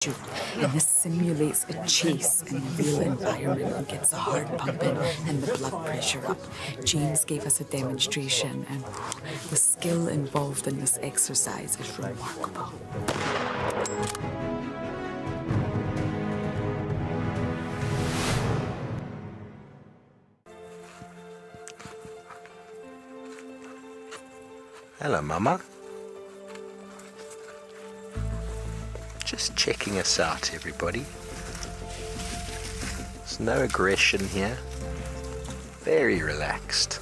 And this simulates a chase in a real environment and gets the heart pumping and the blood pressure up. James gave us a demonstration, and the skill involved in this exercise is remarkable. Hello, Mama. Just checking us out, everybody. There's no aggression here. Very relaxed.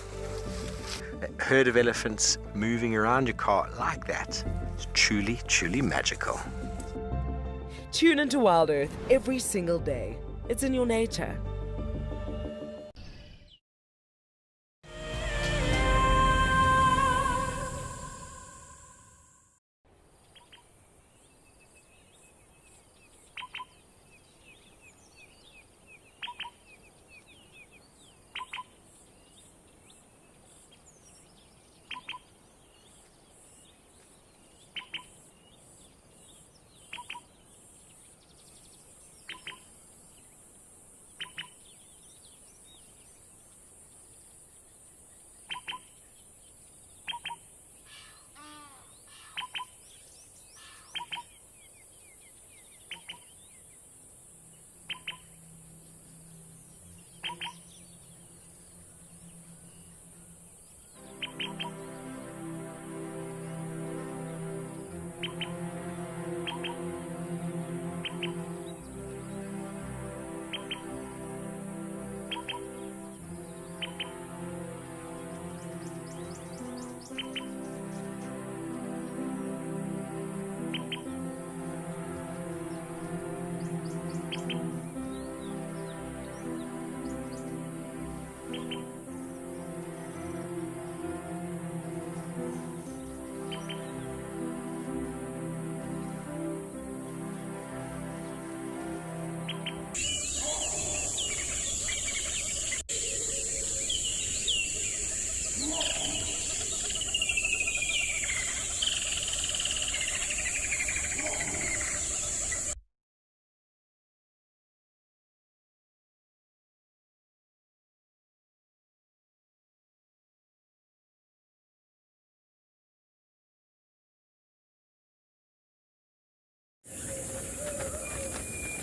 A herd of elephants moving around your car like that. It's truly, truly magical. Tune into WildEarth every single day. It's in your nature.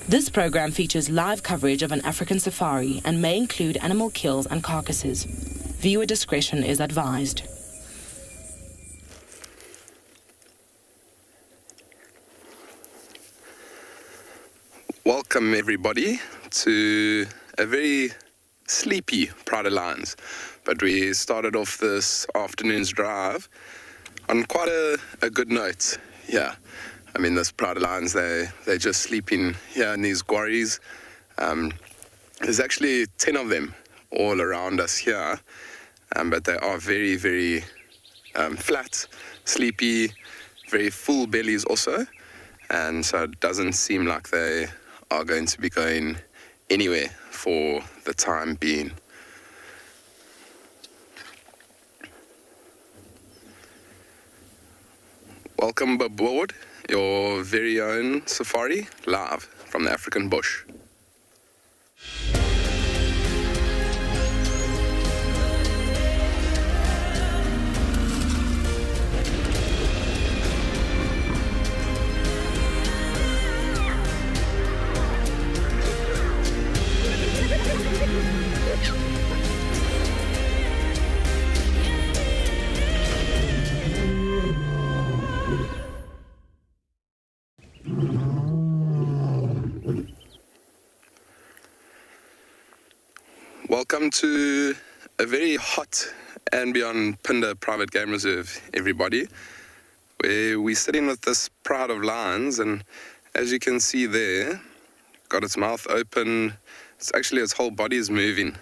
This program features live coverage of an African safari and may include animal kills and carcasses. Viewer discretion is advised. Welcome everybody to a very sleepy Pride of Lions, but we started off this afternoon's drive on quite a good note. Yeah, I mean, this Pride of Lions, they're just sleeping here in these quarries. There's actually 10 of them all around us here, but they are very, very flat, sleepy, very full bellies also, and so it doesn't seem like they are going to be going anywhere for the time being. Welcome aboard your very own safari, live from the African bush. Welcome to a very hot andBeyond Phinda Private Game Reserve, everybody. We're sitting with this pride of lions, and as you can see there, got its mouth open. It's actually, its whole body is moving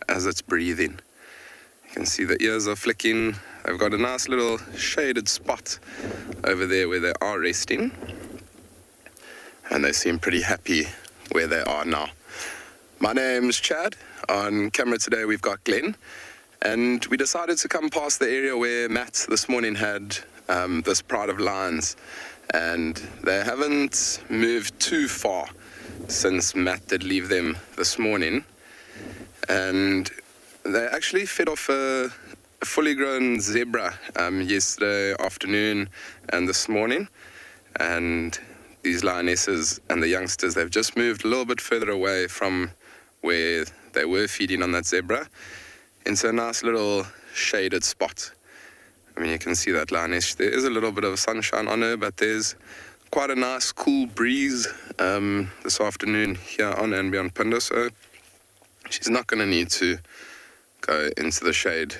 as it's breathing. You can see the ears are flicking. They've got a nice little shaded spot over there where they are resting, and they seem pretty happy where they are now. My name's Chad. On camera today we've got Glenn, and we decided to come past the area where Matt this morning had this pride of lions, and they haven't moved too far since Matt did leave them this morning. And they actually fed off a fully grown zebra yesterday afternoon and this morning. And these lionesses and the youngsters, they've just moved a little bit further away from where they were feeding on that zebra into a nice little shaded spot. I mean, you can see that lioness. There is a little bit of sunshine on her, but there's quite a nice cool breeze this afternoon here on andBeyond Phinda, so she's not going to need to go into the shade.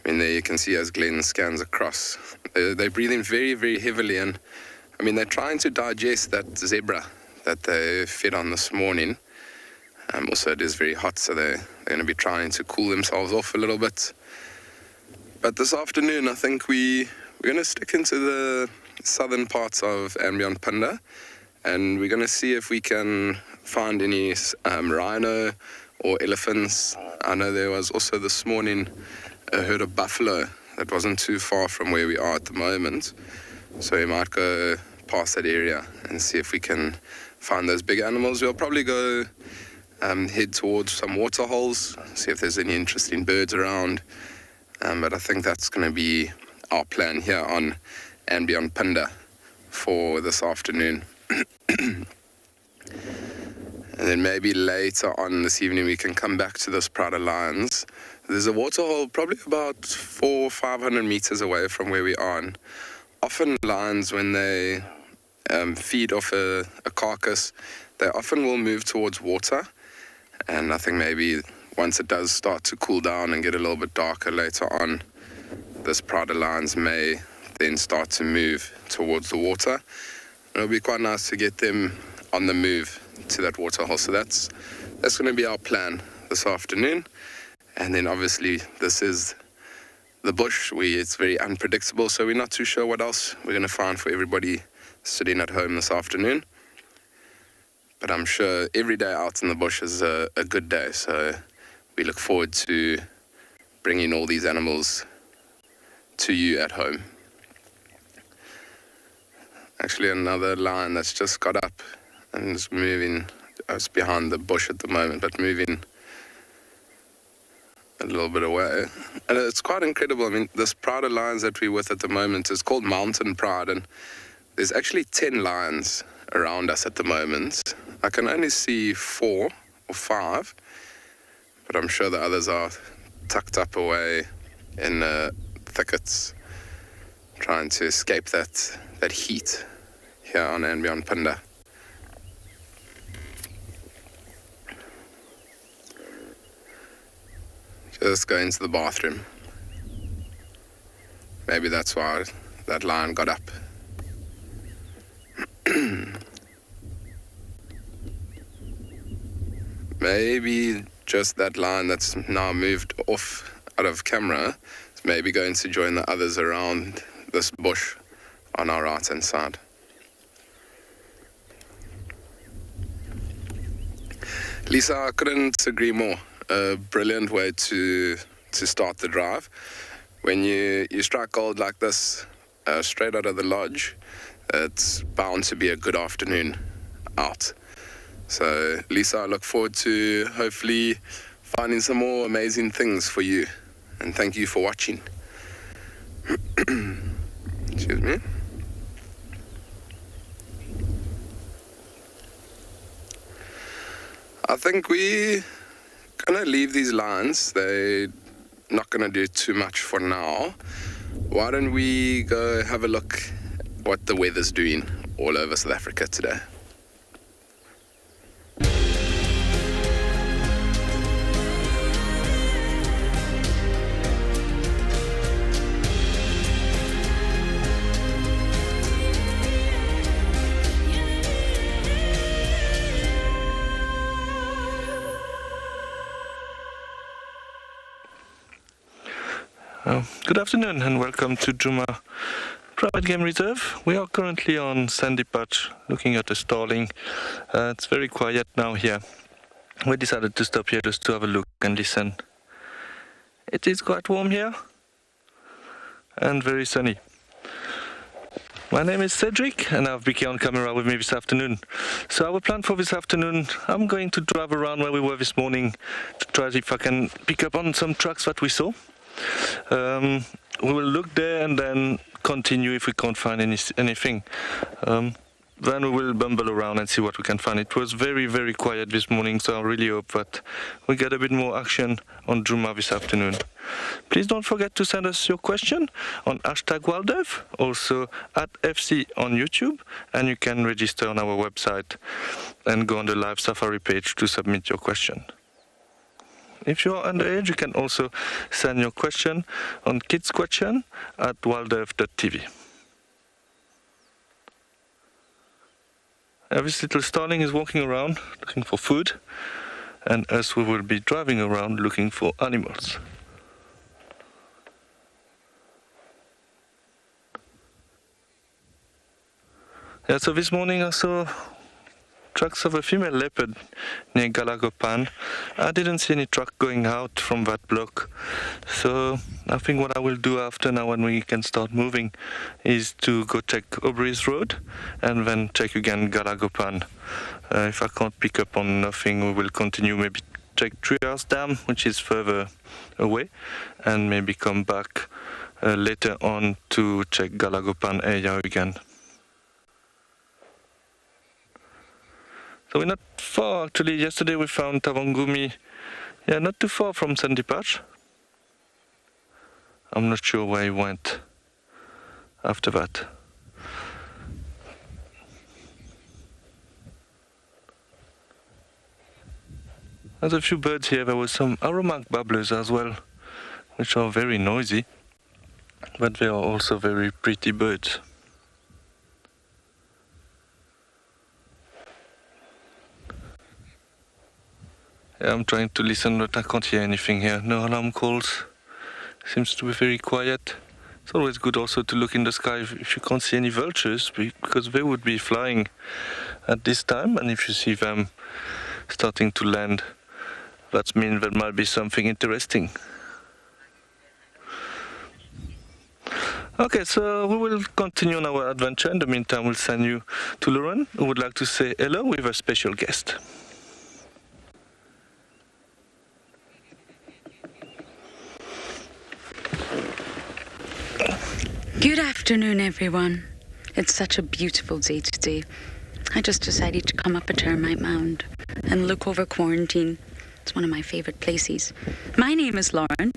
I mean, there you can see as Glenn scans across, they're breathing very, very heavily, and I mean, they're trying to digest that zebra that they fed on this morning. Also, it is very hot, so they're going to be trying to cool themselves off a little bit. But this afternoon, I think we're going to stick into the southern parts of andBeyond Phinda, and we're going to see if we can find any rhino or elephants. I know there was also this morning a herd of buffalo that wasn't too far from where we are at the moment. So we might go past that area and see if we can find those big animals. We'll probably go head towards some water holes, see if there's any interesting birds around. But I think that's going to be our plan here on andBeyond Phinda for this afternoon. And then maybe later on this evening we can come back to this pride of lions. There's a water hole probably about 400 or 500 meters away from where we are. And often lions, when they feed off a carcass, they often will move towards water. And I think maybe once it does start to cool down and get a little bit darker later on, this pride of lions may then start to move towards the water. It'll be quite nice to get them on the move to that water hole. So that's going to be our plan this afternoon. And then obviously this is the bush. It's very unpredictable, so we're not too sure what else we're going to find for everybody sitting at home this afternoon. But I'm sure every day out in the bush is a good day, so we look forward to bringing all these animals to you at home. Actually, another lion that's just got up and is moving. It's behind the bush at the moment, but moving a little bit away. And it's quite incredible. I mean, this pride of lions that we're with at the moment is called Mountain Pride, and there's actually 10 lions around us at the moment. I can only see 4 or 5, but I'm sure the others are tucked up away in thickets, trying to escape that heat here on andBeyond Phinda. Just go into the bathroom. Maybe that's why that lion got up. Maybe just that lion that's now moved off out of camera is maybe going to join the others around this bush on our right hand side. Lisa, I couldn't agree more. A brilliant way to start the drive. When you strike gold like this, straight out of the lodge, it's bound to be a good afternoon out. So, Lisa, I look forward to hopefully finding some more amazing things for you. And thank you for watching. Excuse me. I think we're gonna leave these lions. They're not gonna do too much for now. Why don't we go have a look what the weather's doing all over South Africa today? Good afternoon and welcome to Djuma Private Game Reserve. We are currently on sandy patch looking at the stalling. It's very quiet now here. We decided to stop here just to have a look and listen. It is quite warm here and very sunny. My name is Cedric, and I have Vicky on camera with me this afternoon. So our plan for this afternoon, I'm going to drive around where we were this morning to try if I can pick up on some tracks that we saw. We will look there and then continue if we can't find anything. Then we will bumble around and see what we can find. It was very, very quiet this morning, so I really hope that we get a bit more action on Djuma this afternoon. Please don't forget to send us your question on #WildEarth, also @FC on YouTube, and you can register on our website and go on the live Safari page to submit your question. If you are underage, you can also send your question on kidsquestion@wildearth.tv. This little starling is walking around looking for food, and us we will be driving around looking for animals. Yeah, so this morning I saw tracks of a female leopard near Galagopan. I didn't see any truck going out from that block. So I think what I will do after now when we can start moving is to go check Aubrey's Road and then check again Galagopan. If I can't pick up on nothing, we will continue, maybe check Trias Dam, which is further away, and maybe come back later on to check Galagopan area again. So we're not far, actually. Yesterday we found Tavangumi, not too far from Sandy Patch. I'm not sure where he went after that. There's a few birds here. There were some aromac babblers as well, which are very noisy, but they are also very pretty birds. Yeah, I'm trying to listen, but I can't hear anything here. No alarm calls. Seems to be very quiet. It's always good also to look in the sky if you can't see any vultures, because they would be flying at this time, and if you see them starting to land, that means there might be something interesting. Okay, so we will continue on our adventure. In the meantime, we'll send you to Lauren, who would like to say hello with a special guest. Good afternoon, everyone. It's such a beautiful day today. I just decided to come up a termite mound and look over quarantine. It's one of my favorite places. My name is Lauren.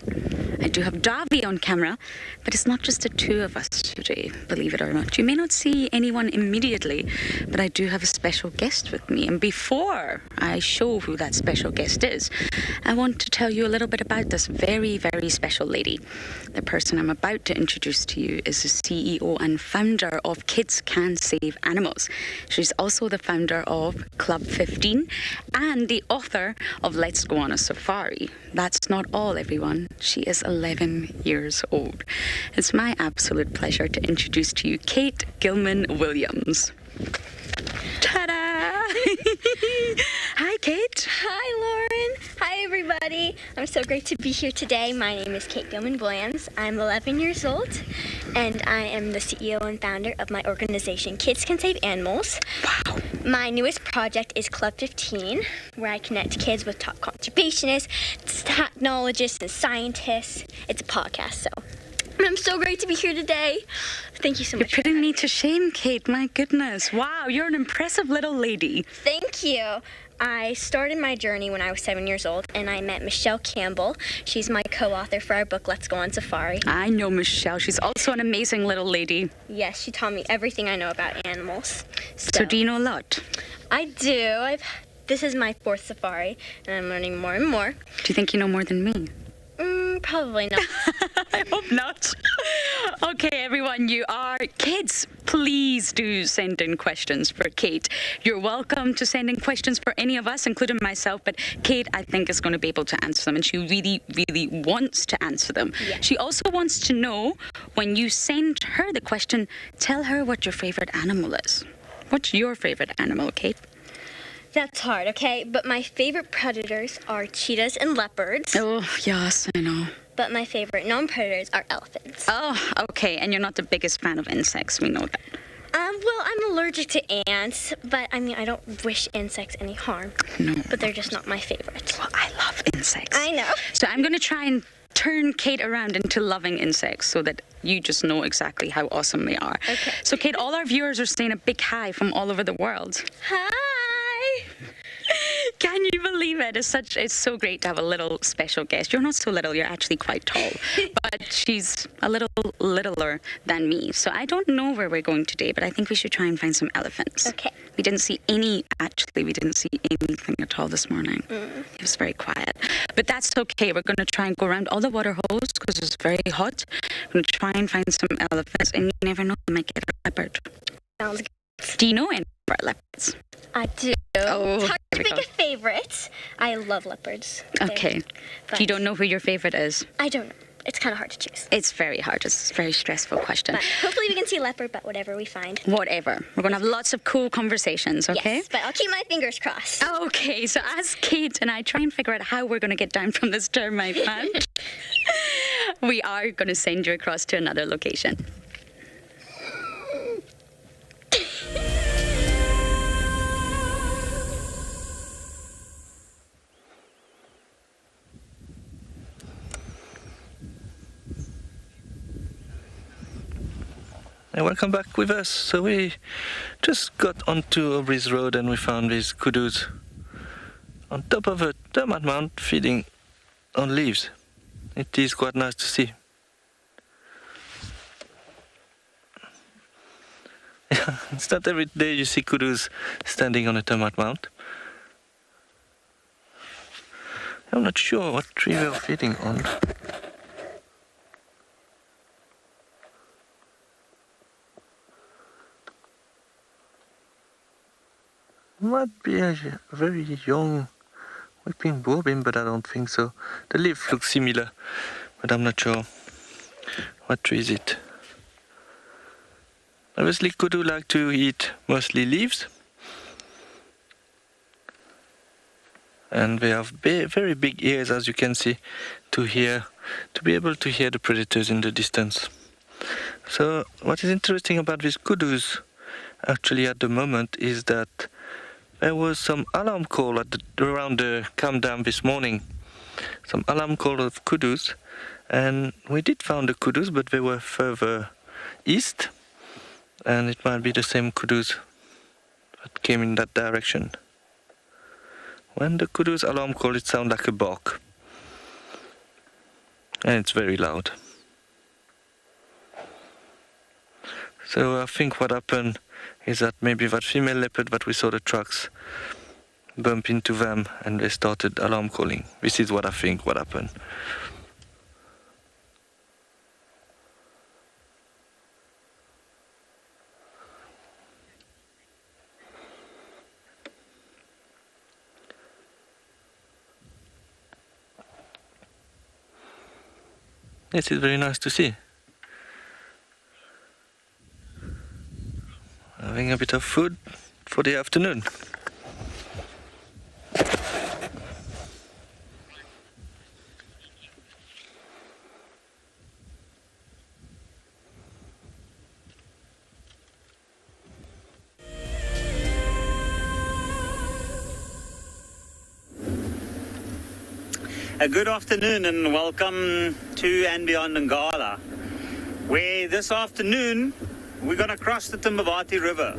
I do have Davi on camera, but it's not just the two of us today, believe it or not. You may not see anyone immediately, but I do have a special guest with me. And before I show who that special guest is, I want to tell you a little bit about this very, very special lady. The person I'm about to introduce to you is the CEO and founder of Kids Can Save Animals. She's also the founder of Club 15 and the author of Let's Go on a Safari. That's not all, everyone. She is 11 years old. It's my absolute pleasure to introduce to you Kate Gilman-Williams. Ta-da! Hi, Kate. Hi, Lauren. Hi, everybody. I'm so great to be here today. My name is Kate Gilman-Williams. I'm 11 years old, and I am the CEO and founder of my organization, Kids Can Save Animals. Wow. My newest project is Club 15, where I connect kids with top conservationists, technologists, and scientists. It's a podcast, so I'm so great to be here today. Thank you so much. You're putting me to shame, Kate. My goodness. Wow, you're an impressive little lady. Thank you. I started my journey when I was 7 years old, and I met Michelle Campbell. She's my co-author for our book, Let's Go on Safari. I know Michelle. She's also an amazing little lady. Yes, she taught me everything I know about animals. So do you know a lot? I do. This is my 4th safari, and I'm learning more and more. Do you think you know more than me? Probably not. I hope not. Okay, everyone, you are kids. Please do send in questions for Kate. You're welcome to send in questions for any of us, including myself, but Kate, I think, is going to be able to answer them, and she really, really wants to answer them. Yeah. She also wants to know, when you send her the question, tell her what your favorite animal is. What's your favorite animal, Kate? That's hard, okay? But my favorite predators are cheetahs and leopards. Oh, yes, I know. but my favorite non-predators are elephants. Oh, okay. And you're not the biggest fan of insects. We know that. Well, I'm allergic to ants, but I mean, I don't wish insects any harm. No. But they're just not my favorite. Well, I love insects. I know. So I'm going to try and turn Kate around into loving insects so that you just know exactly how awesome they are. Okay. So, Kate, all our viewers are saying a big hi from all over the world. Hi! Can you believe it? It's so great to have a little special guest. You're not so little, you're actually quite tall. But she's a little littler than me. So I don't know where we're going today, but I think we should try and find some elephants. Okay. We didn't see anything at all this morning. It was very quiet. But that's okay. We're going to try and go around all the water holes because it's very hot. We're going to try and find some elephants, and you never know, we might get a leopard. Sounds good. Do you know any about leopards? I do. Oh, It's hard to here we pick go. a favorite. I love leopards. Okay. But You don't know who your favorite is? I don't know. It's kind of hard to choose. It's very hard. It's a very stressful question. But hopefully we can see a leopard, but whatever we find. Whatever. We're going to have lots of cool conversations, okay? Yes, but I'll keep my fingers crossed. Okay, so as Kate and I try and figure out how we're going to get down from this termite farm, we are going to send you across to another location. And welcome back with us. So we just got onto a breeze road and we found these kudus on top of a termite mound feeding on leaves. It is quite nice to see. It's not every day you see kudus standing on a termite mound. I'm not sure what tree they're feeding on. Might be a very young weeping bourbon, but I don't think so. The leaf looks similar, but I'm not sure what tree is it. Obviously, kudu like to eat mostly leaves, and they have very big ears, as you can see, to be able to hear the predators in the distance. So, what is interesting about these kudus, actually, at the moment, is that there was some alarm call around the calm dam this morning. Some alarm call of kudus, and we did find the kudus, but they were further east, and it might be the same kudus that came in that direction. When the kudus alarm call, it sounds like a bark, and it's very loud. So I think what happened is that maybe that female leopard that we saw the trucks bump into them and they started alarm calling. This is what I think what happened. This is very nice to see. Having a bit of food for the afternoon. Good afternoon and welcome to andBeyond Ngala, where this afternoon we're going to cross the Timbavati River.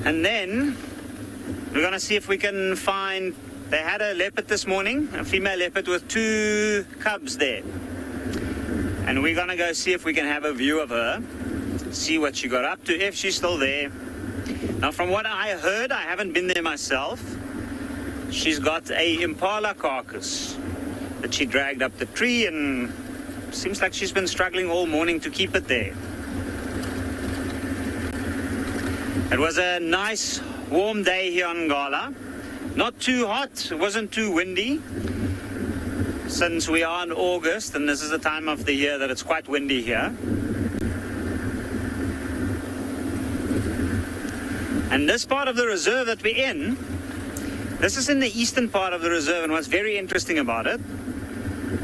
And then we're going to see if we can find, they had a leopard this morning, a female leopard with 2 cubs there. And we're going to go see if we can have a view of her, see what she got up to, if she's still there. Now from what I heard, I haven't been there myself, she's got a impala carcass that she dragged up the tree, and seems like she's been struggling all morning to keep it there. It was a nice warm day here on Ngala. Not too hot, it wasn't too windy. Since we are in August, and this is the time of the year that it's quite windy here. And this part of the reserve that we're in, this is in the eastern part of the reserve, and what's very interesting about it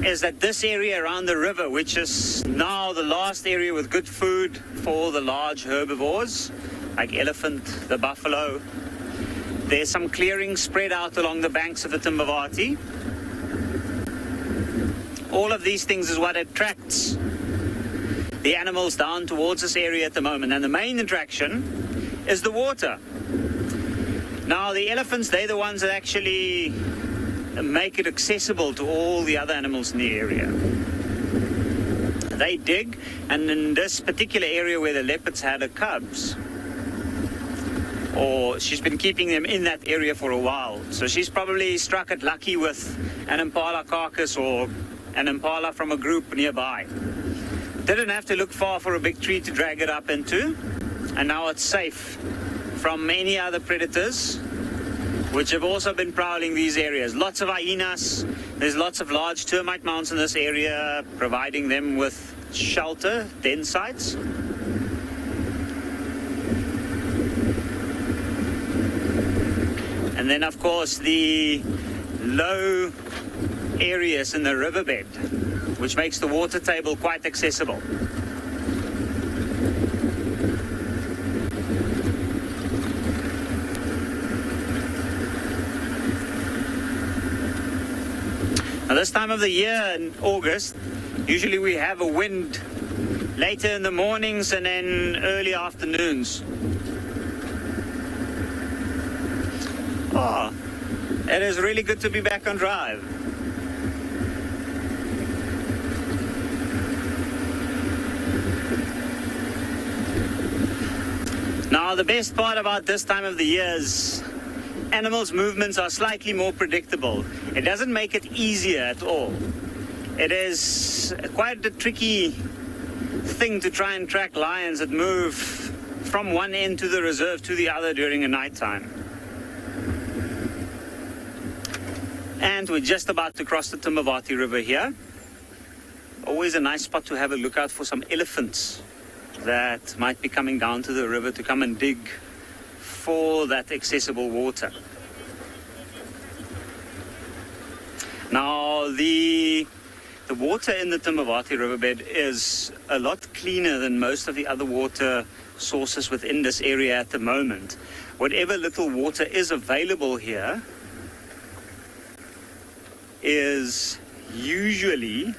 is that this area around the river, which is now the last area with good food for the large herbivores, like elephant, the buffalo, there's some clearing spread out along the banks of the Timbavati. All of these things is what attracts the animals down towards this area at the moment. And the main attraction is the water. Now, the elephants, they're the ones that actually make it accessible to all the other animals in the area. They dig, and in this particular area where the leopards had her cubs, or she's been keeping them in that area for a while. So she's probably struck it lucky with an impala carcass or an impala from a group nearby. Didn't have to look far for a big tree to drag it up into, and now it's safe from many other predators which have also been prowling these areas. Lots of hyenas, there's lots of large termite mounds in this area, providing them with shelter, den sites. And then, of course, the low areas in the riverbed, which makes the water table quite accessible. Now, this time of the year in August, usually we have a wind later in the mornings and then early afternoons. Oh, it is really good to be back on drive. Now, the best part about this time of the year is animals' movements are slightly more predictable. It doesn't make it easier at all. It is quite a tricky thing to try and track lions that move from one end to the reserve to the other during a night time. And we're just about to cross the Timbavati River here. Always a nice spot to have a look out for some elephants that might be coming down to the river to come and dig for that accessible water. Now, the water in the Timbavati riverbed is a lot cleaner than most of the other water sources within this area at the moment. Whatever little water is available here is usually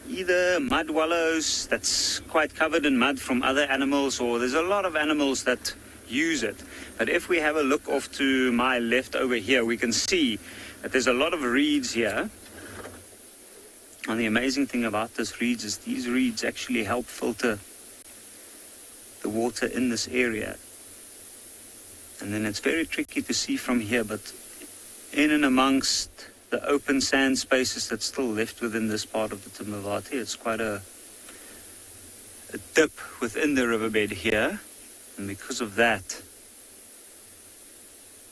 either mud wallows that's quite covered in mud from other animals, or there's a lot of animals that use it. But if we have a look off to my left over here, we can see that there's a lot of reeds here. And the amazing thing about this reeds is these reeds actually help filter the water in this area. And then it's very tricky to see from here, but in and amongst the open sand spaces that's still left within this part of the Timbavati, it's quite a dip within the riverbed here. And because of that,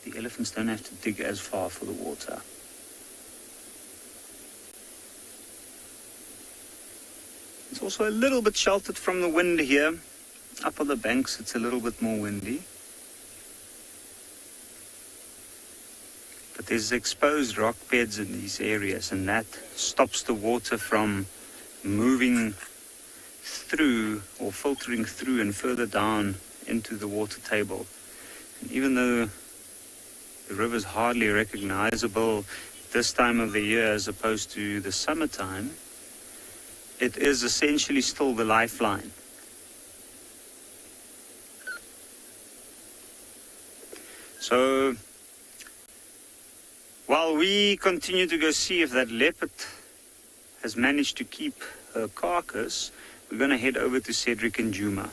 the elephants don't have to dig as far for the water. It's also a little bit sheltered from the wind here. Up on the banks, it's a little bit more windy. But there's exposed rock beds in these areas, and that stops the water from moving through or filtering through and further down into the water table. And even though the river's hardly recognizable this time of the year as opposed to the summertime, it is essentially still the lifeline. So while we continue to go see if that leopard has managed to keep her carcass, we're going to head over to Cedric and Djuma,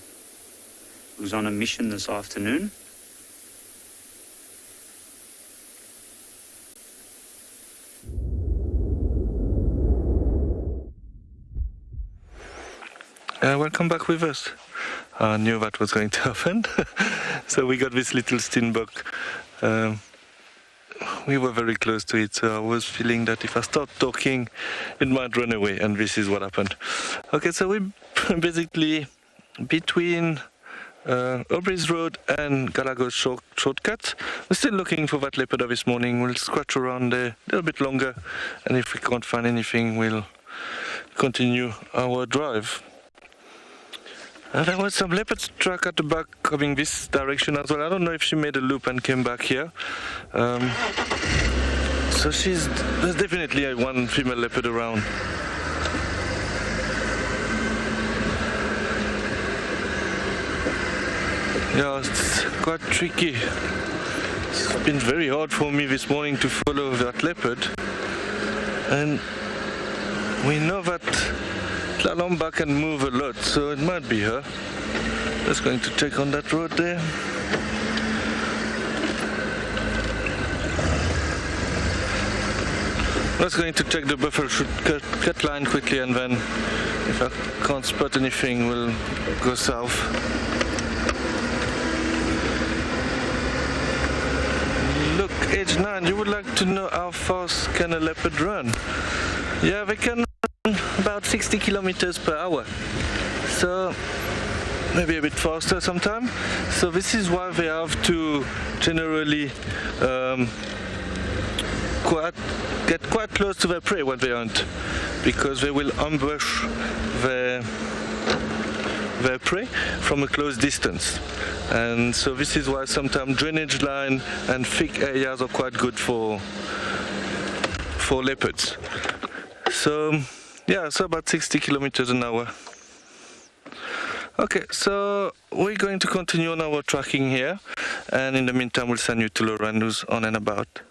who's on a mission this afternoon. Welcome back with us. I knew that was going to happen. So we got this little steenbok. We were very close to it, so I was feeling that if I start talking, it might run away, and this is what happened. Okay, so we're basically between Aubrey's Road and Gallagher's shortcut. We're still looking for that leopard this morning. We'll scratch around there a little bit longer, and if we can't find anything, we'll continue our drive. There was some leopard track at the back coming this direction as well. I don't know if she made a loop and came back here. So there's definitely one female leopard around. Yeah, it's quite tricky. It's been very hard for me this morning to follow that leopard. And we know that slalom back and move a lot, so it might be her. Just going to check on that road there. Just going to check the buffer cut line quickly, and then if I can't spot anything, we'll go south. Look, age 9, you would like to know how fast can a leopard run? Yeah, they can run about 60 kilometers per hour. So maybe a bit faster sometime. So this is why they have to generally get quite close to their prey when they hunt, because they will ambush their prey from a close distance. And so this is why sometimes drainage line and thick areas are quite good for leopards. So yeah, so about 60 kilometers an hour. Okay, so we're going to continue on our tracking here, and in the meantime we'll send you to Lauren, who's on and about.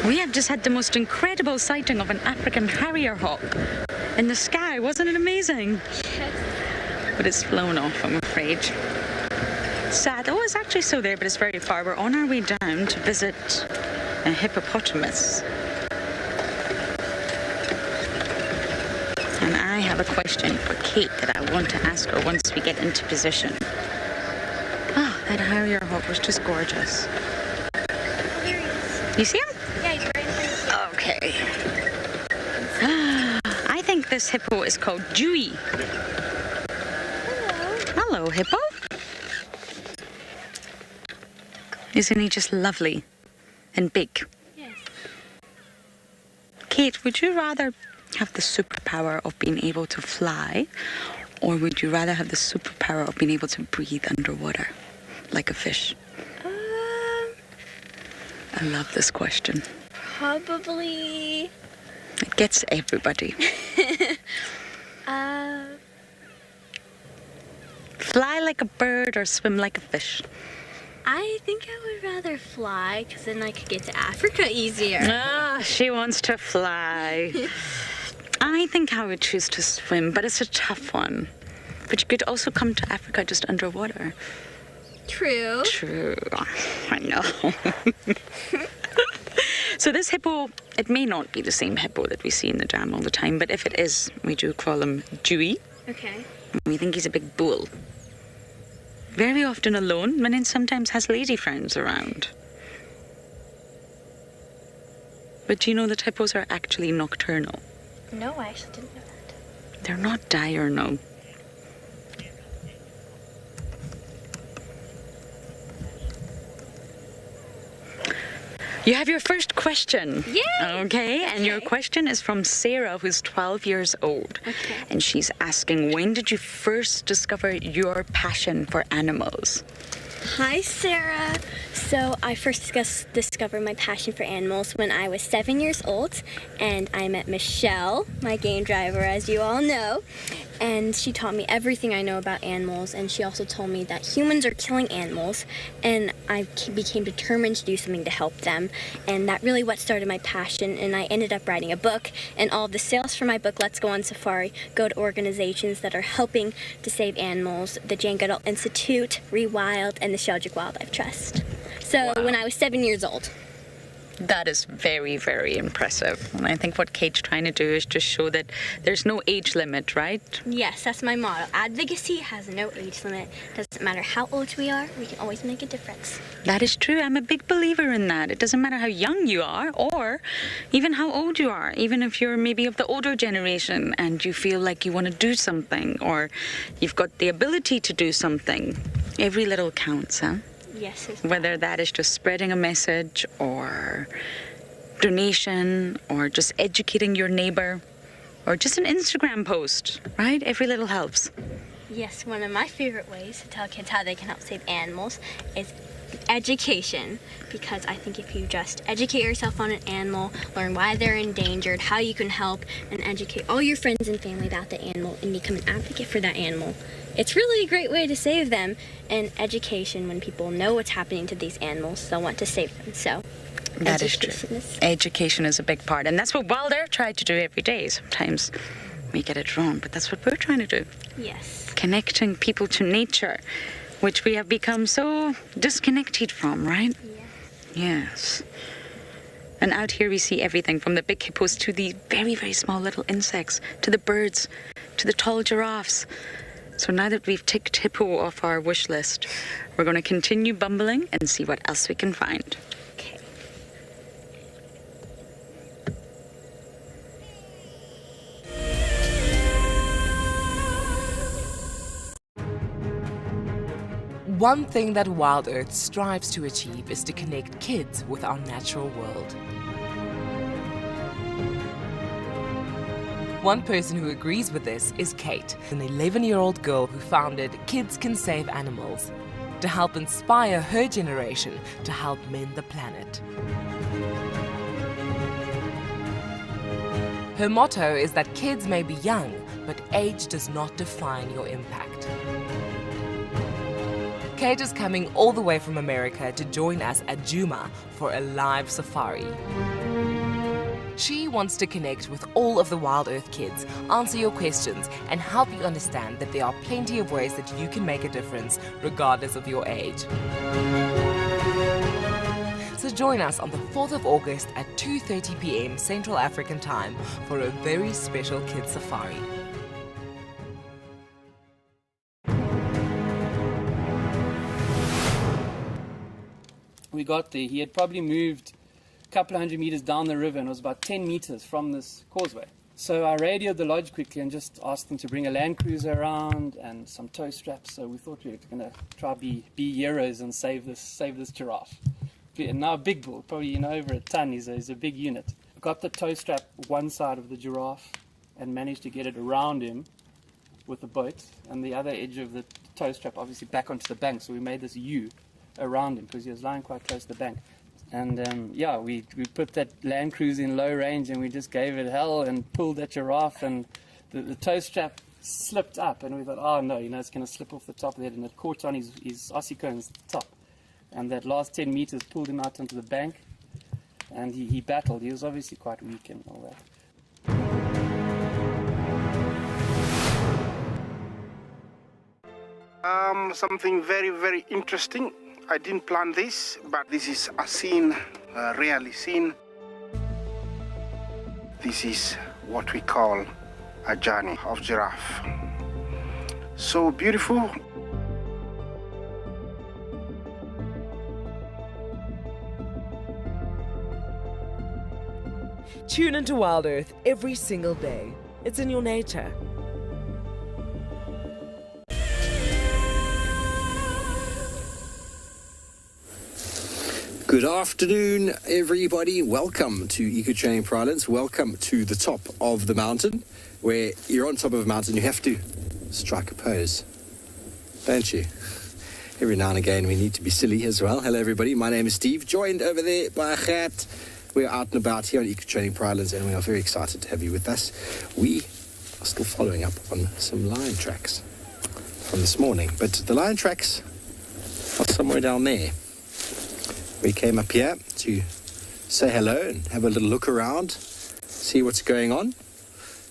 We have just had the most incredible sighting of an African harrier hawk in the sky. Wasn't it amazing? But it's flown off, I'm afraid. Sad. Oh, it's actually still there, but it's very far. We're on our way down to visit a hippopotamus. And I have a question for Kate that I want to ask her once we get into position. Oh, that harrier hawk was just gorgeous. You see him? Yeah, he's right in front of us. Okay. I think this hippo is called Dewey. Hello, hippo. Isn't he just lovely and big? Yes. Kate, would you rather have the superpower of being able to fly, or would you rather have the superpower of being able to breathe underwater like a fish? I love this question. Probably. It gets everybody. Fly like a bird or swim like a fish? I think I would rather fly, because then I could get to Africa easier. Ah, she wants to fly. I think I would choose to swim, but it's a tough one. But you could also come to Africa just underwater. True. True. I know. So this hippo, it may not be the same hippo that we see in the jam all the time, but if it is, we do call him Dewey. Okay. We think he's a big bull. Very often alone, and then sometimes has lady friends around. But do you know that hippos are actually nocturnal? No, I actually didn't know that. They're not diurnal. You have your first question. Yay! Okay, and your question is from Sarah, who's 12 years old. Okay. And she's asking, when did you first discover your passion for animals? Hi, Sarah. So I first discovered my passion for animals when I was 7 years old, and I met Michelle, my game driver, as you all know, and she taught me everything I know about animals, and she also told me that humans are killing animals, and I became determined to do something to help them, and that really what started my passion, and I ended up writing a book, and all of the sales for my book, Let's Go on Safari, go to organizations that are helping to save animals, the Jane Goodall Institute, Rewild, and the Sheldrick Wildlife Trust. So when I was 7 years old. That is very, very impressive. And I think what Kate's trying to do is just show that there's no age limit, right? Yes, that's my motto. Advocacy has no age limit. Doesn't matter how old we are, we can always make a difference. That is true. I'm a big believer in that. It doesn't matter how young you are or even how old you are. Even if you're maybe of the older generation and you feel like you want to do something or you've got the ability to do something, every little counts, huh? Yes. Whether that is just spreading a message or donation or just educating your neighbor or just an Instagram post, right? Every little helps. Yes, one of my favorite ways to tell kids how they can help save animals is education, because I think if you just educate yourself on an animal, learn why they're endangered, how you can help, and educate all your friends and family about the animal and become an advocate for that animal, it's really a great way to save them. And education, when people know what's happening to these animals, they'll want to save them. So that is true. Education is a big part, and that's what WildEarth tried to do every day. Sometimes we get it wrong, but that's what we're trying to do. Yes. Connecting people to nature, which we have become so disconnected from, right? Yes. And out here we see everything from the big hippos to the very, very small little insects, to the birds, to the tall giraffes. So now that we've ticked hippo off our wish list, we're going to continue bumbling and see what else we can find. Okay. One thing that WildEarth strives to achieve is to connect kids with our natural world. One person who agrees with this is Kate, an 11-year-old girl who founded Kids Can Save Animals to help inspire her generation to help mend the planet. Her motto is that kids may be young, but age does not define your impact. Kate is coming all the way from America to join us at Djuma for a live safari. She wants to connect with all of the WildEarth kids, answer your questions, and help you understand that there are plenty of ways that you can make a difference regardless of your age. So join us on the 4th of August at 2:30 p.m. Central African Time for a very special kids safari. We got there, he had probably moved a couple of 100 meters down the river and it was about 10 meters from this causeway. So I radioed the lodge quickly and just asked them to bring a land cruiser around and some tow straps. So we thought we were going to try be heroes and save this giraffe. And now a big bull, probably over a ton, he's a big unit. Got the tow strap one side of the giraffe and managed to get it around him with the boat, and the other edge of the tow strap obviously back onto the bank. So we made this U around him because he was lying quite close to the bank. And we put that land cruiser in low range and we just gave it hell and pulled that giraffe, and the tow strap slipped up and we thought, oh no, it's going to slip off the top of it, and it caught on his ossicones at the top. And that last 10 meters pulled him out onto the bank, and he battled. He was obviously quite weak and all that. Something very, very interesting. I didn't plan this, but this is a scene, rarely seen. This is what we call a journey of giraffe. So beautiful. Tune into WildEarth every single day. It's in your nature. Good afternoon, everybody. Welcome to Eco-Training Parlance. Welcome to the top of the mountain, where you're on top of a mountain, you have to strike a pose, don't you? Every now and again, we need to be silly as well. Hello, everybody. My name is Steve, joined over there by Gert. We're out and about here on Eco-Training Parlance, and we are very excited to have you with us. We are still following up on some lion tracks from this morning, but the lion tracks are somewhere down there. We came up here to say hello and have a little look around, see what's going on.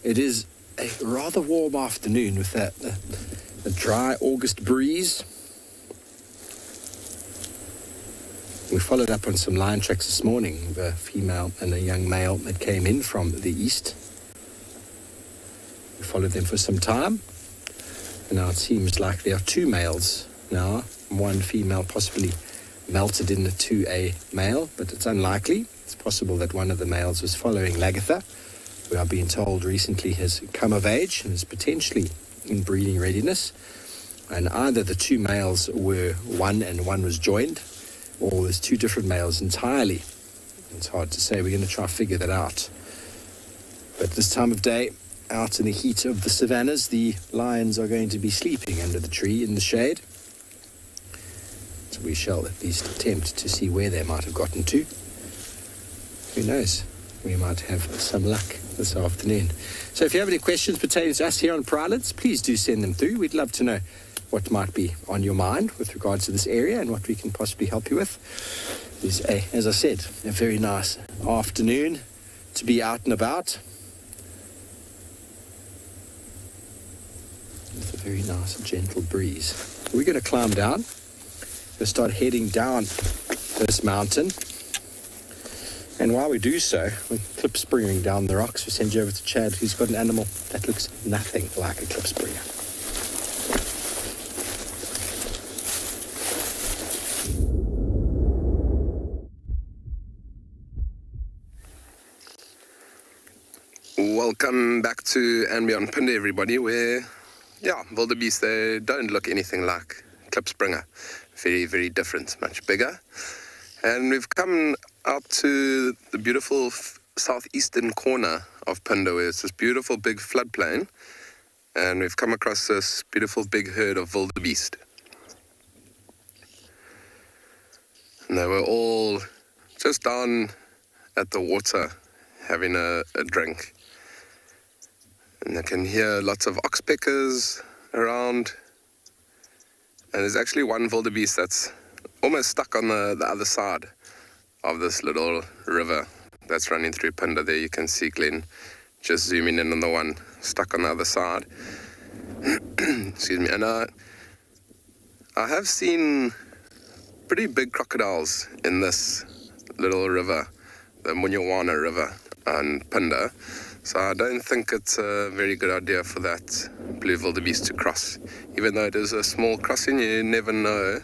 It is a rather warm afternoon with a dry August breeze. We followed up on some lion tracks this morning, the female and a young male that came in from the east. We followed them for some time, and now it seems like there are two males now, one female possibly melted into a male, but it's unlikely. It's possible that one of the males was following Lagatha, who I've been told recently has come of age and is potentially in breeding readiness. And either the two males were one and one was joined, or there's two different males entirely. It's hard to say. We're going to try to figure that out. But this time of day, out in the heat of the savannas, the lions are going to be sleeping under the tree in the shade. So we shall at least attempt to see where they might have gotten to. Who knows? We might have some luck this afternoon. So if you have any questions pertaining to us here on Prilates, please do send them through. We'd love to know what might be on your mind with regards to this area and what we can possibly help you with. It's, as I said, a very nice afternoon to be out and about. With a very nice gentle breeze. We're going to climb down. We'll start heading down this mountain. And while we do so, we're clip-springing down the rocks. We send you over to Chad, who's got an animal that looks nothing like a clip-springer. Welcome back to andBeyond Phinda, everybody, where, wildebeest, they don't look anything like klipspringer. Very, very different, much bigger. And we've come out to the beautiful southeastern corner of Phinda, where it's this beautiful big floodplain. And we've come across this beautiful big herd of wildebeest. And they were all just down at the water having a drink. And I can hear lots of oxpeckers around. And there's actually one wildebeest that's almost stuck on the other side of this little river that's running through Phinda. There you can see Glenn just zooming in on the one stuck on the other side. Excuse me. And I have seen pretty big crocodiles in this little river, the Munyawana River in Phinda. So I don't think it's a very good idea for that blue wildebeest to cross. Even though it is a small crossing, you never know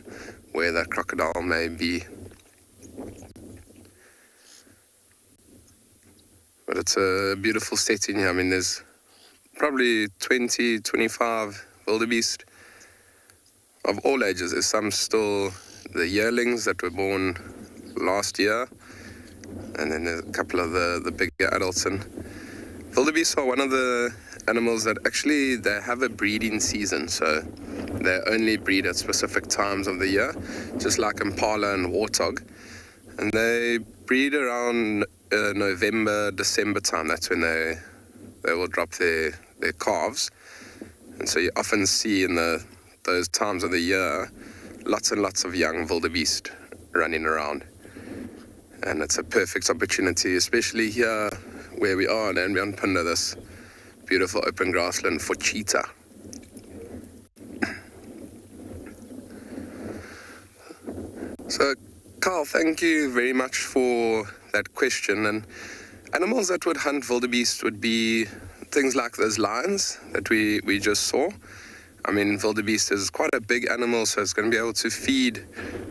where that crocodile may be. But it's a beautiful setting here. I mean, there's probably 20, 25 wildebeest of all ages. There's some still the yearlings that were born last year, and then there's a couple of the bigger adults. And wildebeest are one of the animals that actually, they have a breeding season, so they only breed at specific times of the year, just like impala and warthog. And they breed around November, December time. That's when they will drop their calves. And so you often see in those times of the year lots and lots of young wildebeest running around. And it's a perfect opportunity, especially here where we are in andBeyond Phinda, this beautiful open grassland for cheetah. So, Carl, thank you very much for that question. And animals that would hunt wildebeest would be things like those lions that we just saw. I mean, wildebeest is quite a big animal, so it's going to be able to feed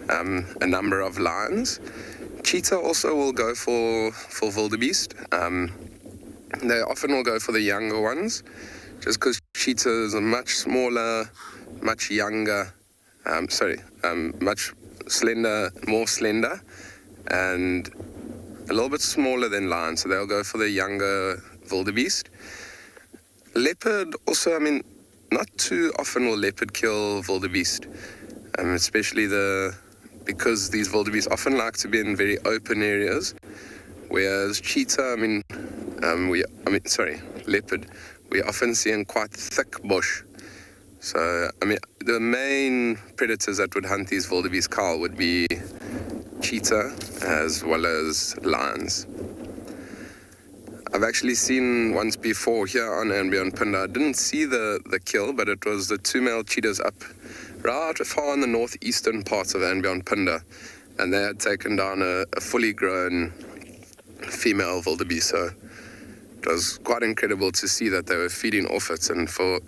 a number of lions. Cheetah also will go for wildebeest. They often will go for the younger ones, just because cheetah is a much smaller, much younger, much slender, more slender, and a little bit smaller than lion, so they'll go for the younger wildebeest. Leopard also, I mean, not too often will leopard kill wildebeest, especially because these wildebeest often like to be in very open areas, whereas cheetah, leopard, we often see in quite thick bush. So, I mean, the main predators that would hunt these wildebeest, Carl, would be cheetah as well as lions. I've actually seen once before here on andBeyond Phinda. I didn't see the kill, but it was the two male cheetahs up right far in the northeastern parts of andBeyond Phinda. and they had taken down a fully grown female wildebeest. So it was quite incredible to see that they were feeding off it, and for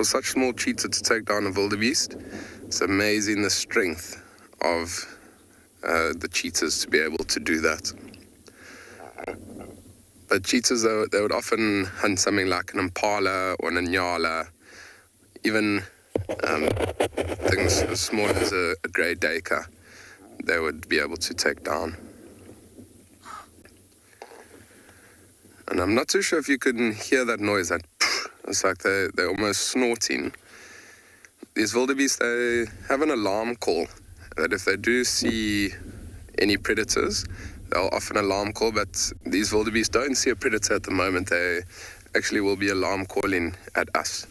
such small cheetah to take down a wildebeest, it's amazing the strength of the cheetahs to be able to do that. But cheetahs, they would often hunt something like an impala or an Ngala, even things as small as a grey duiker, they would be able to take down. And I'm not too sure if you can hear that noise, that it's like they're almost snorting. These wildebeest, they have an alarm call that if they do see any predators, they'll often alarm call, but these wildebeest don't see a predator at the moment. They actually will be alarm calling at us.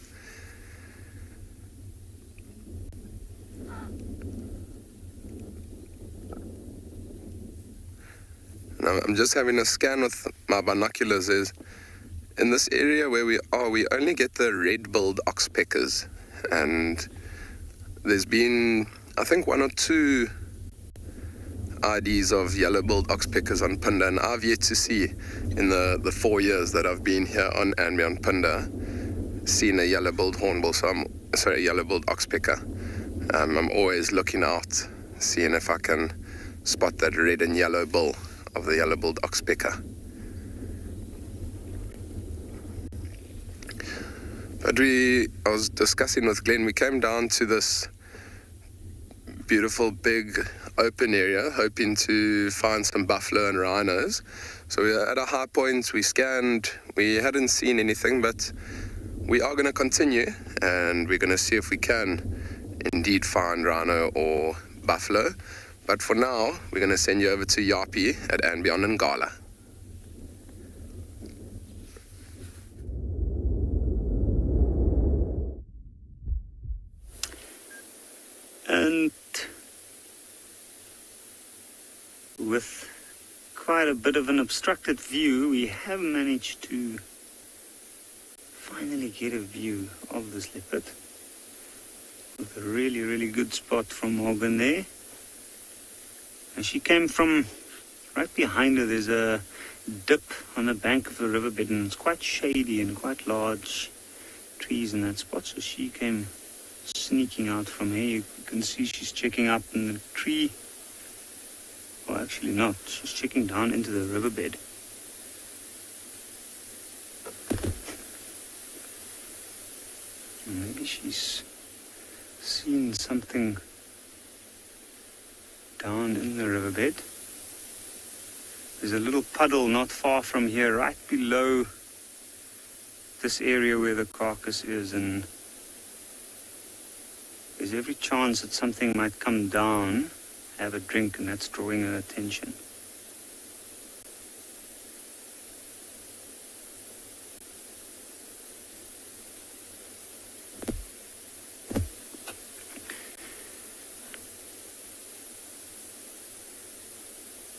Now, I'm just having a scan with my binoculars. In this area where we are, we only get the red-billed oxpeckers, and there's been, I think, 1 or 2 IDs of yellow-billed oxpeckers on Phinda, and I've yet to see in the 4 years that I've been here on andBeyond Phinda seen a yellow-billed hornbill. So yellow-billed oxpecker. I'm always looking out, seeing if I can spot that red and yellow bill of the yellow-billed oxpecker. But I was discussing with Glenn, we came down to this beautiful big open area, hoping to find some buffalo and rhinos. So we were at a high point, we scanned, we hadn't seen anything, but we are going to continue, and we're going to see if we can indeed find rhino or buffalo. But for now, we're going to send you over to Yapi at andBeyond in Ngala. And with quite a bit of an obstructed view, we have managed to finally get a view of this leopard with a really, really good spot from Morgan there. And she came from right behind her. There's a dip on the bank of the riverbed, and it's quite shady and quite large trees in that spot. So she came sneaking out from here. You can see she's checking up in the tree. Well, actually not. She's checking down into the riverbed. Maybe she's seen something down in the riverbed. There's a little puddle not far from here, right below this area where the carcass is, and there's every chance that something might come down, have a drink, and that's drawing her attention.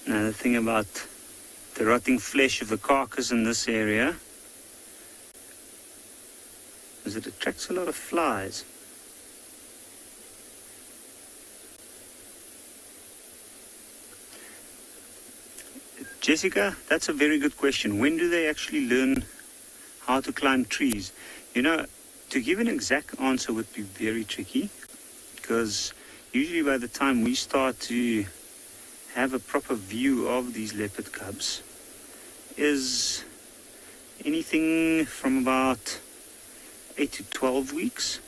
Now the thing about the rotting flesh of the carcass in this area is it attracts a lot of flies. Jessica, that's a very good question. When do they actually learn how to climb trees? You know, to give an exact answer would be very tricky, because usually by the time we start to have a proper view of these leopard cubs is anything from about 8 to 12 weeks,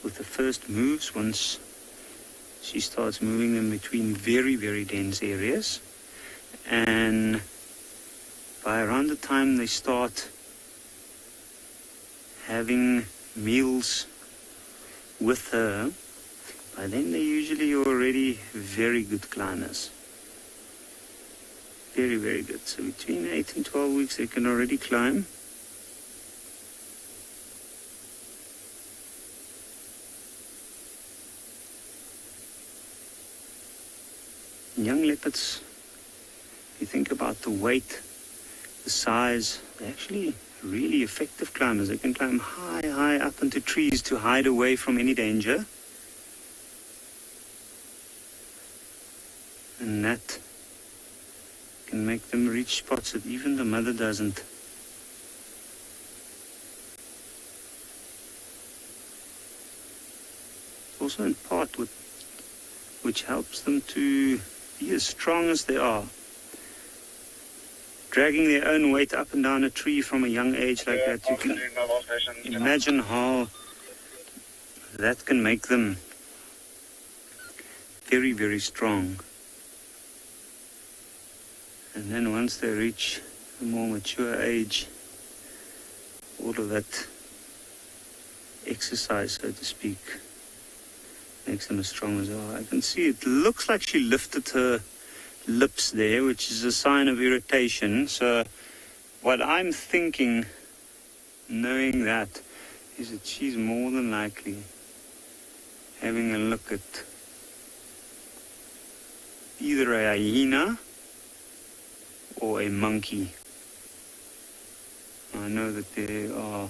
with the first moves once she starts moving them between very, very dense areas. And by around the time they start having meals with her, by then they're usually already very good climbers. Very, very good. So between 8 and 12 weeks they can already climb. Young leopards, if you think about the weight, the size, they're actually really effective climbers. They can climb high, high up into trees to hide away from any danger. And that can make them reach spots that even the mother doesn't. Also in part which helps them to be as strong as they are. Dragging their own weight up and down a tree from a young age like that, you can imagine how that can make them very, very strong. And then once they reach a more mature age, all of that exercise, so to speak, makes them as strong as they are. I can see it looks like she lifted her lips there, which is a sign of irritation. So what I'm thinking, knowing that, is that she's more than likely having a look at either a hyena or a monkey. I know that there are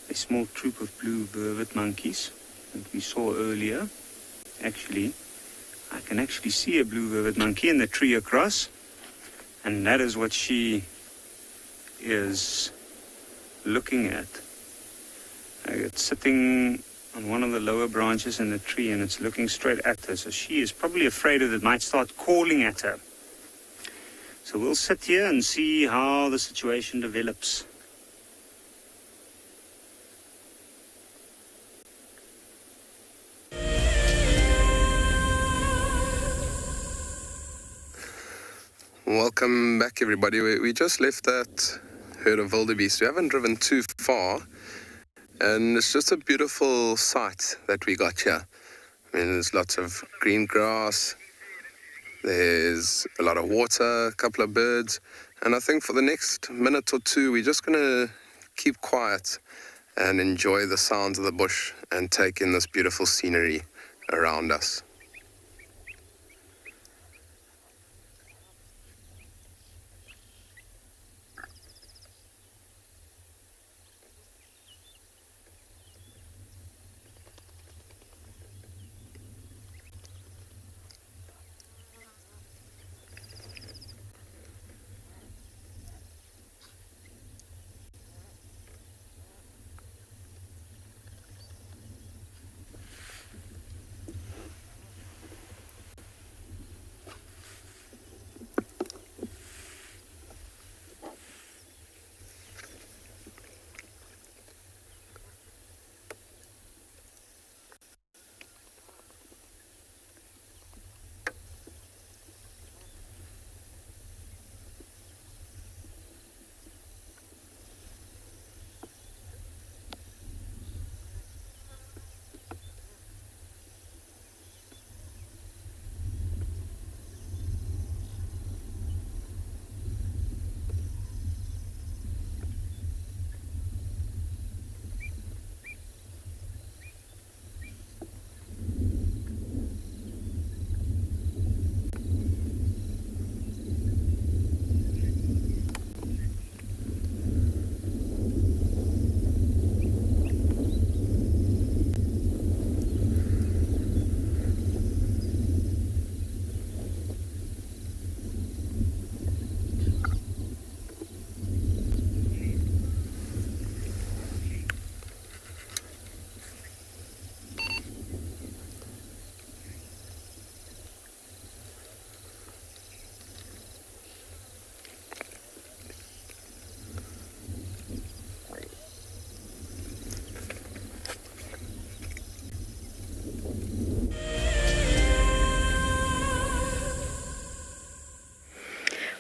a small troop of blue vervet monkeys that we saw earlier. Actually, I can actually see a blue vervet monkey in the tree across, and that is what she is looking at. It's sitting on one of the lower branches in the tree, and it's looking straight at her. So she is probably afraid that it might start calling at her. So we'll sit here and see how the situation develops. Welcome back, everybody. We just left that herd of wildebeest. We haven't driven too far, and it's just a beautiful sight that we got here. I mean, there's lots of green grass, there's a lot of water, a couple of birds, and I think for the next minute or two, we're just going to keep quiet and enjoy the sounds of the bush and take in this beautiful scenery around us.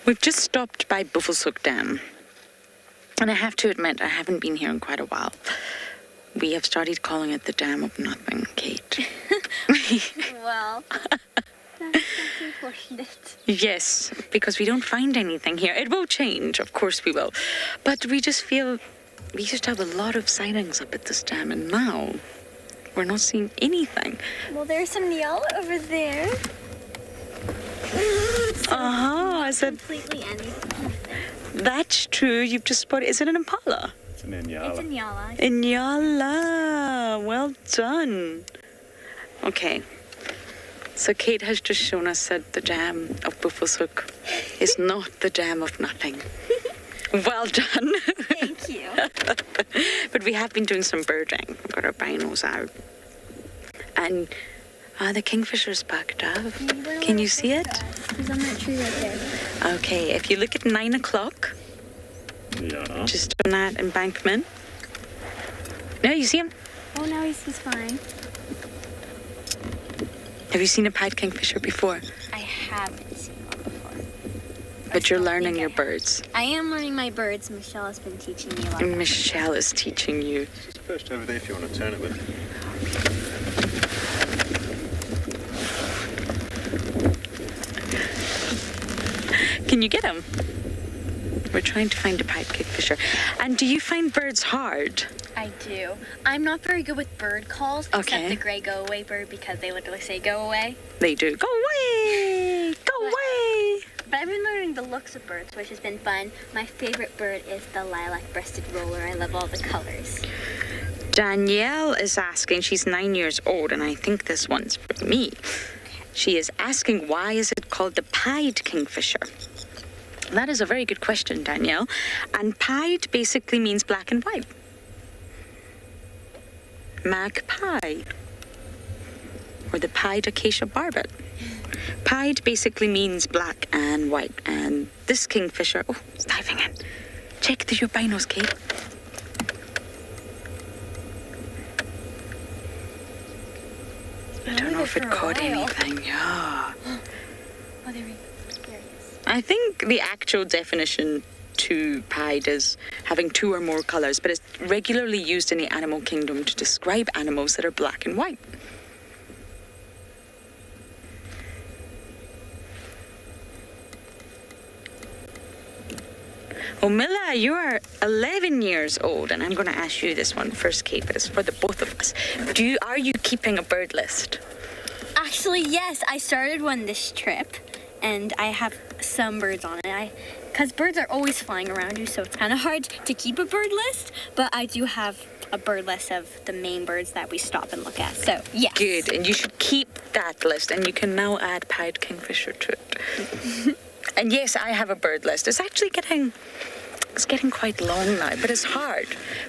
We've just stopped by Buffelshoek Dam, and I have to admit I haven't been here in quite a while. We have started calling it the Dam of Nothing, Kate. Well, that's unfortunate. Yes, because we don't find anything here. It will change, of course we will. But we just feel we used to have a lot of sightings up at this dam, and now we're not seeing anything. Well, there's some Ngala over there. I said Completely anything. that's true. You've just spotted. Is it an impala? It's an Ngala. It's a Ngala. Ngala. Well done. Okay. So Kate has just shown us that the jam of Buffalo's Hook is not the jam of nothing. Well done. Thank you. But we have been doing some birding. We've got our binos out. And the kingfisher's back up. Can you see it? He's on that tree right there. Okay, if you look at 9 o'clock, just on that embankment. No, you see him? Oh, no, he's fine. Have you seen a pied kingfisher before? I haven't seen one before. But you're learning your birds. I am learning my birds. Michelle has been teaching me a lot. Michelle is teaching you. There's a post over there if you want to turn it with. Can you get him? We're trying to find a pied kingfisher. And do you find birds hard? I do. I'm not very good with bird calls, except the gray go-away bird, because they literally say go away. They do. Go away! Go away! But I've been learning the looks of birds, which has been fun. My favorite bird is the lilac-breasted roller. I love all the colors. Danielle is asking, she's 9 years old, and I think this one's for me. She is asking, why is it called the pied kingfisher? That is a very good question, Danielle. And pied basically means black and white. Magpie, or the pied acacia barbet. Pied basically means black and white, and this kingfisher, oh, it's diving in. Check your binos, Kate. I don't know if it caught anything. Yeah. Oh, there he is. I think the actual definition to pied is having 2 or more colors, but it's regularly used in the animal kingdom to describe animals that are black and white. Oh, Mila, you are 11 years old, and I'm going to ask you this one first, Kate, but it's for the both of us. Are you keeping a bird list? Actually, yes. I started one this trip, and I have some birds on it. Because birds are always flying around you, so it's kind of hard to keep a bird list. But I do have a bird list of the main birds that we stop and look at. So, yes. Good, and you should keep that list, and you can now add pied kingfisher to it. And yes, I have a bird list. It's actually getting quite long now, but it's hard.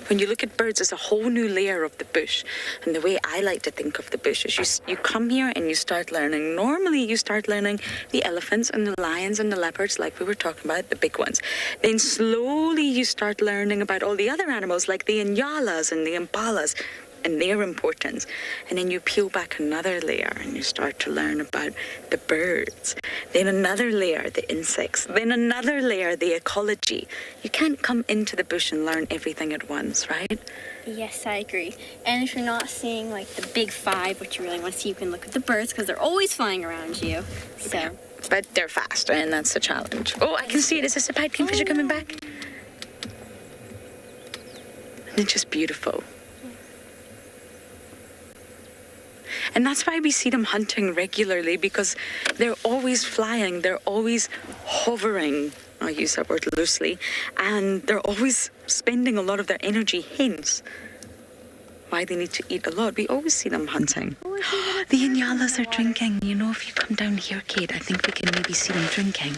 When you look at birds, it's a whole new layer of the bush. And the way I like to think of the bush is you come here and you start learning. Normally, you start learning the elephants and the lions and the leopards, like we were talking about, the big ones. Then slowly you start learning about all the other animals, like the inyalas and the impalas, and their importance. And then you peel back another layer and you start to learn about the birds. Then another layer, the insects. Then another layer, the ecology. You can't come into the bush and learn everything at once, right? Yes, I agree. And if you're not seeing like the big 5, which you really want to see, you can look at the birds because they're always flying around you. So. But they're fast, and that's the challenge. Oh, I can see it. Is this a pied kingfisher coming back? And it's just beautiful. And that's why we see them hunting regularly, because they're always flying, they're always hovering, I use that word loosely, and they're always spending a lot of their energy, hence why they need to eat a lot. We always see them hunting. The inyalas are drinking. You know, if you come down here, Kate, I think we can maybe see them drinking.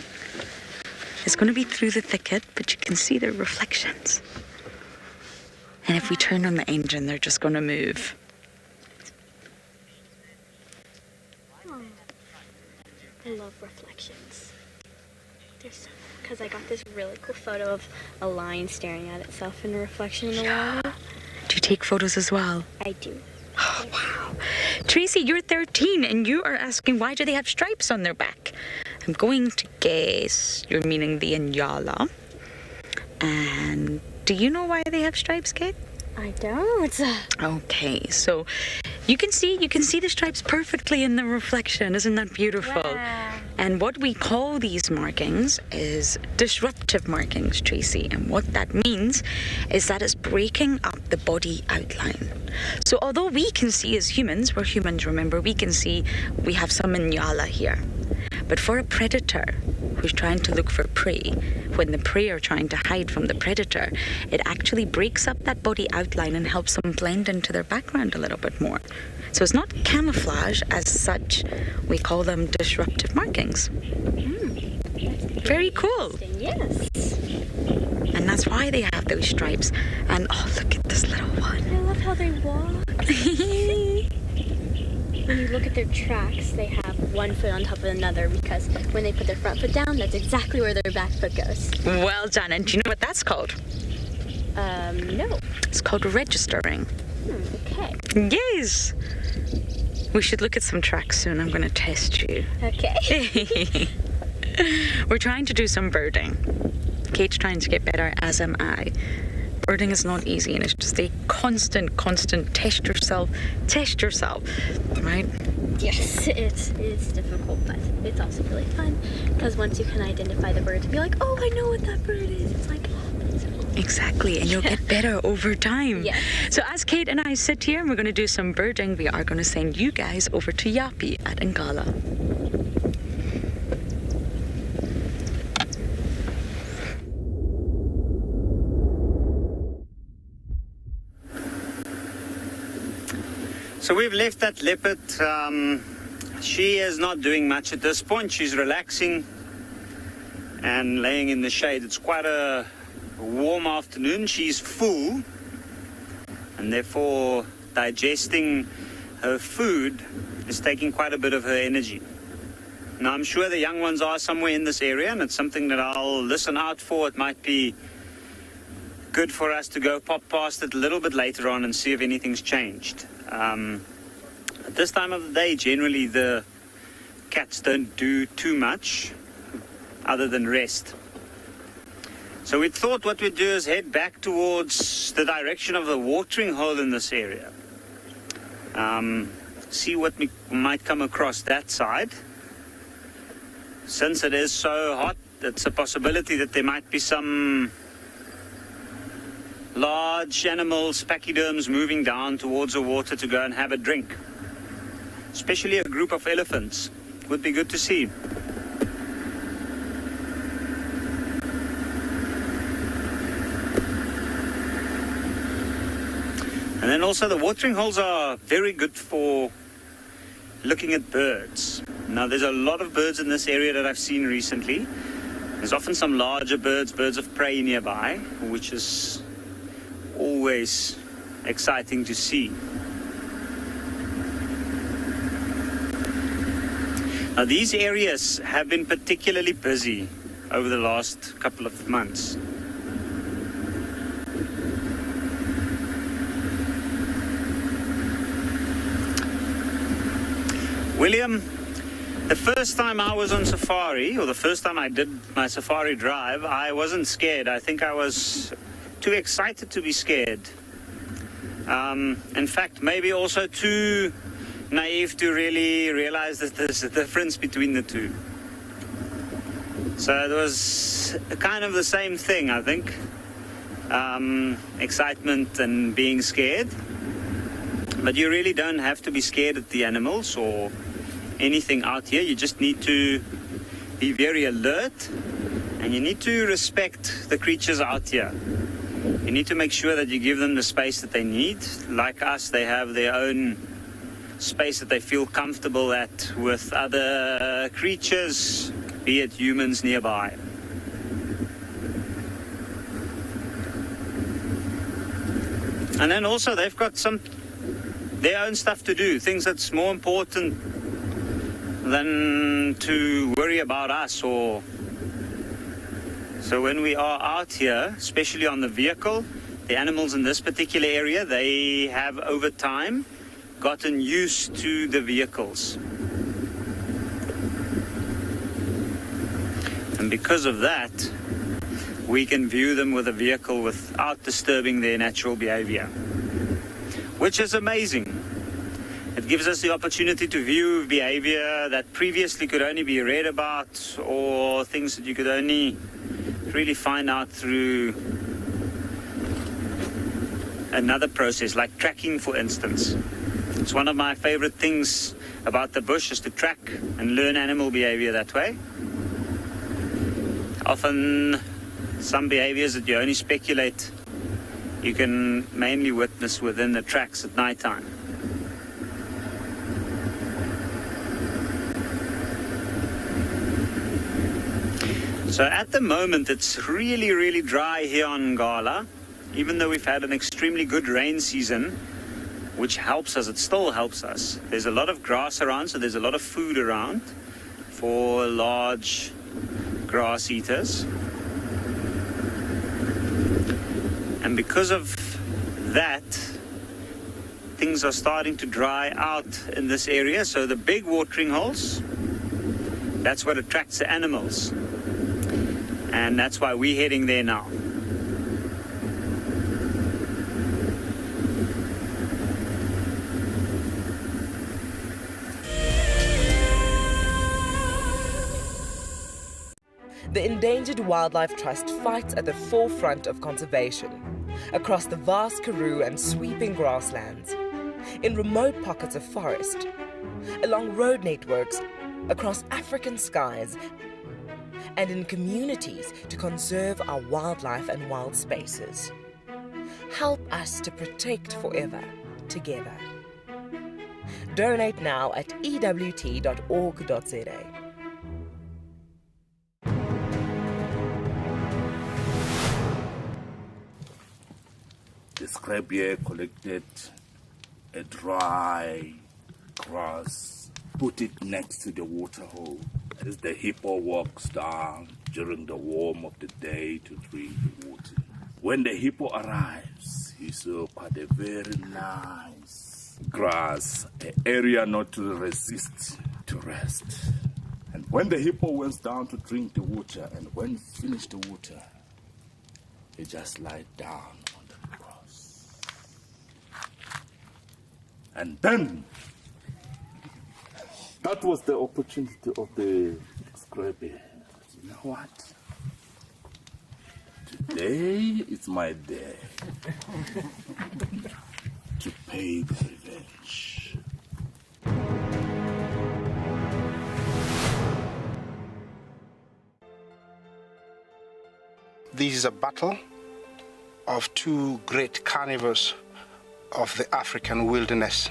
It's going to be through the thicket, but you can see their reflections. And if we turn on the engine, they're just going to move. I love reflections. Because I got this really cool photo of a lion staring at itself in a reflection in the water. Do you take photos as well? I do. Oh, wow. Tracy, you're 13 and you are asking why do they have stripes on their back? I'm going to guess you're meaning the Inyala. And do you know why they have stripes, Kate? I don't. Okay, so you can see the stripes perfectly in the reflection. Isn't that beautiful? Wow. And what we call these markings is disruptive markings, Tracy. And what that means is that it's breaking up the body outline. So although we can see as humans, we're humans, remember, we can see we have some Inyala here. But for a predator who's trying to look for prey, when the prey are trying to hide from the predator, it actually breaks up that body outline and helps them blend into their background a little bit more. So it's not camouflage as such. We call them disruptive markings. Very cool. Yes. And that's why they have those stripes. And oh, look at this little one. I love how they walk. When you look at their tracks, they have one foot on top of another because when they put their front foot down, that's exactly where their back foot goes. Well done. And do you know what that's called? No. It's called registering. Okay. Yes. We should look at some tracks soon. I'm going to test you. Okay. We're trying to do some birding. Kate's trying to get better, as am I. Birding is not easy, and it's just a constant test yourself, right? Yes, it's difficult, but it's also really fun because once you can identify the birds and be like, oh, I know what that bird is. It's like, oh, that's so cool. Exactly, and you'll get better over time. Yes. So as Kate and I sit here and we're going to do some birding, we are going to send you guys over to Yapi at Ngala. So we've left that leopard. She is not doing much at this point. She's relaxing and laying in the shade. It's quite a warm afternoon. She's full, and therefore digesting her food is taking quite a bit of her energy. Now, I'm sure the young ones are somewhere in this area, and it's something that I'll listen out for. It might be good for us to go pop past it a little bit later on and see if anything's changed. At this time of the day, generally the cats don't do too much other than rest. So we thought what we'd do is head back towards the direction of the watering hole in this area. See what we might come across that side. Since it is so hot, it's a possibility that there might be some large animals, pachyderms, moving down towards the water to go and have a drink. Especially a group of elephants. Would be good to see. And then also the watering holes are very good for looking at birds. Now there's a lot of birds in this area that I've seen recently. There's often some larger birds, birds of prey nearby, which is always exciting to see. Now these areas have been particularly busy over the last couple of months. William, the first time I was on safari, or the first time I did my safari drive, I wasn't scared. I think I was too excited to be scared. In fact, maybe also too naive to really realize that there's a difference between the two. So it was kind of the same thing, I think. Excitement and being scared. But you really don't have to be scared at the animals or anything out here. You just need to be very alert, and you need to respect the creatures out here. You need to make sure that you give them the space that they need. Like us, they have their own space that they feel comfortable at with other creatures, be it humans nearby. And then also they've got their own stuff to do, things that's more important than to worry about us. So when we are out here, especially on the vehicle, the animals in this particular area, they have over time gotten used to the vehicles. And because of that, we can view them with a vehicle without disturbing their natural behavior, which is amazing. It gives us the opportunity to view behavior that previously could only be read about, or things that you could only really find out through another process, like tracking, for instance. It's one of my favorite things about the bush, is to track and learn animal behavior that way. Often some behaviors that you only speculate, you can mainly witness within the tracks at night time. So at the moment, it's really, really dry here on Ngala. Even though we've had an extremely good rain season, which helps us, it still helps us. There's a lot of grass around, so there's a lot of food around for large grass eaters. And because of that, things are starting to dry out in this area. So the big watering holes, that's what attracts the animals. And that's why we're heading there now. The Endangered Wildlife Trust fights at the forefront of conservation, across the vast karoo and sweeping grasslands, in remote pockets of forest, along road networks, across African skies, and in communities to conserve our wildlife and wild spaces. Help us to protect forever, together. Donate now at ewt.org.za. The scrap here collected a dry grass, put it next to the water hole as the hippo walks down during the warm of the day to drink the water. When the hippo arrives, he saw quite a very nice grass, an area not to resist to rest. And when the hippo went down to drink the water, and when he finished the water, he just lied down on the grass. And then, that was the opportunity of the scrappy. You know what? Today is my day to pay the revenge. This is a battle of two great carnivores of the African wilderness.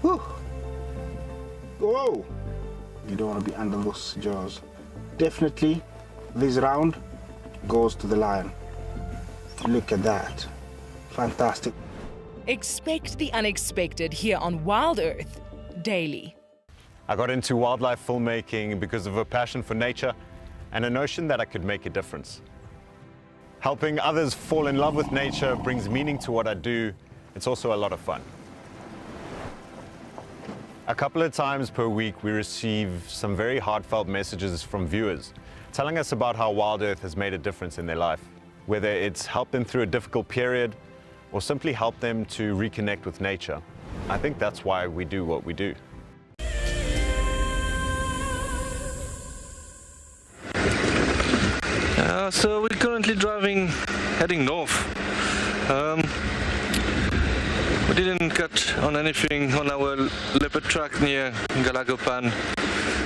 Whew. Whoa! You don't want to be under those jaws. Definitely, this round goes to the lion. Look at that. Fantastic. Expect the unexpected here on WildEarth daily. I got into wildlife filmmaking because of a passion for nature and a notion that I could make a difference. Helping others fall in love with nature brings meaning to what I do. It's also a lot of fun. A couple of times per week, we receive some very heartfelt messages from viewers telling us about how WildEarth has made a difference in their life, whether it's helped them through a difficult period or simply helped them to reconnect with nature. I think that's why we do what we do. So we're currently heading north. We didn't cut on anything on our leopard track near Ngala,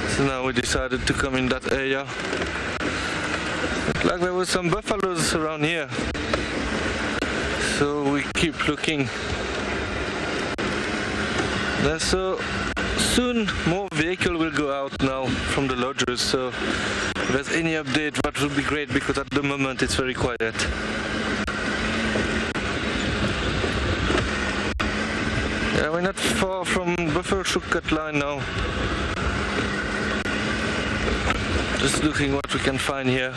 so now we decided to come in that area. Looked like there were some buffaloes around here, so we keep looking. So soon more vehicle will go out now from the lodgers, so if there's any update, that would be great, because at the moment it's very quiet. Yeah, we're not far from Buffalo Cut line now. Just looking what we can find here.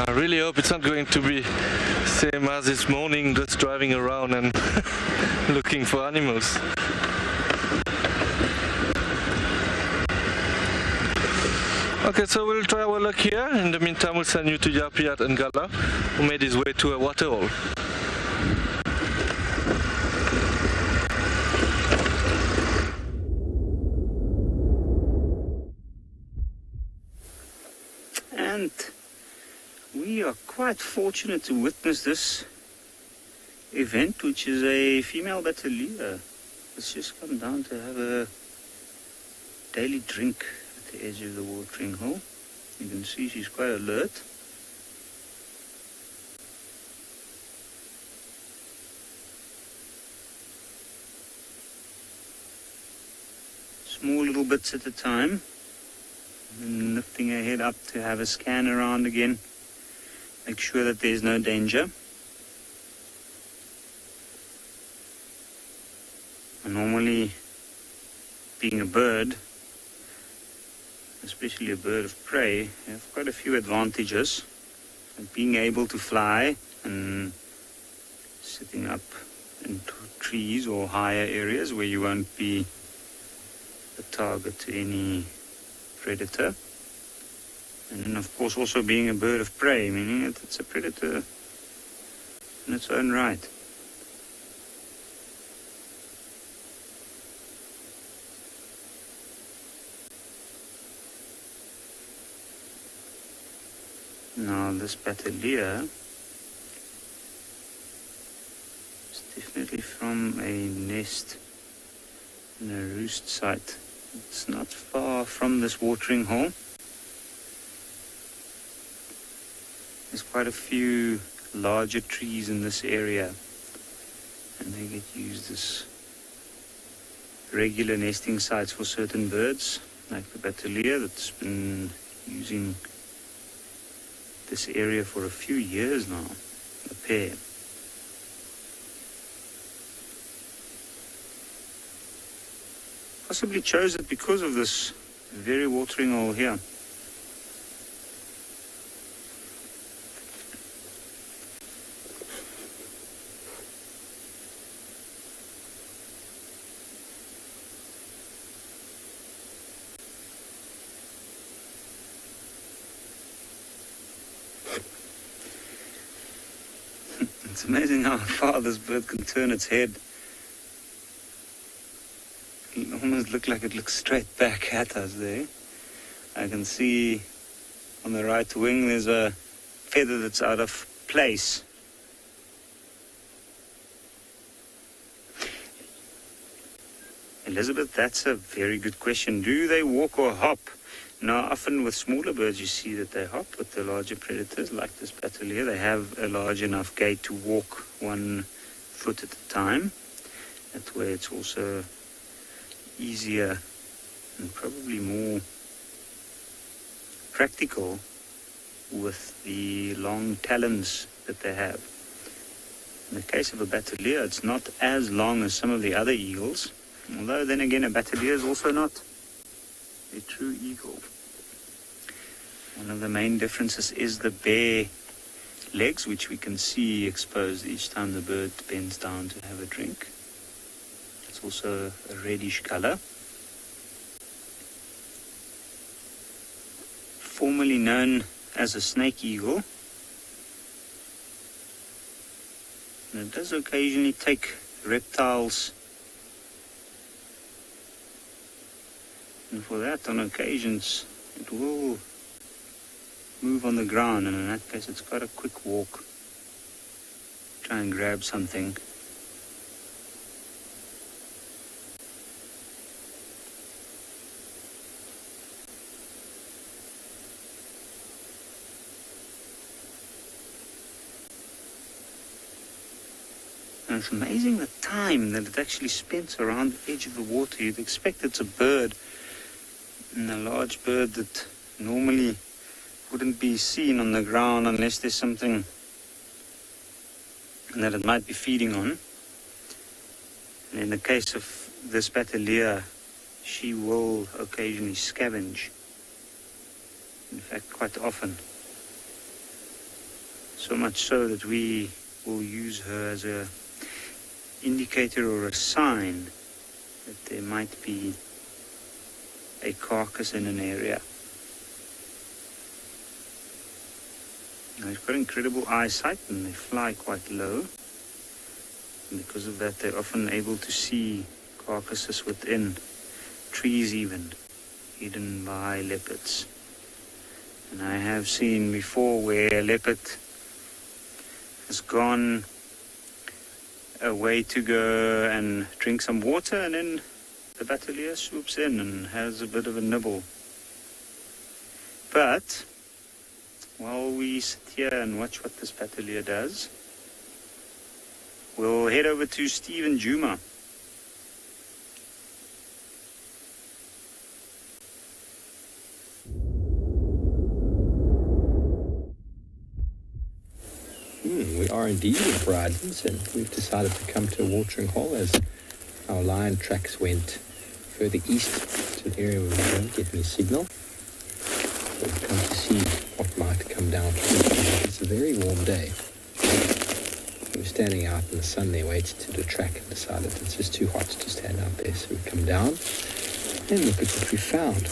I really hope it's not going to be same as this morning, just driving around and looking for animals. Okay, so we'll try our luck here. In the meantime, we'll send you to Yapi at Ngala, who made his way to a waterhole. And we are quite fortunate to witness this event, which is a female battalier. It's just come down to have a daily drink at the edge of the watering hole. You can see she's quite alert. small little bits at a time. And lifting her head up to have a scan around again. Make sure that there's no danger. And normally, being a bird, especially a bird of prey, you have quite a few advantages. And being able to fly and sitting up in trees or higher areas where you won't be a target to any predator. And then, of course, also being a bird of prey, meaning that it's a predator in its own right. Now, this Batelea is definitely from a nest in a roost site. It's not far from this watering hole. There's quite a few larger trees in this area, and they get used as regular nesting sites for certain birds, like the Batelea that's been using this area for a few years now, a pair. Possibly chose it because of this very watering hole here. It's amazing how far this bird can turn its head. It almost looks like it looks straight back at us there. I can see on the right wing there's a feather that's out of place. Elizabeth, that's a very good question. Do they walk or hop? Now, often with smaller birds, you see that they hop. With the larger predators, like this Batelea, they have a large enough gait to walk 1 foot at a time. That way it's also easier and probably more practical with the long talons that they have. In the case of a Batelea, it's not as long as some of the other eagles, although then again a Batelea is also not a true eagle. One of the main differences is the bare legs, which we can see exposed each time the bird bends down to have a drink. It's also a reddish color. Formerly known as a snake eagle. And it does occasionally take reptiles. And for that, on occasions, it will move on the ground, and in that case, it's got a quick walk. Try and grab something. And it's amazing the time that it actually spends around the edge of the water. You'd expect it's a bird, and a large bird that normally wouldn't be seen on the ground unless there's something that it might be feeding on. And in the case of this Batelea, she will occasionally scavenge. In fact, quite often. So much so that we will use her as a indicator or a sign that there might be a carcass in an area. Now, they've got incredible eyesight and they fly quite low. And because of that, they're often able to see carcasses within trees even, hidden by leopards. And I have seen before where a leopard has gone away to go and drink some water, and then the Batelea swoops in and has a bit of a nibble. But while we sit here and watch what this Batelea does, we'll head over to Steve and Djuma. are indeed in Bridens, and we've decided to come to a watering hole as our line tracks went further east to an area where we don't get any signal. So we've come to see what might come down to this. It's a very warm day. We were standing out in the sun there waiting to do the track and decided it's just too hot to stand out there. So we come down and look at what we found.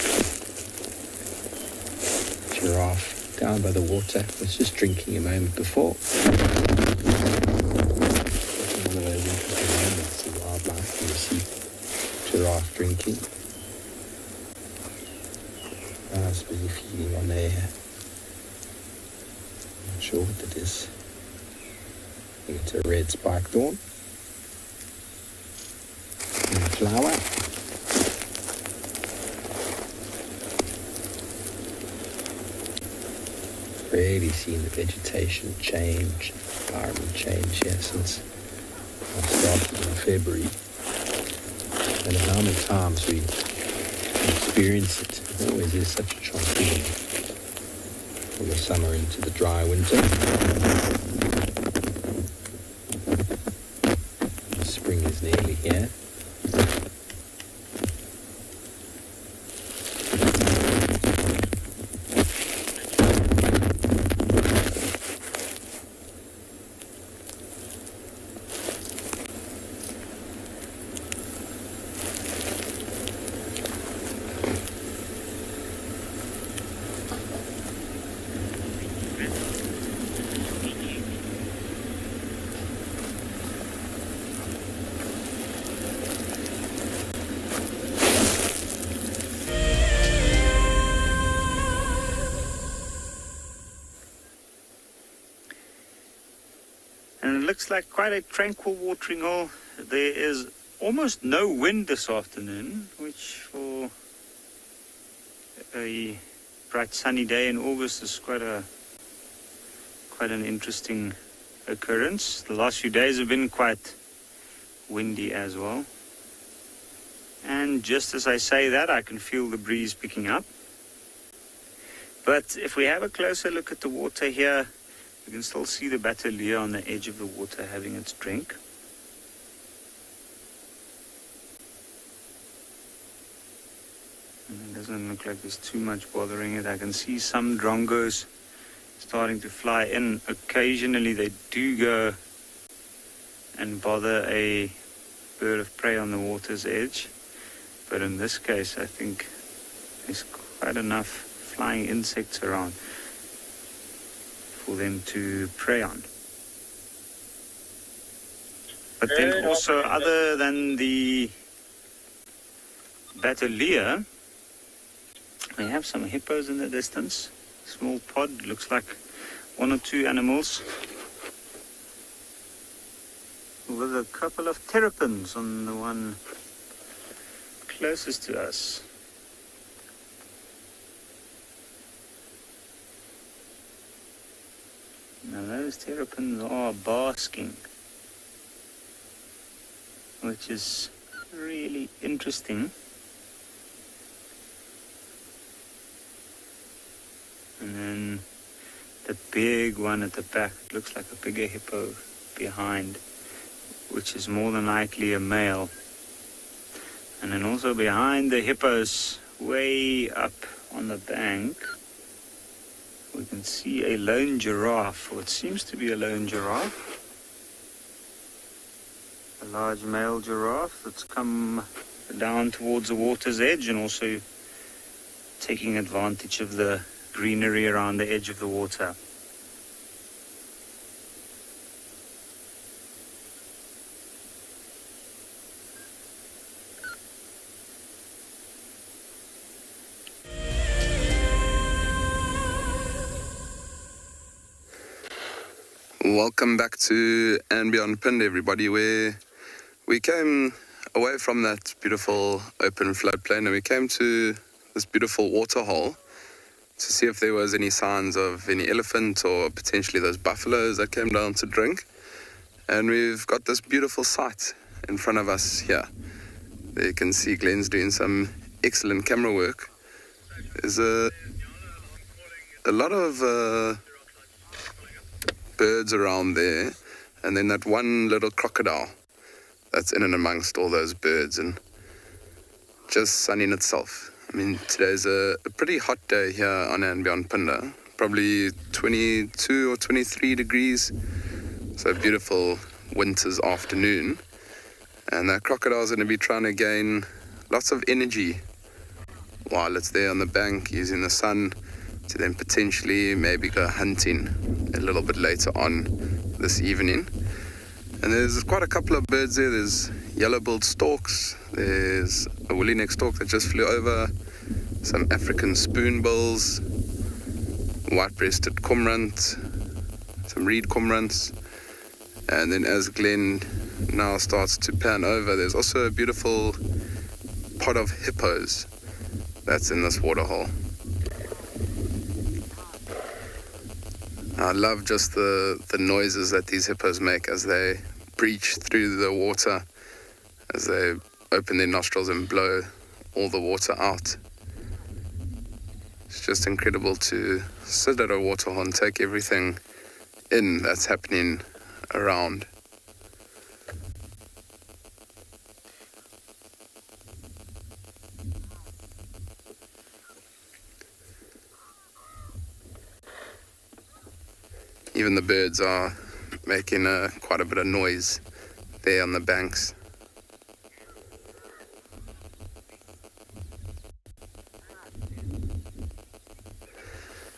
Giraffe down by the water was just drinking a moment before. One of those interesting moments in wildlife when you see giraffe drinking. I suppose you're feeding on there. I'm not sure what that is. I think it's a red spike thorn. And a flower. Really seen the vegetation change, environment change here since I started in February. And how many times we experience it. It always is such a transition from the summer into the dry winter. Spring is nearly here. Looks like quite a tranquil watering hole. There is almost no wind this afternoon, which for a bright sunny day in August is quite an interesting occurrence. The last few days have been quite windy as well. And just as I say that, I can feel the breeze picking up. But if we have a closer look at the water here, you can still see the battalier on the edge of the water having its drink. And it doesn't look like there's too much bothering it. I can see some drongos starting to fly in. Occasionally they do go and bother a bird of prey on the water's edge. But in this case, I think there's quite enough flying insects around for them to prey on. But then also, other than the battalier, we have some hippos in the distance. Small pod, looks like one or two animals. With a couple of terrapins on the one closest to us. Now those terrapins are basking, which is really interesting. And then the big one at the back, it looks like a bigger hippo behind, which is more than likely a male. And then also behind the hippos, way up on the bank, we can see a lone giraffe, or it seems to be a lone giraffe. A large male giraffe that's come down towards the water's edge and also taking advantage of the greenery around the edge of the water. Welcome back to andBeyond Phinda, everybody, where we came away from that beautiful open floodplain and we came to this beautiful waterhole to see if there was any signs of any elephant or potentially those buffaloes that came down to drink. And we've got this beautiful sight in front of us here. There you can see Glenn's doing some excellent camera work. There's a lot of birds around there. and then that one little crocodile that's in and amongst all those birds, and just sunning itself. I mean, today's a pretty hot day here on andBeyond Phinda, probably 22 or 23 degrees, so a beautiful winter's afternoon. And that crocodile's going to be trying to gain lots of energy while it's there on the bank using the sun to then potentially maybe go hunting a little bit later on this evening. And there's quite a couple of birds there. There's yellow-billed storks, there's a woolly-necked stork that just flew over, some African spoonbills, white-breasted cormorant, some reed cormorants, and then as Glenn now starts to pan over, there's also a beautiful pod of hippos that's in this waterhole. I love just the noises that these hippos make as they breach through the water, as they open their nostrils and blow all the water out. It's just incredible to sit at a waterhole and take everything in that's happening around. Even the birds are making quite a bit of noise there on the banks.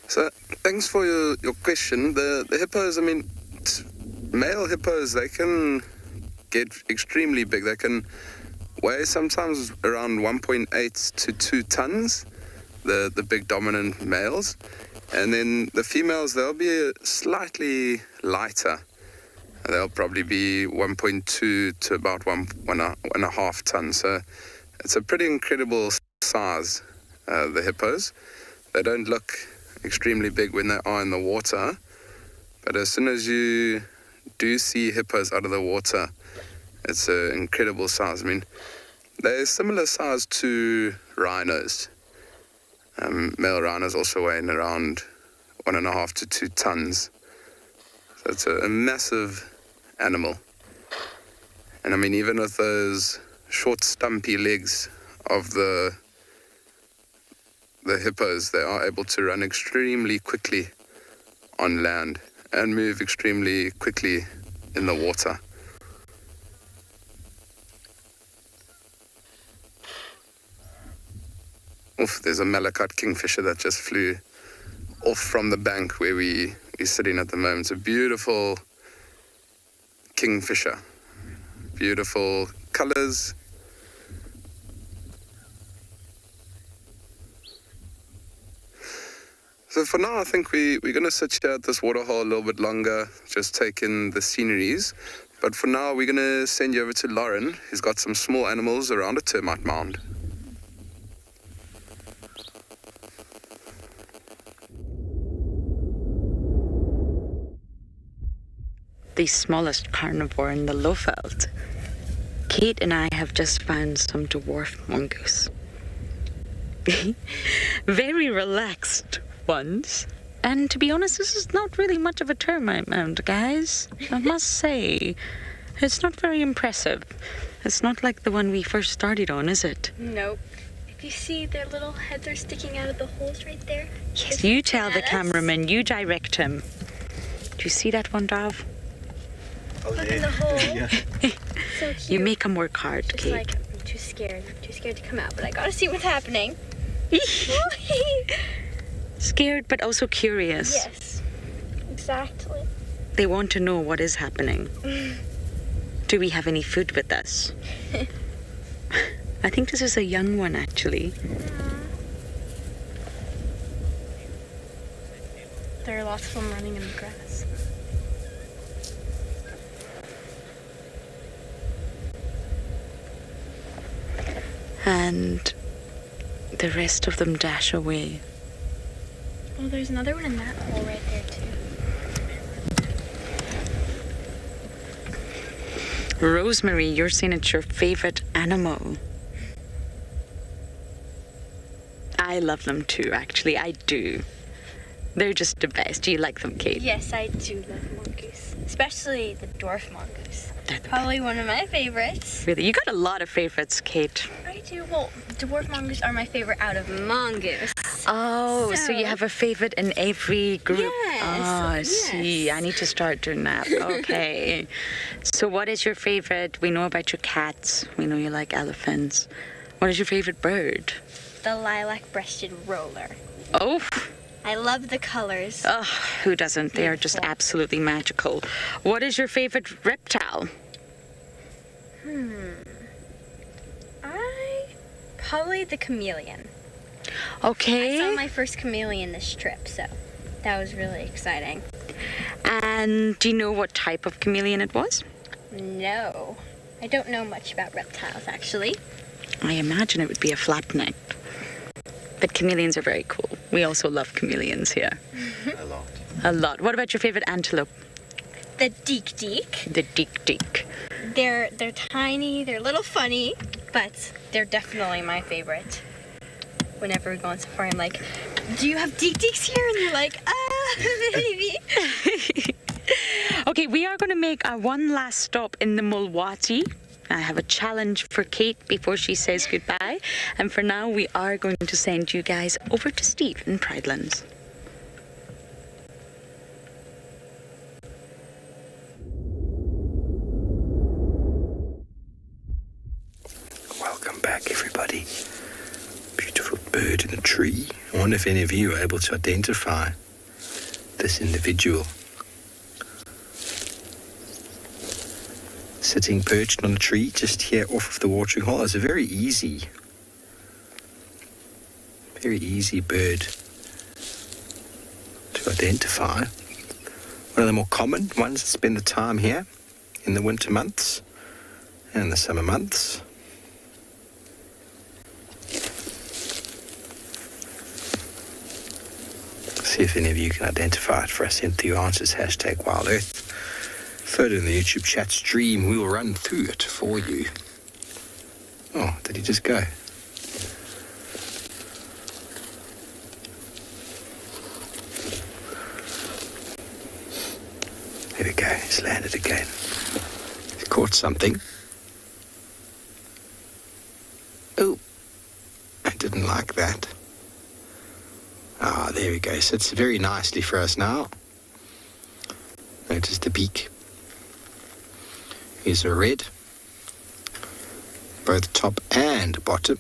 So thanks for your question. The hippos, I mean, male hippos, they can get extremely big. They can weigh sometimes around 1.8 to 2 tons, the big dominant males. And then the females, they'll be slightly lighter. They'll probably be 1.2 to about 1.5 tons. So it's a pretty incredible size, the hippos. They don't look extremely big when they are in the water, but as soon as you do see hippos out of the water, it's an incredible size. I mean, they're similar size to rhinos. Male rhinos also weighing around 1.5 to 2 tons. So it's a massive animal. And I mean, even with those short, stumpy legs of the hippos, they are able to run extremely quickly on land and move extremely quickly in the water. Oof, there's a malachite kingfisher that just flew off from the bank where we're sitting at the moment. It's a beautiful kingfisher. Beautiful colors. So for now, I think we're going to sit here at this waterhole a little bit longer, just take in the sceneries. But for now, we're going to send you over to Lauren, who's got some small animals around a termite mound. The smallest carnivore in the Lowveld. Kate and I have just found some dwarf mongoose. Very relaxed ones. And to be honest, this is not really much of a termite mound, guys. I must say, it's not very impressive. It's not like the one we first started on, is it? Nope. If you see their little heads are sticking out of the holes right there. Yes, you tell the cameraman, you direct him. Do you see that one, Dav? Oh, look in the hole. Yeah. So cute. You make him work hard, Just Kate. like, I'm too scared to come out, but I gotta see what's happening. Scared, but also curious. Yes, exactly. They want to know what is happening. Do we have any food with us? I think this is a young one, actually. There are lots of them running in the grass. And the rest of them dash away. Oh, there's another one in that hole right there, too. Rosemary, you're saying it's your favorite animal. I love them too, actually. I do. They're just the best. Do you like them, Kate? Yes, I do love mongoose. especially the dwarf mongoose. Probably one of my favorites. Really, you got a lot of favorites, Kate. I do. Well, dwarf mongoose are my favorite out of mongoose. Oh, so you have a favorite in every group? Yes. Oh, I see. I need to start doing that. Okay. So what is your favorite? We know about your cats. We know you like elephants. What is your favorite bird? The lilac-breasted roller. Oh. I love the colors. Oh, who doesn't? They are just absolutely magical. What is your favorite reptile? Probably the chameleon. Okay. I saw my first chameleon this trip, so that was really exciting. And do you know what type of chameleon it was? No. I don't know much about reptiles, actually. I imagine it would be a flattening. But chameleons are very cool. We also love chameleons here. A lot. A lot. What about your favorite antelope? The deek-deek. The deek-deek. They're tiny, they're a little funny, but they're definitely my favorite. Whenever we go on safari, I'm like, do you have deek-deeks here? And they're like, maybe. Okay, we are going to make our one last stop in the Mulwati. I have a challenge for Kate before she says goodbye. And for now, we are going to send you guys over to Steve in Pridelands. Welcome back, everybody. Beautiful bird in a tree. I wonder if any of you are able to identify this individual. Sitting perched on a tree just here off of the watering hole. It's a very easy bird to identify. One of the more common ones that spend the time here in the winter months and in the summer months. See if any of you can identify it for us. Send through your answers, #WildEarth. Further in the YouTube chat stream, we will run through it for you. Oh, did he just go? There we go, he's landed again. He's caught something. Oh, I didn't like that. Ah, there we go. Sits very nicely for us now. Notice the beak. Is a red, both top and bottom.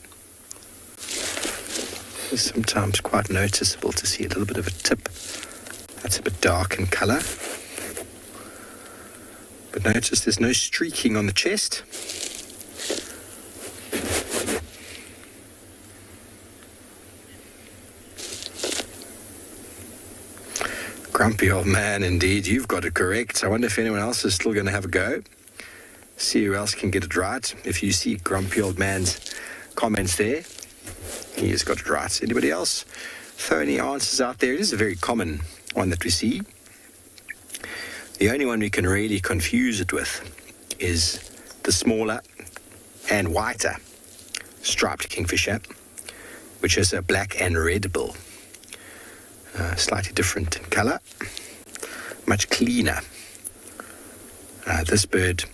It's sometimes quite noticeable to see a little bit of a tip that's a bit dark in colour. But notice there's no streaking on the chest. Grumpy old man, indeed. You've got it correct. I wonder if anyone else is still going to have a go. See who else can get it right. If you see Grumpy Old Man's comments there, he has got it right. Anybody else throw any answers out there? It is a very common one that we see. The only one we can really confuse it with is the smaller and whiter striped kingfisher, which has a black and red bill. Slightly different in colour, much cleaner. This bird,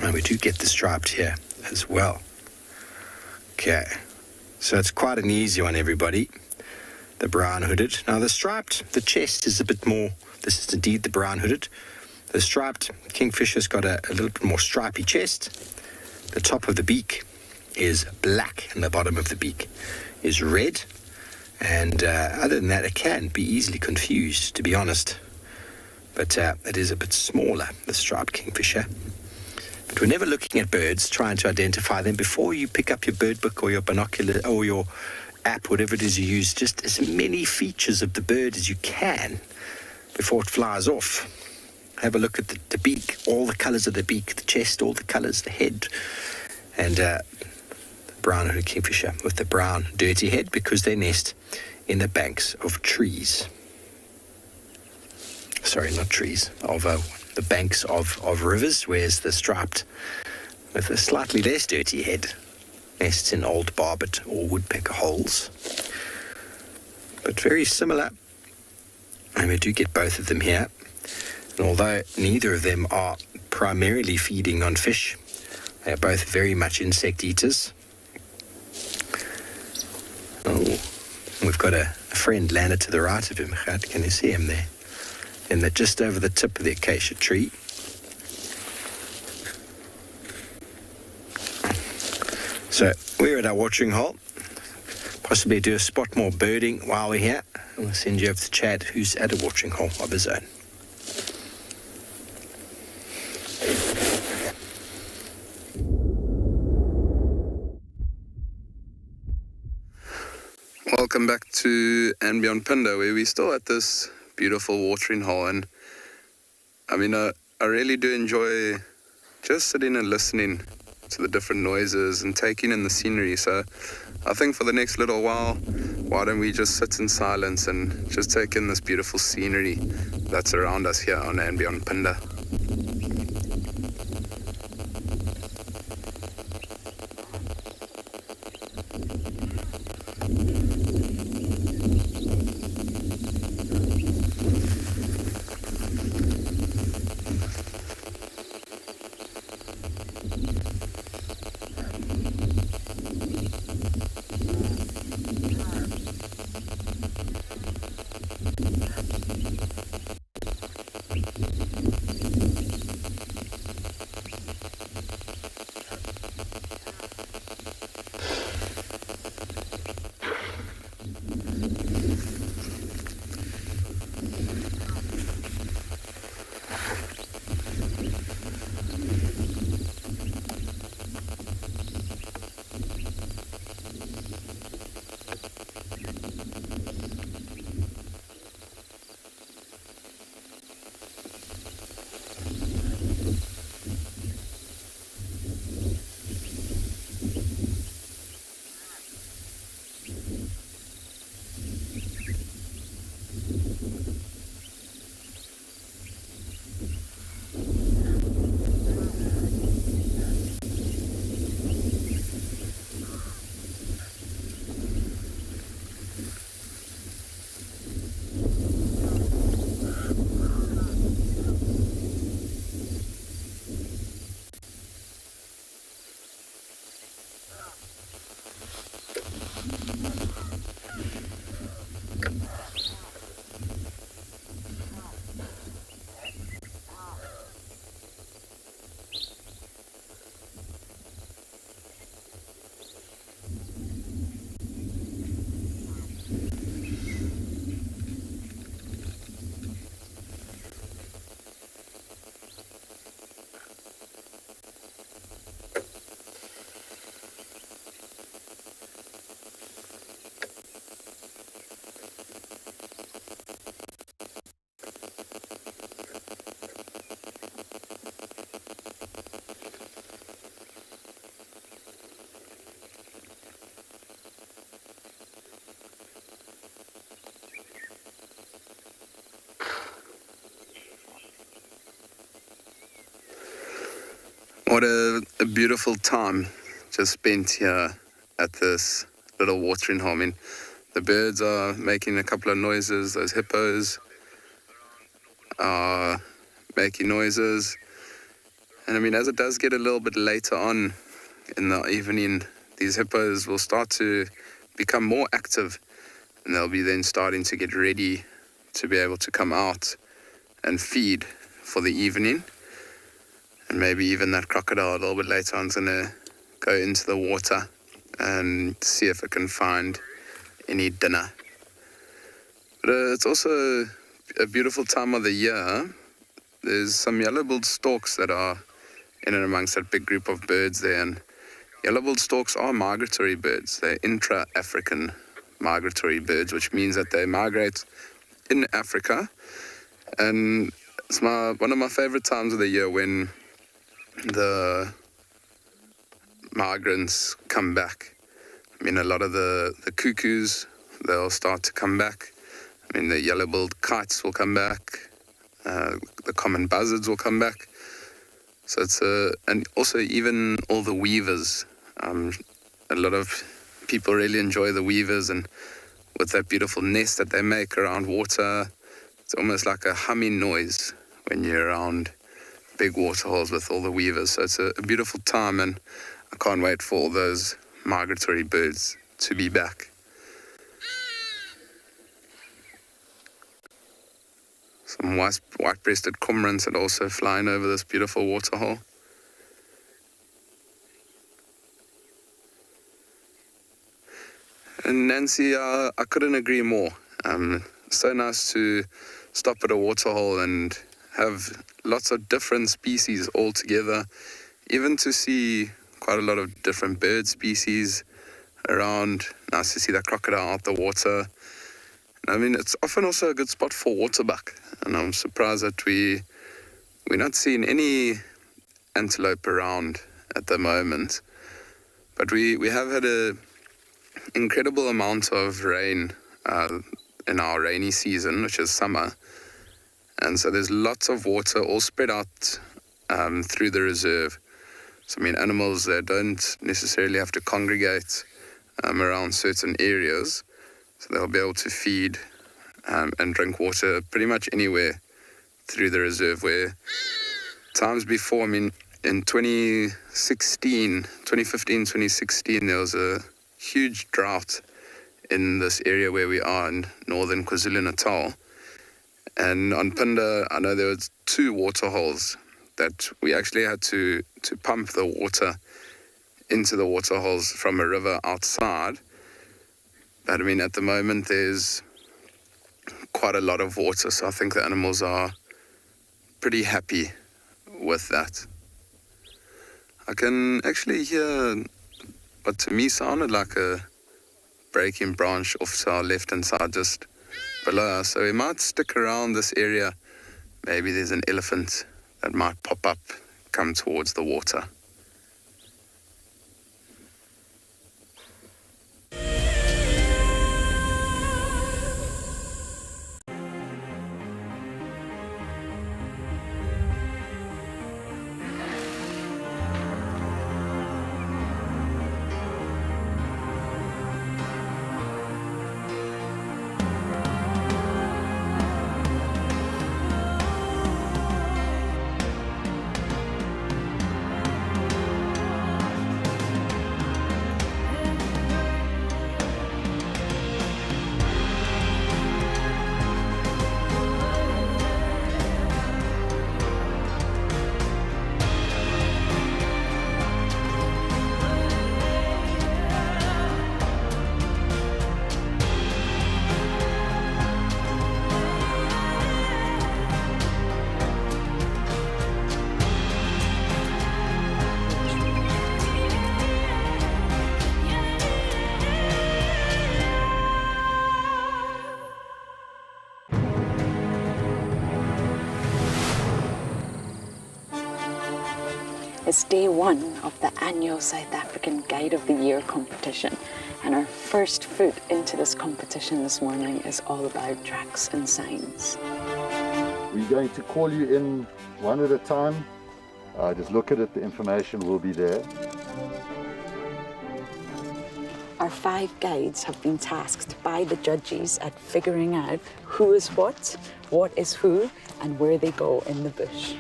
and we do get the striped here as well. Okay, so it's quite an easy one, everybody. The brown hooded. Now the striped, the chest is a bit more, this is indeed the brown hooded. The striped kingfisher's got a little bit more stripy chest. The top of the beak is black and the bottom of the beak is red. And other than that, it can be easily confused, to be honest. But it is a bit smaller, the striped kingfisher. But whenever looking at birds, trying to identify them, before you pick up your bird book or your binocular or your app, whatever it is you use, just as many features of the bird as you can before it flies off. Have a look at the beak, all the colours of the beak, the chest, all the colours, the head, and the brown-hooded kingfisher with the brown dirty head, because they nest in the banks of trees. Sorry, not trees, of the banks of rivers, whereas the striped with a slightly less dirty head nests in old barbet or woodpecker holes. But very similar, and we do get both of them here. And although neither of them are primarily feeding on fish, they are both very much insect eaters. Oh, we've got a friend landed to the right of him. Can you see him there? And they're just over the tip of the acacia tree. So we're at our watering hole. Possibly do a spot more birding while we're here. We'll send you over to Chad, who's at a watering hole of his own. Welcome back to andBeyond Phinda, where we're still at this beautiful watering hole. And I mean, I really do enjoy just sitting and listening to the different noises and taking in the scenery. So I think for the next little while, why don't we just sit in silence and just take in this beautiful scenery that's around us here on andBeyond Phinda. What a beautiful time just spent here at this little watering hole. I mean, the birds are making a couple of noises. Those hippos are making noises. And I mean, as it does get a little bit later on in the evening, these hippos will start to become more active, and they'll be then starting to get ready to be able to come out and feed for the evening. And maybe even that crocodile a little bit later on is going to go into the water and see if it can find any dinner. But it's also a beautiful time of the year. There's some yellow-billed storks that are in and amongst that big group of birds there. And yellow-billed storks are migratory birds. They're intra-African migratory birds, which means that they migrate in Africa. And it's one of my favorite times of the year when the migrants come back. I mean, a lot of the cuckoos, they'll start to come back. I mean, the yellow-billed kites will come back. The common buzzards will come back. So it's and also even all the weavers. A lot of people really enjoy the weavers, and with that beautiful nest that they make around water, it's almost like a humming noise when you're around big waterholes with all the weavers. So it's a beautiful time, and I can't wait for all those migratory birds to be back. Some white-breasted cormorants are also flying over this beautiful waterhole. And Nancy, I couldn't agree more. So nice to stop at a waterhole and have lots of different species all together, even to see quite a lot of different bird species around. Nice to see that crocodile out the water. I mean, it's often also a good spot for waterbuck, and I'm surprised that we're not seeing any antelope around at the moment. But we have had a incredible amount of rain in our rainy season, which is summer, and so there's lots of water all spread out through the reserve. So I mean, animals that don't necessarily have to congregate around certain areas, so they'll be able to feed and drink water pretty much anywhere through the reserve, where times before, I mean, in 2015, 2016, there was a huge drought in this area where we are in northern KwaZulu-Natal. And on Phinda, I know there was 2 waterholes that we actually had to pump the water into the waterholes from a river outside. But I mean, at the moment, there's quite a lot of water, so I think the animals are pretty happy with that. I can actually hear what to me sounded like a breaking branch off to our left-hand side just below us. So we might stick around this area. Maybe there's an elephant that might pop up, come towards the water. It's day 1 of the annual South African Guide of the Year competition, and our first foot into this competition this morning is all about tracks and signs. We're going to call you in one at a time. Just look at it, the information will be there. Our 5 guides have been tasked by the judges at figuring out who is what is who, and where they go in the bush.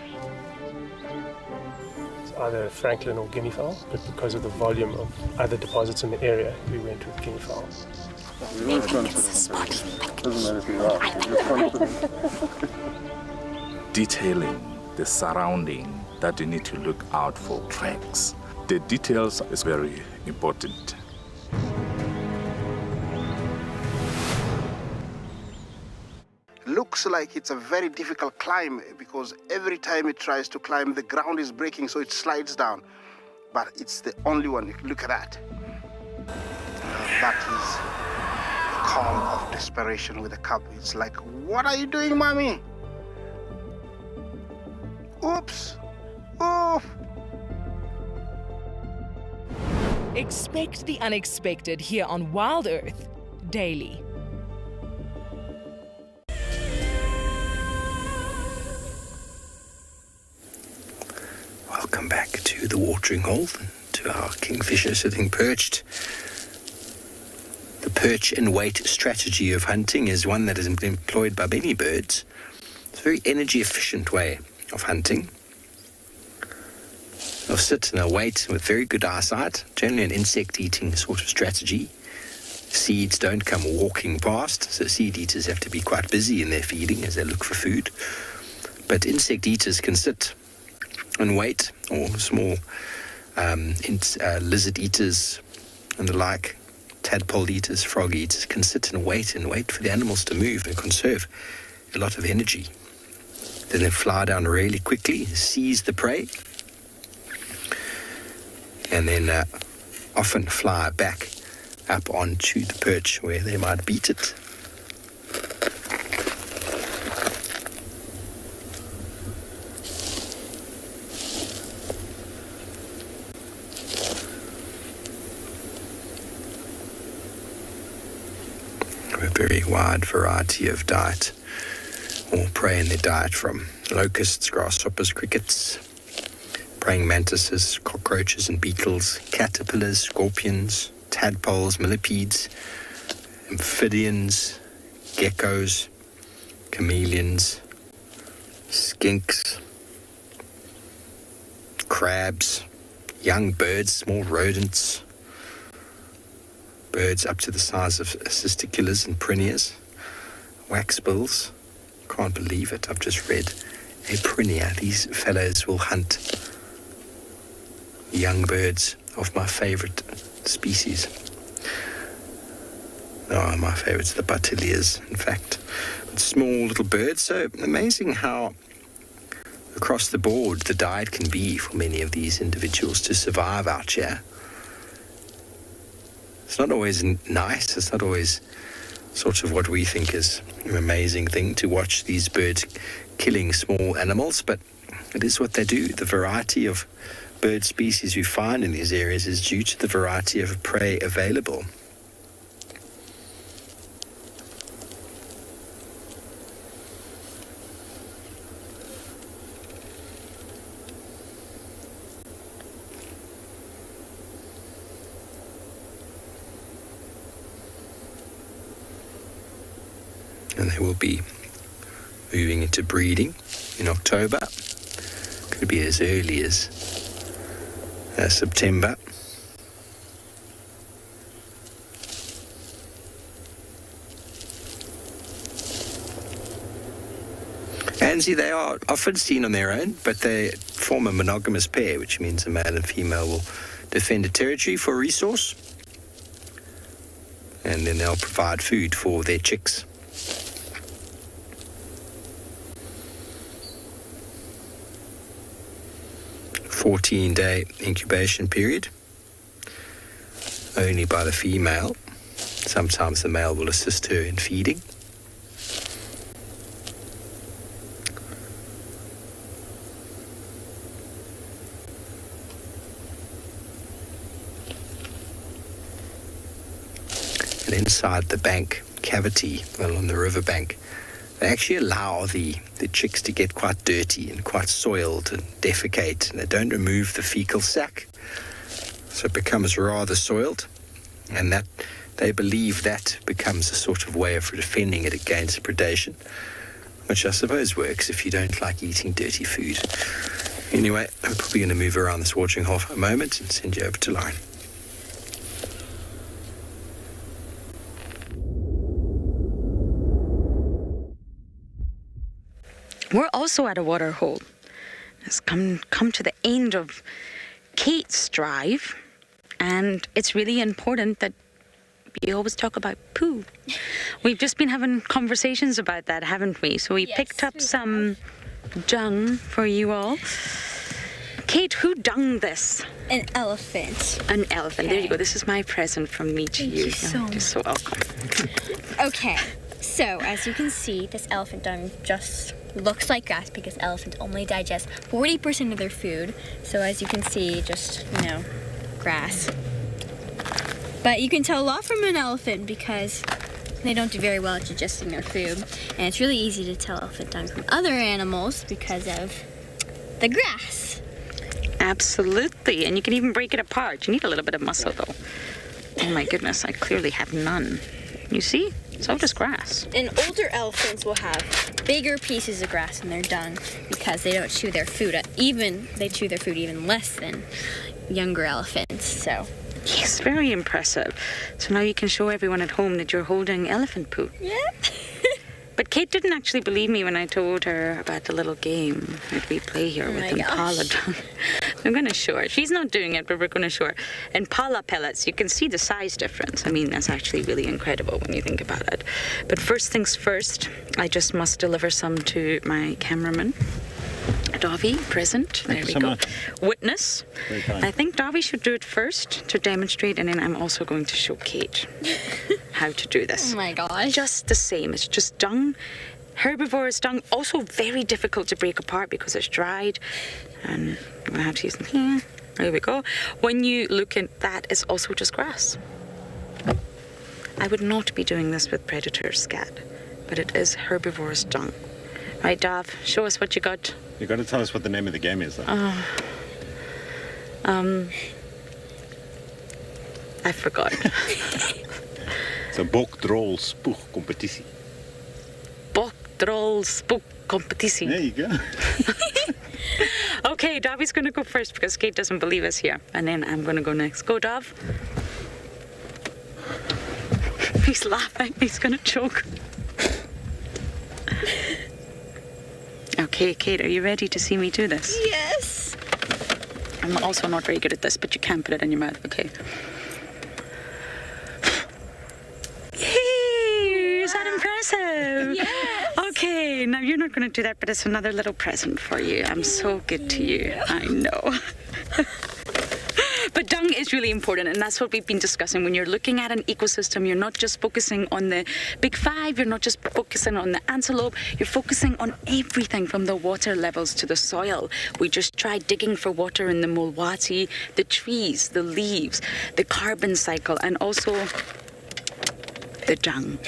Either Franklin or guinea fowl, but because of the volume of other deposits in the area, we went with guinea fowl. Detailing the surrounding that you need to look out for tracks. The details is very important. Looks like it's a very difficult climb because every time it tries to climb, the ground is breaking, so it slides down. But it's the only one. Look at that. That is the call of desperation with the cub. It's like, what are you doing, mommy? Oops. Oof. Expect the unexpected here on WildEarth daily. Welcome back to the watering hole, to our kingfisher sitting perched. The perch and wait strategy of hunting is one that is employed by many birds, It's a very energy efficient way of hunting. They'll sit and they'll wait with very good eyesight, generally an insect-eating sort of strategy. Seeds don't come walking past, so seed eaters have to be quite busy in their feeding as they look for food. But insect eaters can sit and wait, or small lizard eaters and the like, tadpole eaters, frog eaters can sit and wait for the animals to move and conserve a lot of energy. Then they fly down really quickly, seize the prey, and then often fly back up onto the perch where they might beat it. A very wide variety of diet or prey in their diet, from locusts, grasshoppers, crickets, praying mantises, cockroaches and beetles, caterpillars, scorpions, tadpoles, millipedes, amphibians, geckos, chameleons, skinks, crabs, young birds, small rodents, birds up to the size of cisticulars and prinias, waxbills. Can't believe it, I've just read a prinia. These fellows will hunt young birds of my favorite species. My favorite's the butillias, in fact. Small little birds, so amazing how across the board the diet can be for many of these individuals to survive out here. It's not always nice, it's not always sort of what we think is an amazing thing to watch these birds killing small animals, but it is what they do. The variety of bird species we find in these areas is due to the variety of prey available. And they will be moving into breeding in October. Could be as early as September. And see, they are often seen on their own, but they form a monogamous pair, which means a male and female will defend a territory for a resource, and then they'll provide food for their chicks. A 14-day incubation period, only by the female. Sometimes the male will assist her in feeding. And inside the bank cavity, well, on the riverbank, they actually allow the chicks to get quite dirty and quite soiled and defecate, and they don't remove the fecal sac, so it becomes rather soiled, and that they believe that becomes a sort of way of defending it against predation, which I suppose works if you don't like eating dirty food. Anyway, I'm probably going to move around this watering hole for a moment and send you over to line. We're also at a water hole. It's come to the end of Kate's drive, and it's really important that we always talk about poo. We've just been having conversations about that, haven't we? So we picked up some dung for you all. Kate, who dung this? An elephant. An elephant. Okay. There you go. This is my present from me to you. Thank you so welcome. Okay, so as you can see, this elephant dung just looks like grass because elephants only digest 40% of their food. So as you can see, just, grass. But you can tell a lot from an elephant because they don't do very well at digesting their food. And it's really easy to tell elephant dung from other animals because of the grass. Absolutely, and you can even break it apart. You need a little bit of muscle though. Oh my goodness, I clearly have none. You see? It's all just grass. And older elephants will have bigger pieces of grass in their dung because they don't chew their food. They chew their food even less than younger elephants. So. Yes, very impressive. So now you can show everyone at home that you're holding elephant poo. Yeah. But Kate didn't actually believe me when I told her about the little game that we play here with Impala dung. I'm going to show her. She's not doing it, but we're going to show her. Impala pellets, you can see the size difference. I mean, that's actually really incredible when you think about it. But first things first, I just must deliver some to my cameraman. Davi, present. There we go. Witness. I think Davi should do it first to demonstrate, and then I'm also going to show Kate how to do this. Oh my gosh. Just the same. It's just dung, herbivorous dung, also very difficult to break apart because it's dried. And I'm going to have to use them here. There we go. When you look at that, it's also just grass. I would not be doing this with predator scat, but it is herbivorous dung. Right, Dav, show us what you got. You got to tell us what the name of the game is, though. I forgot. It's a bokdrol spook competitie. Bokdrol spook competitie. There you go. Okay, Davi's going to go first because Kate doesn't believe us here. And then I'm going to go next. Go, Dav. He's laughing. He's going to choke. Okay, Kate, are you ready to see me do this? Yes. I'm also not very good at this, but you can put it in your mouth, okay? Yay! Is that impressive? Yes. Okay, now you're not going to do that, but it's another little present for you. I'm so good to you. I know. But dung is really important, and that's what we've been discussing. When you're looking at an ecosystem, you're not just focusing on the big five, you're not just focusing on the antelope, you're focusing on everything from the water levels to the soil. We just tried digging for water in the Mulwati, the trees, the leaves, the carbon cycle, and also the dung.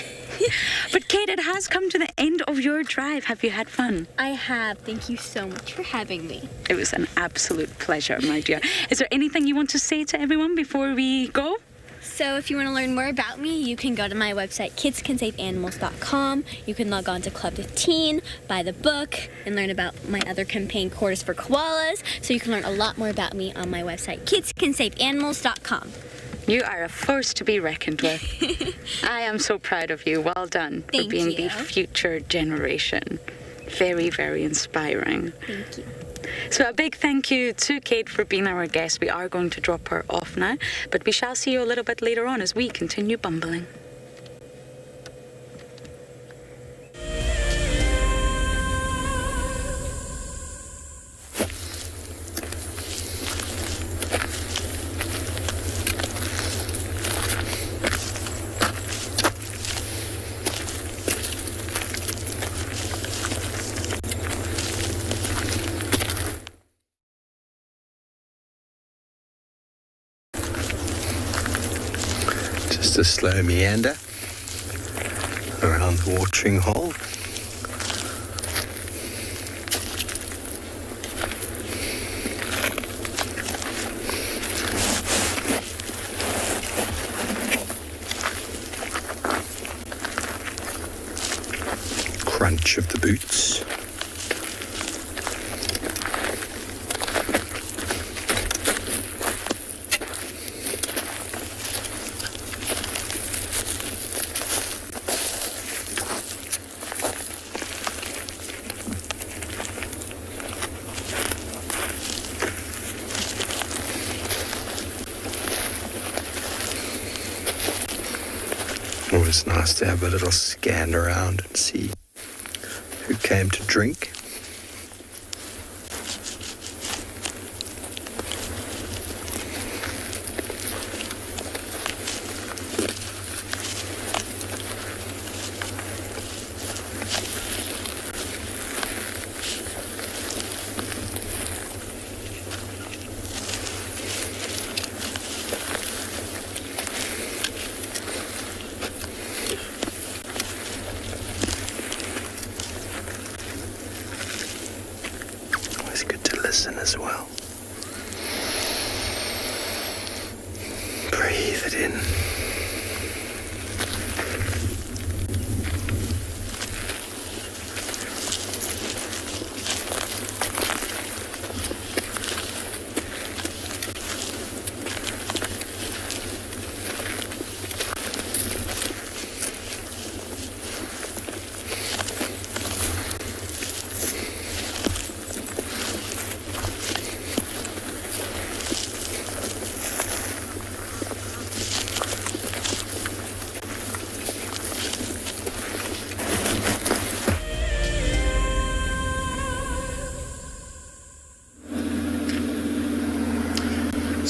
But Kate, it has come to the end of your drive. Have you had fun? I have. Thank you so much for having me. It was an absolute pleasure, my dear. Is there anything you want to say to everyone before we go? So if you want to learn more about me, you can go to my website, kidscansafeanimals.com. You can log on to Club 15, buy the book, and learn about my other campaign, Quarters for Koalas. So you can learn a lot more about me on my website, kidscansafeanimals.com. You are a force to be reckoned with. I am so proud of you. Well done for being the future generation. Very, very inspiring. Thank you. So a big thank you to Kate for being our guest. We are going to drop her off now, but we shall see you a little bit later on as we continue bumbling. Just a slow meander around the watering hole. Crunch of the boots. Always nice to have a little scan around and see who came to drink. As well. Breathe it in.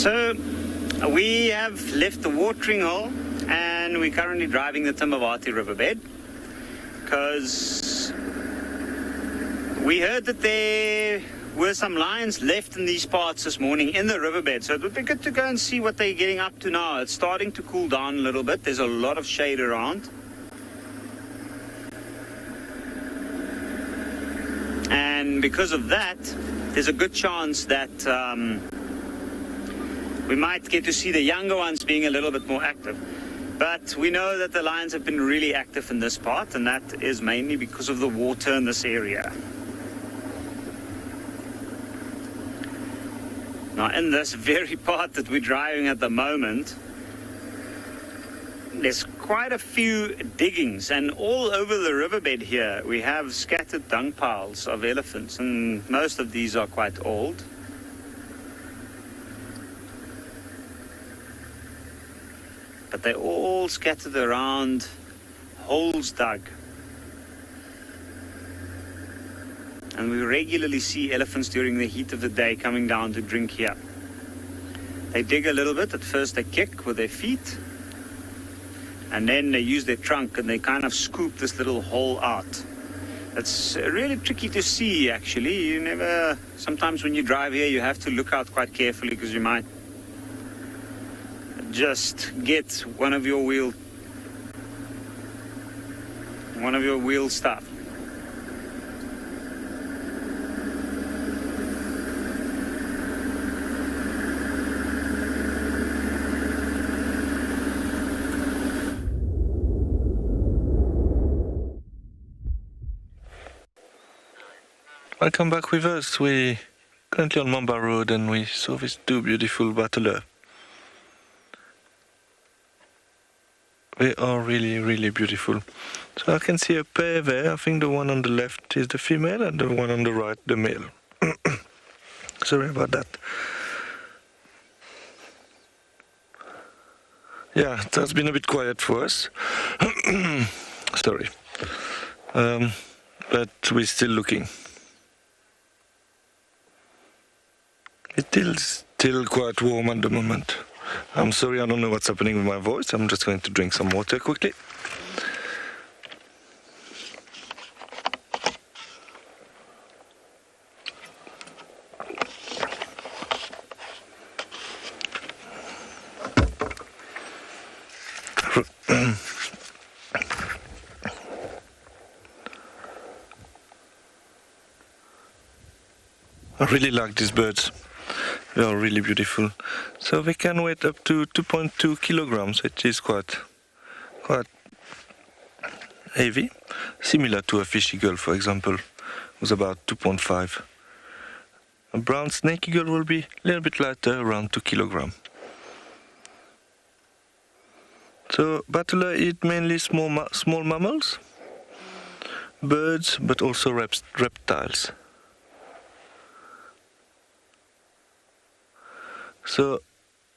So we have left the watering hole and we're currently driving the Timavati riverbed because we heard that there were some lions left in these parts this morning in the riverbed. So it would be good to go and see what they're getting up to now. It's starting to cool down a little bit. There's a lot of shade around. And because of that, there's a good chance that we might get to see the younger ones being a little bit more active. But we know that the lions have been really active in this part, and that is mainly because of the water in this area. Now, in this very part that we're driving at the moment, there's quite a few diggings, and all over the riverbed here we have scattered dung piles of elephants, and most of these are quite old. But they're all scattered around holes dug. And we regularly see elephants during the heat of the day coming down to drink here. They dig a little bit. At first they kick with their feet, and then they use their trunk and they kind of scoop this little hole out. It's really tricky to see, actually. Sometimes when you drive here you have to look out quite carefully because you might just get one of your wheel stuff. Welcome back with us. We're currently on Mamba Road and we saw these two beautiful battler. They are really, really beautiful. So I can see a pair there. I think the one on the left is the female and the one on the right the male. Sorry about that. Yeah, it has been a bit quiet for us. Sorry. But we're still looking. It is still quite warm at the moment. I'm sorry, I don't know what's happening with my voice. I'm just going to drink some water quickly. I really like these birds. They are really beautiful. So they can weigh up to 2.2 kilograms, which is quite heavy. Similar to a fish eagle, for example, was about 2.5. A brown snake eagle will be a little bit lighter, around 2 kilograms. So battler eat mainly small mammals, birds, but also reptiles. So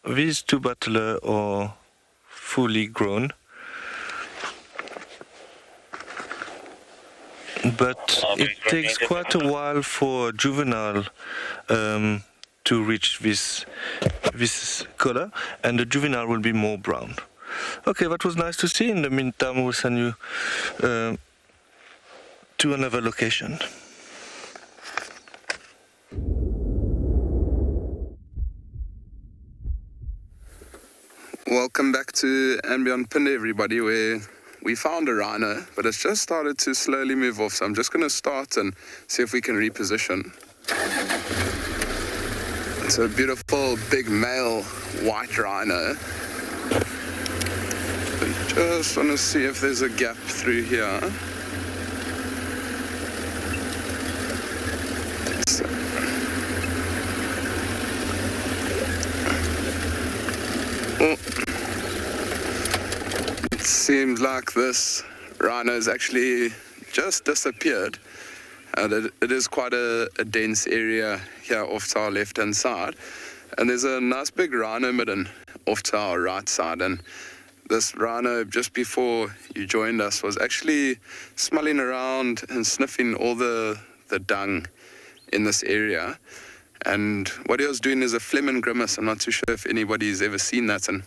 these two battler are fully grown, but it takes quite a while for a juvenile to reach this color, and the juvenile will be more brown. Okay, that was nice to see. In the meantime, we'll send you to another location. Welcome back to andBeyond Phinda, everybody, where we found a rhino, but it's just started to slowly move off. So I'm just going to start and see if we can reposition. It's a beautiful big male white rhino. I just want to see if there's a gap through here. It seems like this rhino has actually just disappeared. It is quite a dense area here off to our left hand side, and there's a nice big rhino midden off to our right side. And this rhino, just before you joined us, was actually smelling around and sniffing all the dung in this area. And what he was doing is a phlegm and grimace. I'm not too sure if anybody's ever seen that. And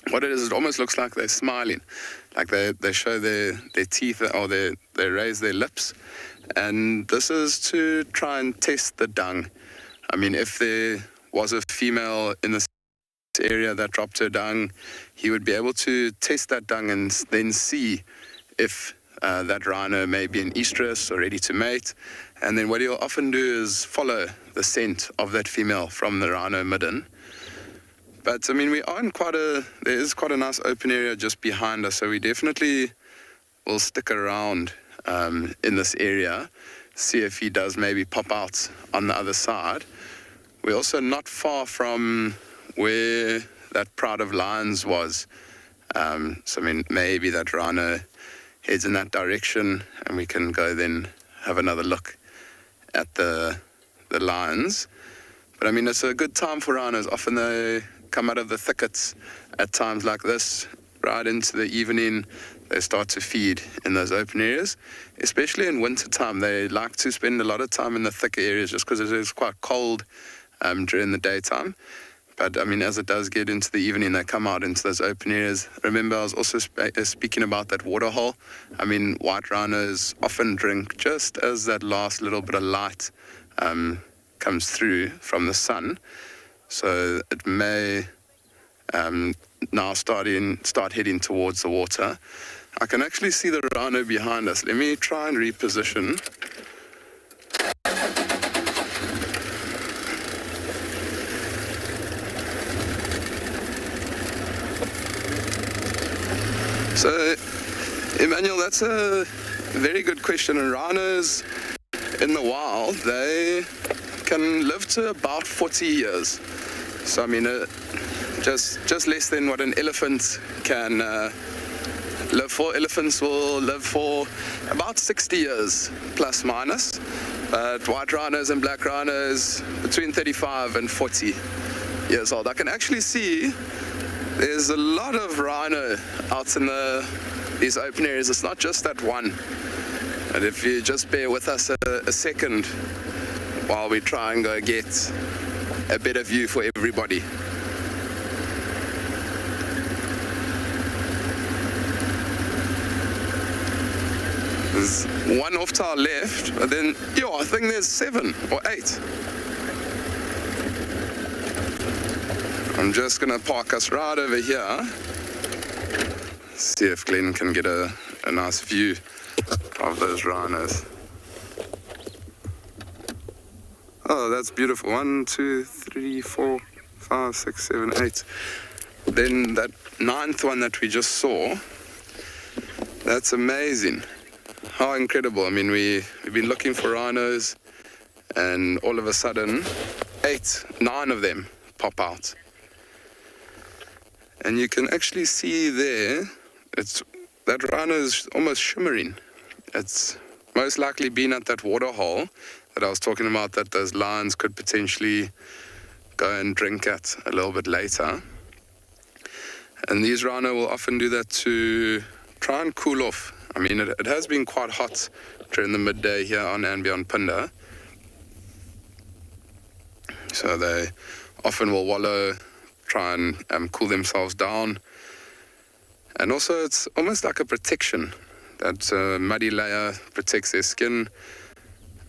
what it is, it almost looks like they're smiling, like they show their teeth, or they raise their lips. And this is to try and test the dung. I mean, if there was a female in this area that dropped her dung, he would be able to test that dung and then see if that rhino may be in estrus or ready to mate. And then what he'll often do is follow the scent of that female from the rhino midden. But I mean, we are in there is quite a nice open area just behind us, so we definitely will stick around in this area, see if he does maybe pop out on the other side. We're also not far from where that pride of lions was. So I mean, maybe that rhino heads in that direction, and we can go then have another look at the lions. But I mean, it's a good time for rhinos. Often they come out of the thickets at times like this, right into the evening. They start to feed in those open areas, especially in winter time. They like to spend a lot of time in the thicker areas just because it is quite cold during the daytime. But I mean, as it does get into the evening, they come out into those open areas. Remember, I was also speaking about that water hole. I mean, white rhinos often drink just as that last little bit of light comes through from the sun. So it may now start heading towards the water. I can actually see the rhino behind us. Let me try and reposition. So, Emmanuel, that's a very good question. And rhinos in the wild, they can live to about 40 years. So, I mean, just less than what an elephant can live for. Elephants will live for about 60 years, plus minus. But white rhinos and black rhinos, between 35 and 40 years old. I can actually see there's a lot of rhino out in these open areas. It's not just that one. And if you just bear with us a second while we try and go get a better view for everybody. There's one off to our left, but then, I think there's 7 or 8. I'm just going to park us right over here. See if Glenn can get a nice view of those rhinos. Oh, that's beautiful. 1, 2, 3, 4, 5, 6, 7, 8. Then that 9th one that we just saw, that's amazing. How incredible. I mean, we've been looking for rhinos, and all of a sudden, 9 of them pop out. And you can actually see there, that rhino is almost shimmering. It's most likely been at that water hole that I was talking about, that those lions could potentially go and drink at a little bit later. And these rhino will often do that to try and cool off. I mean, it has been quite hot during the midday here on andBeyond Phinda. So they often will wallow, try and cool themselves down. And also it's almost like a protection. That muddy layer protects their skin,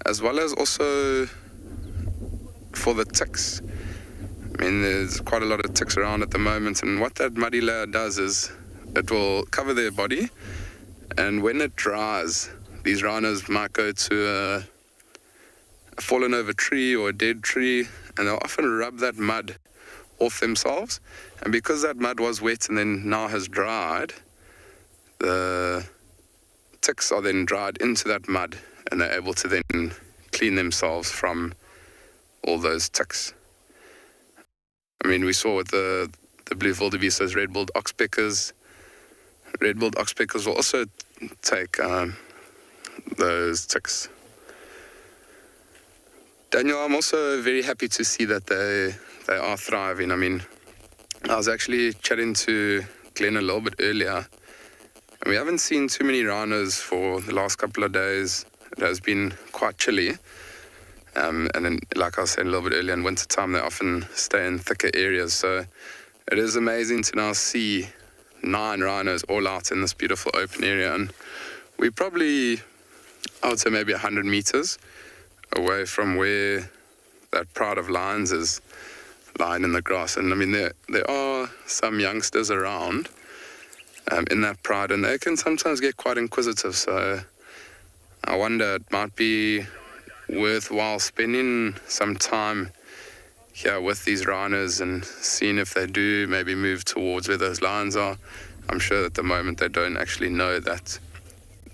as well as also for the ticks. I mean, there's quite a lot of ticks around at the moment, and what that muddy layer does is it will cover their body, and when it dries, these rhinos might go to a fallen over tree or a dead tree, and they'll often rub that mud off themselves. And because that mud was wet and then now has dried, the ticks are then dried into that mud, and they're able to then clean themselves from all those ticks. I mean, we saw with the blue wildebeest, those red-billed oxpeckers. Red-billed oxpeckers will also take those ticks. Daniel, I'm also very happy to see that they are thriving. I mean, I was actually chatting to Glenn a little bit earlier, and we haven't seen too many rhinos for the last couple of days. It has been quite chilly. And then, like I was saying a little bit earlier, in wintertime, they often stay in thicker areas. So it is amazing to now see 9 rhinos all out in this beautiful open area. And we're probably, I would say maybe 100 meters away from where that pride of lions is lying in the grass. And I mean, there are some youngsters around in that pride, and they can sometimes get quite inquisitive. So I wonder, it might be worthwhile spending some time here with these rhinos and seeing if they do maybe move towards where those lions are. I'm sure at the moment they don't actually know that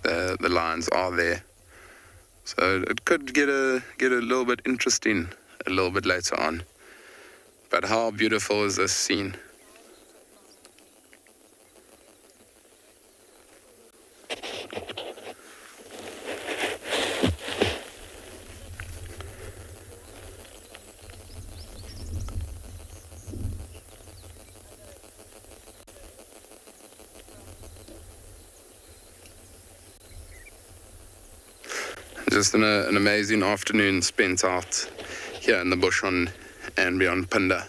the lions are there. So it could get a little bit interesting a little bit later on. But how beautiful is this scene? Just an amazing afternoon spent out here in the bush on andBeyond Phinda.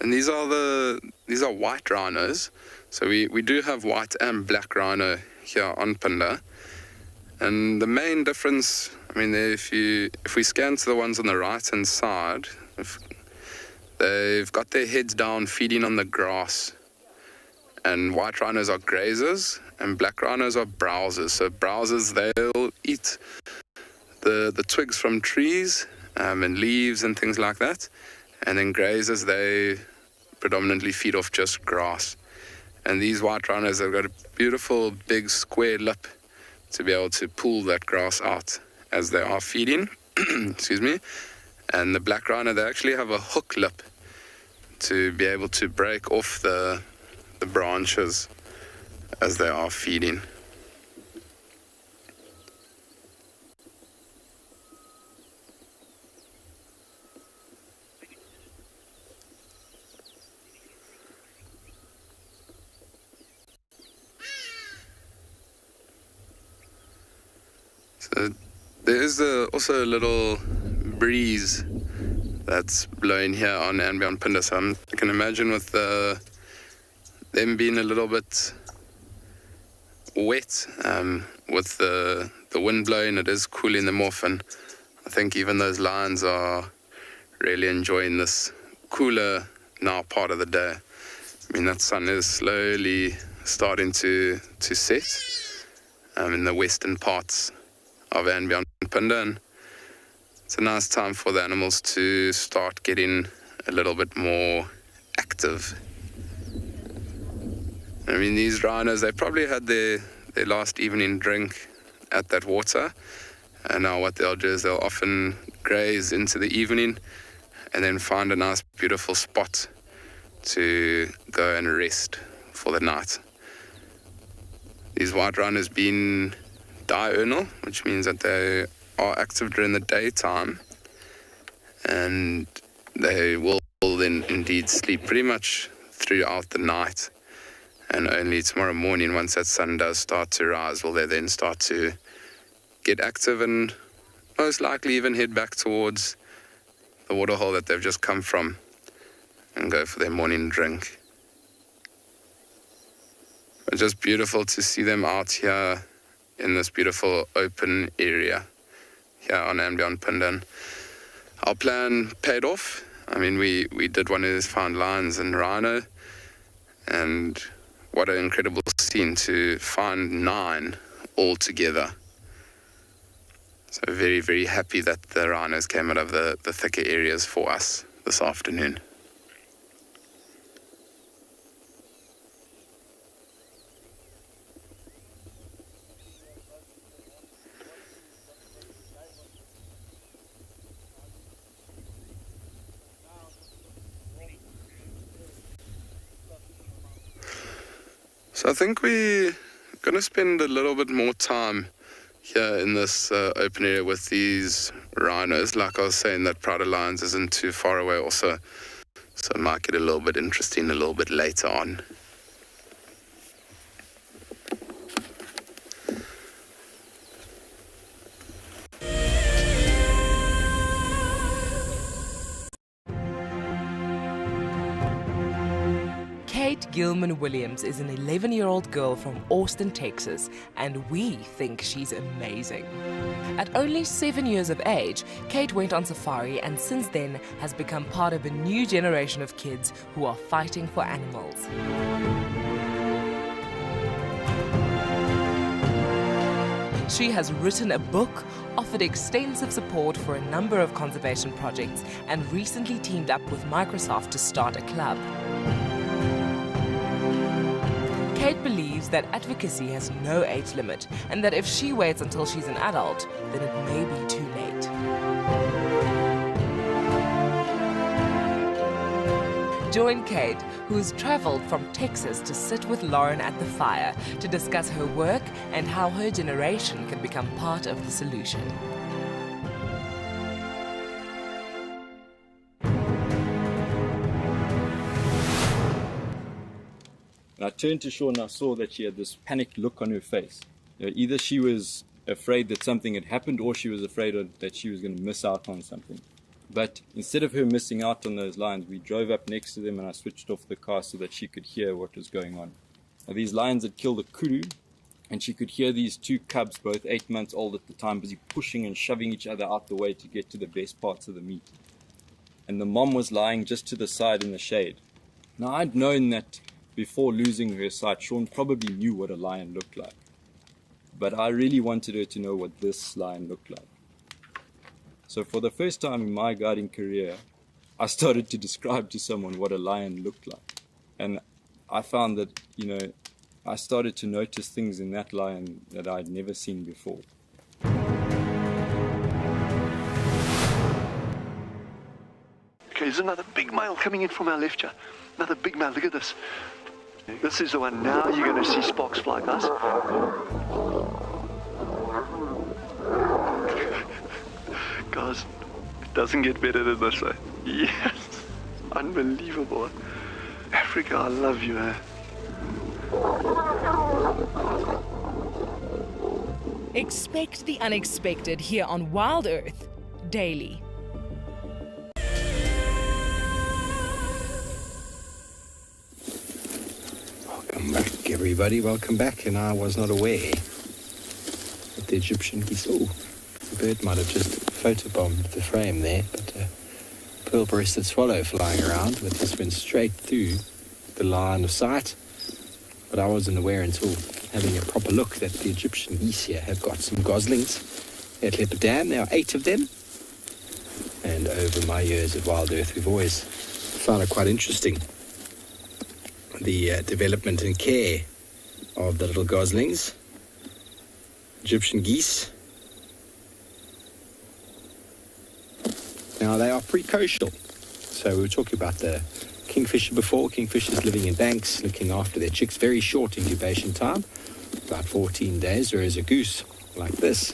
And these are white rhinos. So we do have white and black rhino here on Phinda. And the main difference, I mean, if we scan to the ones on the right hand side, they've got their heads down feeding on the grass. And white rhinos are grazers, and black rhinos are browsers. So browsers, they'll eat the twigs from trees and leaves and things like that. And then grazers, they predominantly feed off just grass. And these white rhinos, they've got a beautiful big square lip to be able to pull that grass out as they are feeding. Excuse me. And the black rhino, they actually have a hook lip to be able to break off the branches as they are feeding. So there is also a little breeze that's blowing here on andBeyond Phinda. So I can imagine with them being a little bit wet, with the wind blowing, it is cooling them off, and I think even those lions are really enjoying this cooler now part of the day. I mean, that sun is slowly starting to set in the western parts of andBeyond Phinda, and it's a nice time for the animals to start getting a little bit more active. I mean, these rhinos, they probably had their last evening drink at that water. And now what they'll do is they'll often graze into the evening and then find a nice, beautiful spot to go and rest for the night. These white rhinos being diurnal, which means that they are active during the daytime. And they will then indeed sleep pretty much throughout the night. And only tomorrow morning, once that sun does start to rise, will they then start to get active and most likely even head back towards the waterhole that they've just come from and go for their morning drink. It's just beautiful to see them out here in this beautiful open area here on andBeyond Phinda. Our plan paid off. I mean, we did one of these found lions and rhino, and what an incredible scene to find 9 all together. So very, very happy that the rhinos came out of the thicker areas for us this afternoon. So I think we're going to spend a little bit more time here in this open area with these rhinos. Like I was saying, that Pride of Lions isn't too far away also, so it might get a little bit interesting a little bit later on. Kate Gilman Williams is an 11-year-old girl from Austin, Texas, and we think she's amazing. At only 7 years of age, Kate went on safari and since then has become part of a new generation of kids who are fighting for animals. She has written a book, offered extensive support for a number of conservation projects, and recently teamed up with Microsoft to start a club. Kate believes that advocacy has no age limit, and that if she waits until she's an adult, then it may be too late. Join Kate, who has traveled from Texas to sit with Lauren at the fire to discuss her work and how her generation can become part of the solution. I turned to Shaw and I saw that she had this panicked look on her face. Either she was afraid that something had happened or she was afraid that she was going to miss out on something. But instead of her missing out on those lions, we drove up next to them and I switched off the car so that she could hear what was going on. Now, these lions had killed a kudu, and she could hear these two cubs, both 8 months old at the time, busy pushing and shoving each other out the way to get to the best parts of the meat. And the mom was lying just to the side in the shade. Now, I'd known that before losing her sight, Sean probably knew what a lion looked like. But I really wanted her to know what this lion looked like. So for the first time in my guiding career, I started to describe to someone what a lion looked like. And I found that, I started to notice things in that lion that I'd never seen before. Okay, there's another big male coming in from our left here. Another big male, look at this. This is the one. Now you're going to see sparks fly, guys. Guys, it doesn't get better than this, eh? Yes, unbelievable. Africa, I love you, eh? Expect the unexpected here on WildEarth daily. Welcome back, everybody. Welcome back. And I was not aware that the Egyptian geese... Oh, the bird might have just photobombed the frame there, but a pearl-breasted swallow flying around, but this went straight through the line of sight. But I wasn't aware until having a proper look that the Egyptian geese here have got some goslings at Leopard Dam. There are 8 of them. And over my years at WildEarth, we've always found it quite interesting, the development and care of the little goslings. Egyptian geese. Now, they are precocial. So we were talking about the kingfisher before. Kingfishers living in banks, looking after their chicks. Very short incubation time, about 14 days, whereas a goose like this,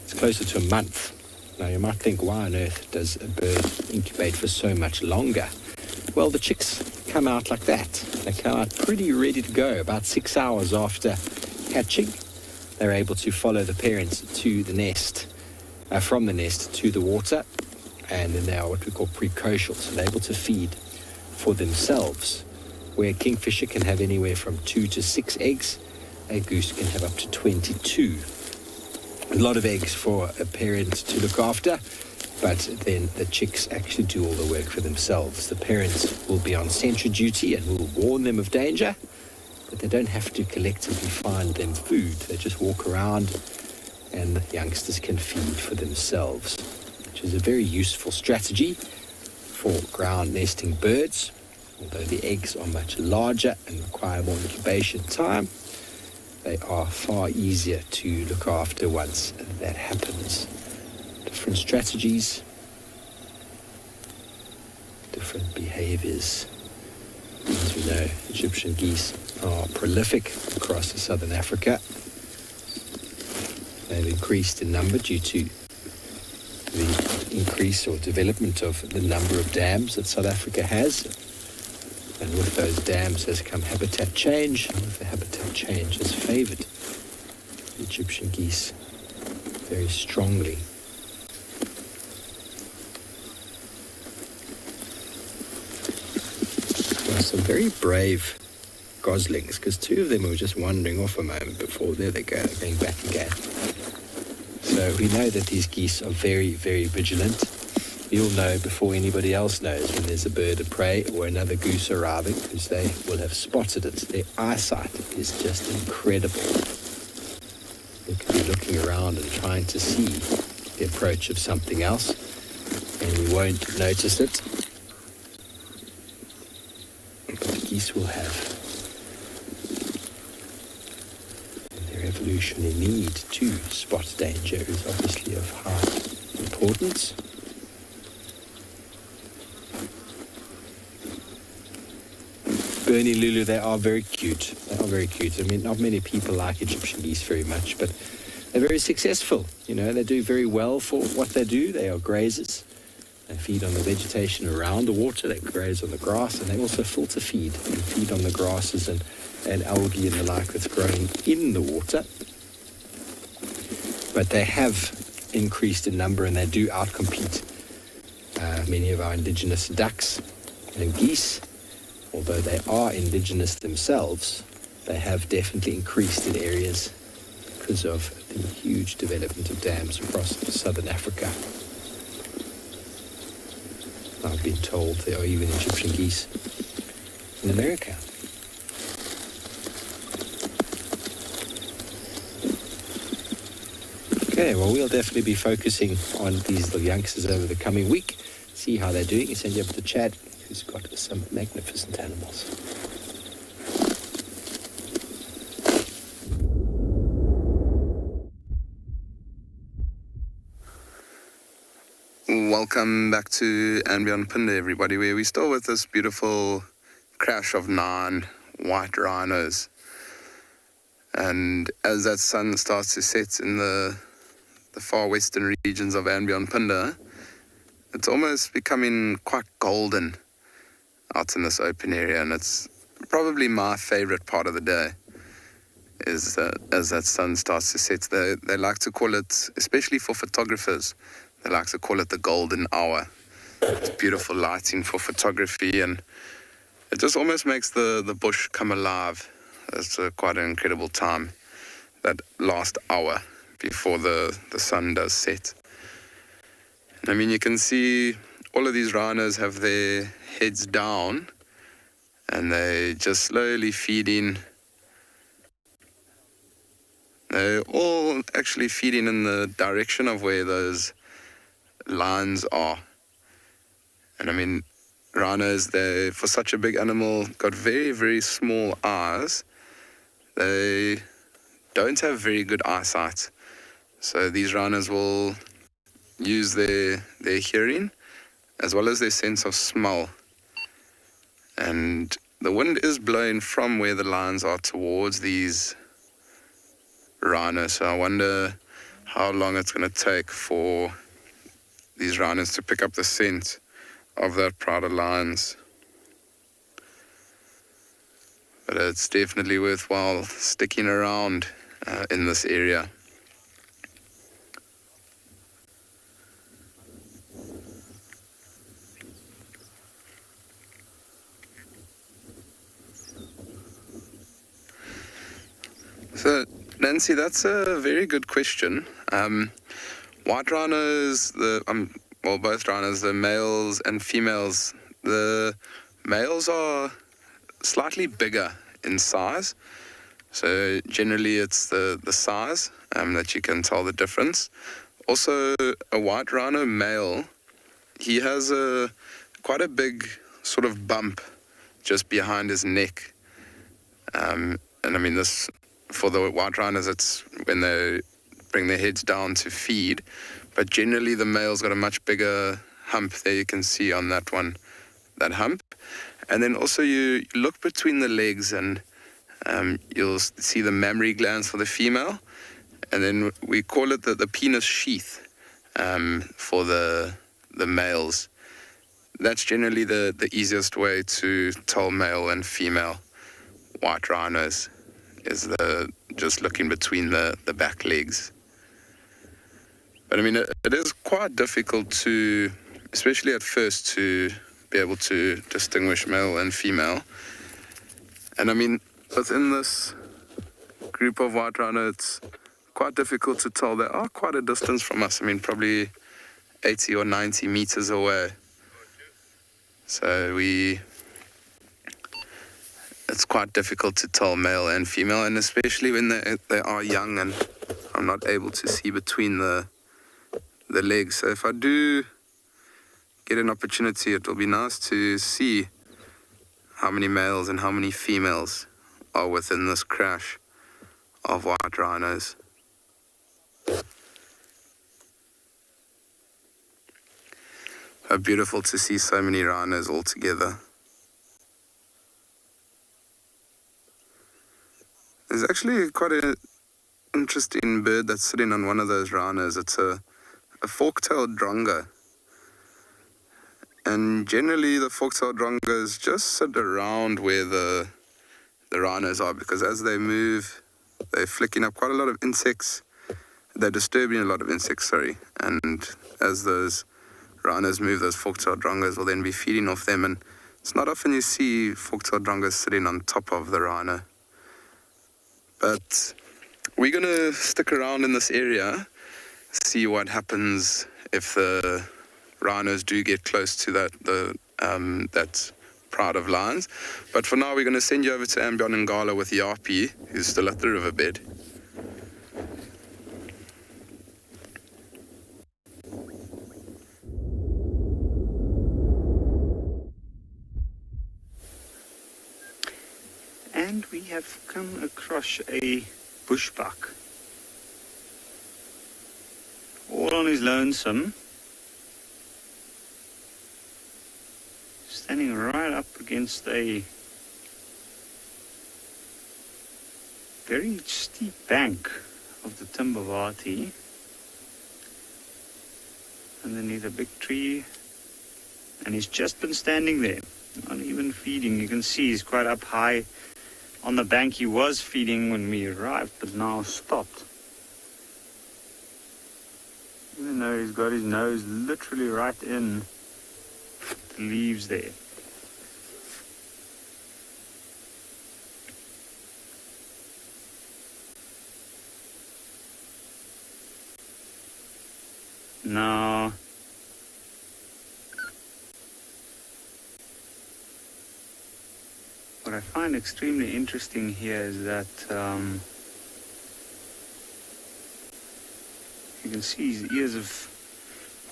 it's closer to a month. Now, you might think, why on earth does a bird incubate for so much longer? Well, the chicks come out like that. They come out pretty ready to go. About 6 hours after hatching, they're able to follow the parents to the nest, from the nest to the water. And then they are what we call precocial, so they're able to feed for themselves. Where kingfisher can have anywhere from 2 to 6 eggs, a goose can have up to 22. A lot of eggs for a parent to look after, but then the chicks actually do all the work for themselves. The parents will be on sentry duty and will warn them of danger, but they don't have to collectively find them food. They just walk around and the youngsters can feed for themselves, which is a very useful strategy for ground nesting birds. Although the eggs are much larger and require more incubation time, they are far easier to look after once that happens. Different strategies, different behaviors. As we know, Egyptian geese are prolific across southern Africa. They've increased in number due to the increase or development of the number of dams that South Africa has. And with those dams has come habitat change, and with the habitat change has favoured the Egyptian geese very strongly. some very brave goslings, because two of them were just wandering off a moment before. There they go, going back again. So we know that these geese are very, very vigilant. You'll know before anybody else knows when there's a bird of prey or another goose arriving, because they will have spotted it. Their eyesight is just incredible. They could be looking around and trying to see the approach of something else, and we won't notice it. But the geese will have their evolutionary need to spot danger is obviously of high importance. Bernie, Lulu, they are very cute. They are very cute. I mean, not many people like Egyptian geese very much, but they're very successful. You know, they do very well for what they do. They are grazers. They feed on the vegetation around the water. They graze on the grass, and they also filter feed and feed on the grasses and algae and the like that's growing in the water. But they have increased in number, and they do outcompete many of our indigenous ducks and geese. Although they are indigenous themselves, they have definitely increased in areas because of the huge development of dams across southern Africa. I've been told there are even Egyptian geese in America. Okay, well, we'll definitely be focusing on these little youngsters over the coming week, see how they're doing, and send you over to Chad, who's got some magnificent animals. Welcome back to andBeyond Phinda, everybody, where we're still with this beautiful crash of 9 white rhinos. And as that sun starts to set in the far western regions of andBeyond Phinda, it's almost becoming quite golden out in this open area, and it's probably my favorite part of the day is as that sun starts to set. They like to call it, especially for photographers, they like to call it the golden hour. It's beautiful lighting for photography, and it just almost makes the bush come alive. It's quite an incredible time, that last hour before the sun does set. And I mean, you can see all of these rhinos have their heads down, and they just slowly feeding. They're all actually feeding in the direction of where those lines are. And I mean, rhinos, they, for such a big animal, got very, very small eyes. They don't have very good eyesight. So these rhinos will use their hearing as well as their sense of smell. And the wind is blowing from where the lines are towards these rhinos. So I wonder how long it's going to take for these rhinos to pick up the scent of that crowd of lines. But it's definitely worthwhile sticking around in this area. So, Nancy, that's a very good question. White rhinos, both rhinos, the males and females, the males are slightly bigger in size. So generally it's the size that you can tell the difference. Also, a white rhino male, he has quite a big sort of bump just behind his neck. And I mean, this, for the white rhinos, it's when they bring their heads down to feed. But generally the male's got a much bigger hump there. You can see on that one, that hump. And then also you look between the legs, and you'll see the mammary glands for the female. And then we call it the penis sheath for the males. That's generally the easiest way to tell male and female white rhinos, is just looking between the back legs. But I mean, it is quite difficult to, especially at first, to be able to distinguish male and female. And I mean, within this group of white rhino, it's quite difficult to tell. They are quite a distance from us. I mean, probably 80 or 90 meters away. So it's quite difficult to tell male and female, and especially when they are young and I'm not able to see between the legs. So if I do get an opportunity, it will be nice to see how many males and how many females are within this crash of white rhinos. How beautiful to see so many rhinos all together. There's actually quite an interesting bird that's sitting on one of those rhinos. It's a fork-tailed drongo. And generally the fork-tailed drongos just sit around where the rhinos are, because as they move, they're flicking up quite a lot of insects. They're disturbing a lot of insects, sorry. And as those rhinos move, those fork-tailed drongos will then be feeding off them. And it's not often you see fork-tailed drongos sitting on top of the rhino. But we're going to stick around in this area, see what happens if the rhinos do get close to that pride of lions. But for now, we're going to send you over to andBeyond and Ngala with Yapi, who's still at the riverbed. And we have come across a bushbuck, all on his lonesome, standing right up against a very steep bank of the Timbavati, underneath a big tree, and he's just been standing there, not even feeding. You can see he's quite up high on the bank. He was feeding when we arrived, but now stopped. Even though he's got his nose literally right in the leaves there. Now, what I find extremely interesting here is that you can see his ears have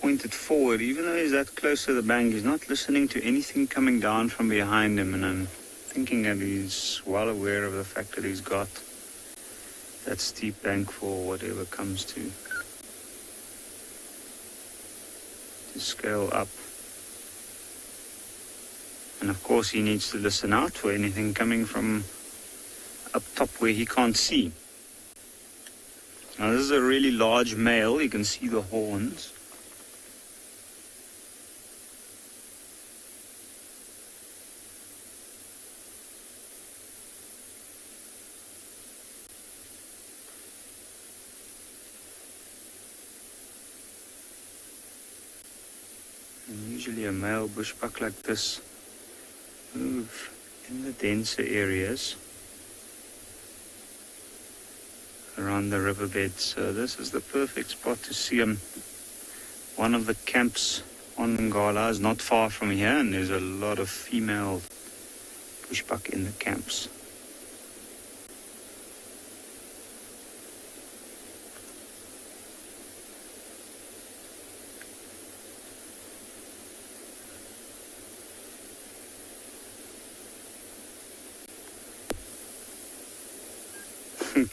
pointed forward. Even though he's that close to the bank, he's not listening to anything coming down from behind him, and I'm thinking that he's well aware of the fact that he's got that steep bank for whatever comes to scale up. And of course he needs to listen out for anything coming from up top where he can't see. Now this is a really large male, you can see the horns. And usually a male bushbuck like this move in the denser areas around the riverbed. So this is the perfect spot to see him. One of the camps on Ngala is not far from here, and there's a lot of female bushbuck in the camps.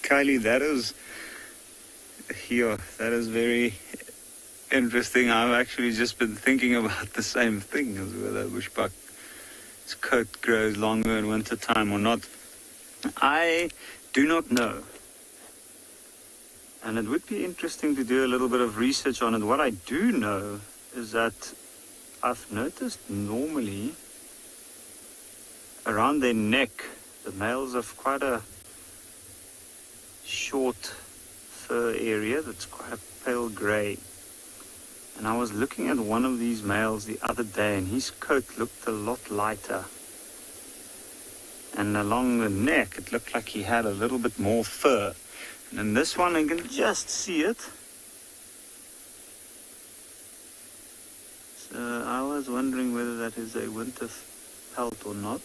Kylie, that is very interesting. I've actually just been thinking about the same thing, as whether bushbuck's coat grows longer in winter time or not. I do not know. And it would be interesting to do a little bit of research on it. What I do know is that I've noticed normally around their neck, the males have quite a short fur area that's quite a pale grey. And I was looking at one of these males the other day, and his coat looked a lot lighter. And along the neck, it looked like he had a little bit more fur. And in this one, I can just see it. So I was wondering whether that is a winter pelt or not.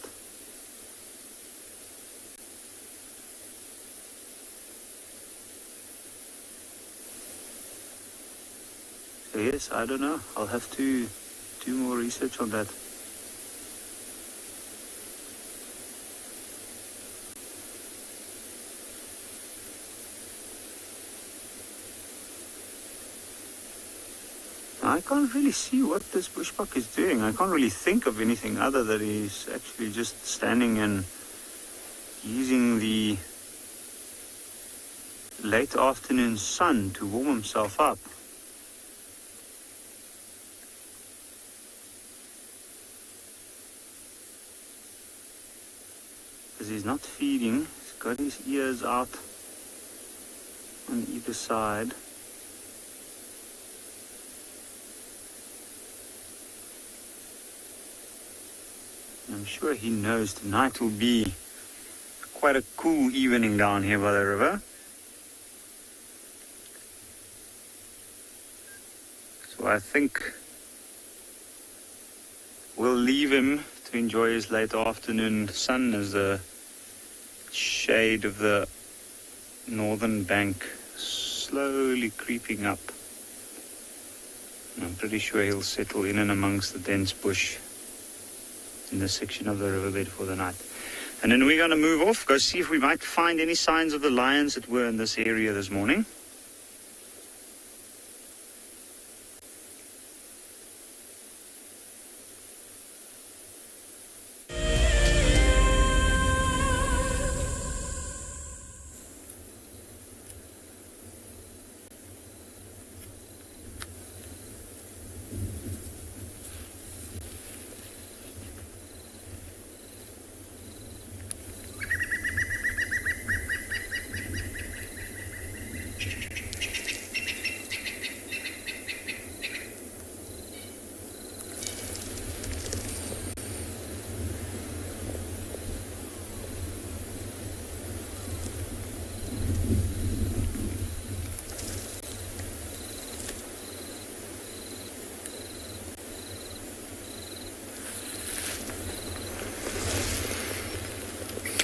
So yes, I don't know. I'll have to do more research on that. I can't really see what this bushbuck is doing. I can't really think of anything other than he's actually just standing and using the late afternoon sun to warm himself up. Because he's not feeding, he's got his ears out on either side. I'm sure he knows tonight will be quite a cool evening down here by the river. So I think we'll leave him to enjoy his late afternoon sun as the shade of the northern bank slowly creeping up. I'm pretty sure he'll settle in and amongst the dense bush in this section of the riverbed for the night. And then we're going to move off, go see if we might find any signs of the lions that were in this area this morning.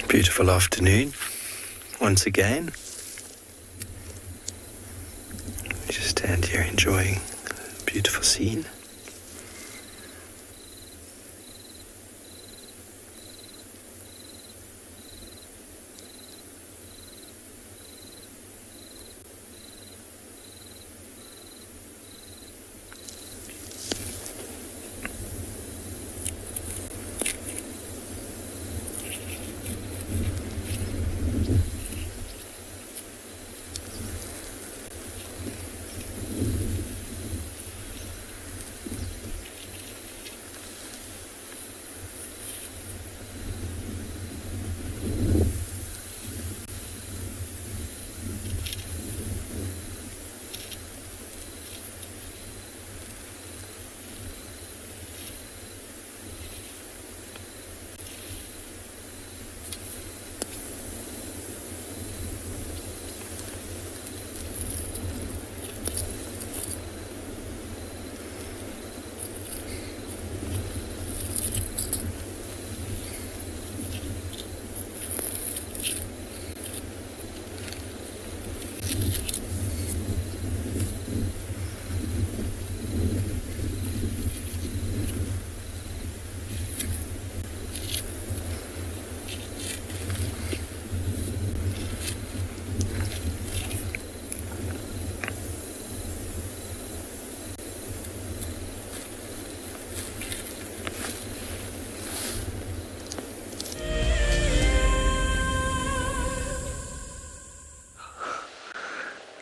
Beautiful afternoon once again. We just stand here enjoying a beautiful scene.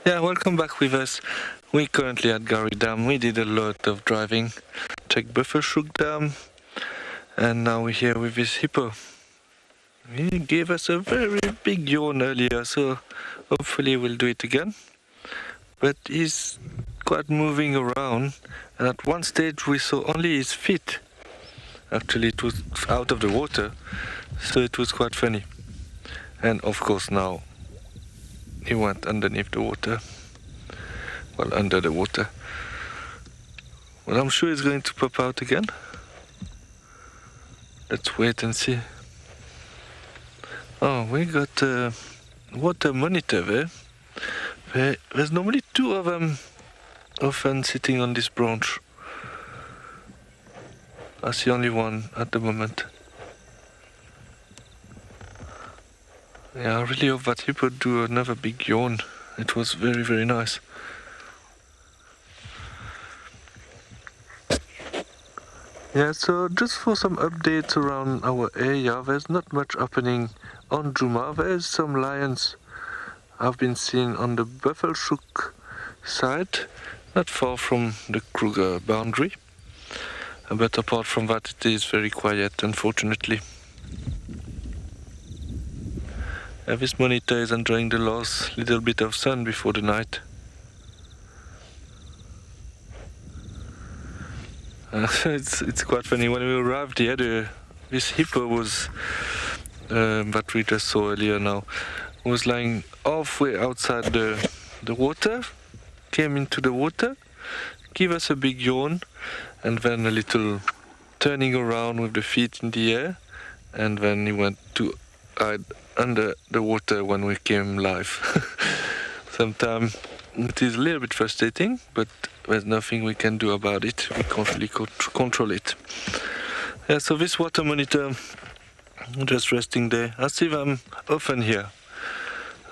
Yeah, welcome back with us. We're currently at Gary Dam. We did a lot of driving, checked Buffershoek Dam, and now we're here with this hippo. He gave us a very big yawn earlier, so hopefully we'll do it again. But he's quite moving around, and at one stage we saw only his feet. Actually, it was out of the water, so it was quite funny. And of course now he went underneath the water, well, under the water. Well, I'm sure he's going to pop out again. Let's wait and see. Oh, we got a water monitor there. There's normally two of them often sitting on this branch. I see only one at the moment. Yeah, I really hope that hippo do another big yawn. It was very, very nice. Yeah, so just for some updates around our area, there's not much happening on Djuma. There's some lions I've been seeing on the Buffelshoek side, not far from the Kruger boundary. But apart from that, it is very quiet, unfortunately. This monitor is enjoying the last little bit of sun before the night. It's quite funny. When we arrived here, this hippo was that we just saw earlier now was lying halfway outside the water, came into the water, gave us a big yawn, and then a little turning around with the feet in the air, and then he went to hide under the water when we came live. Sometimes it is a little bit frustrating, but there's nothing we can do about it. We can't really control it. Yeah, so this water monitor, just resting there. I see them often here.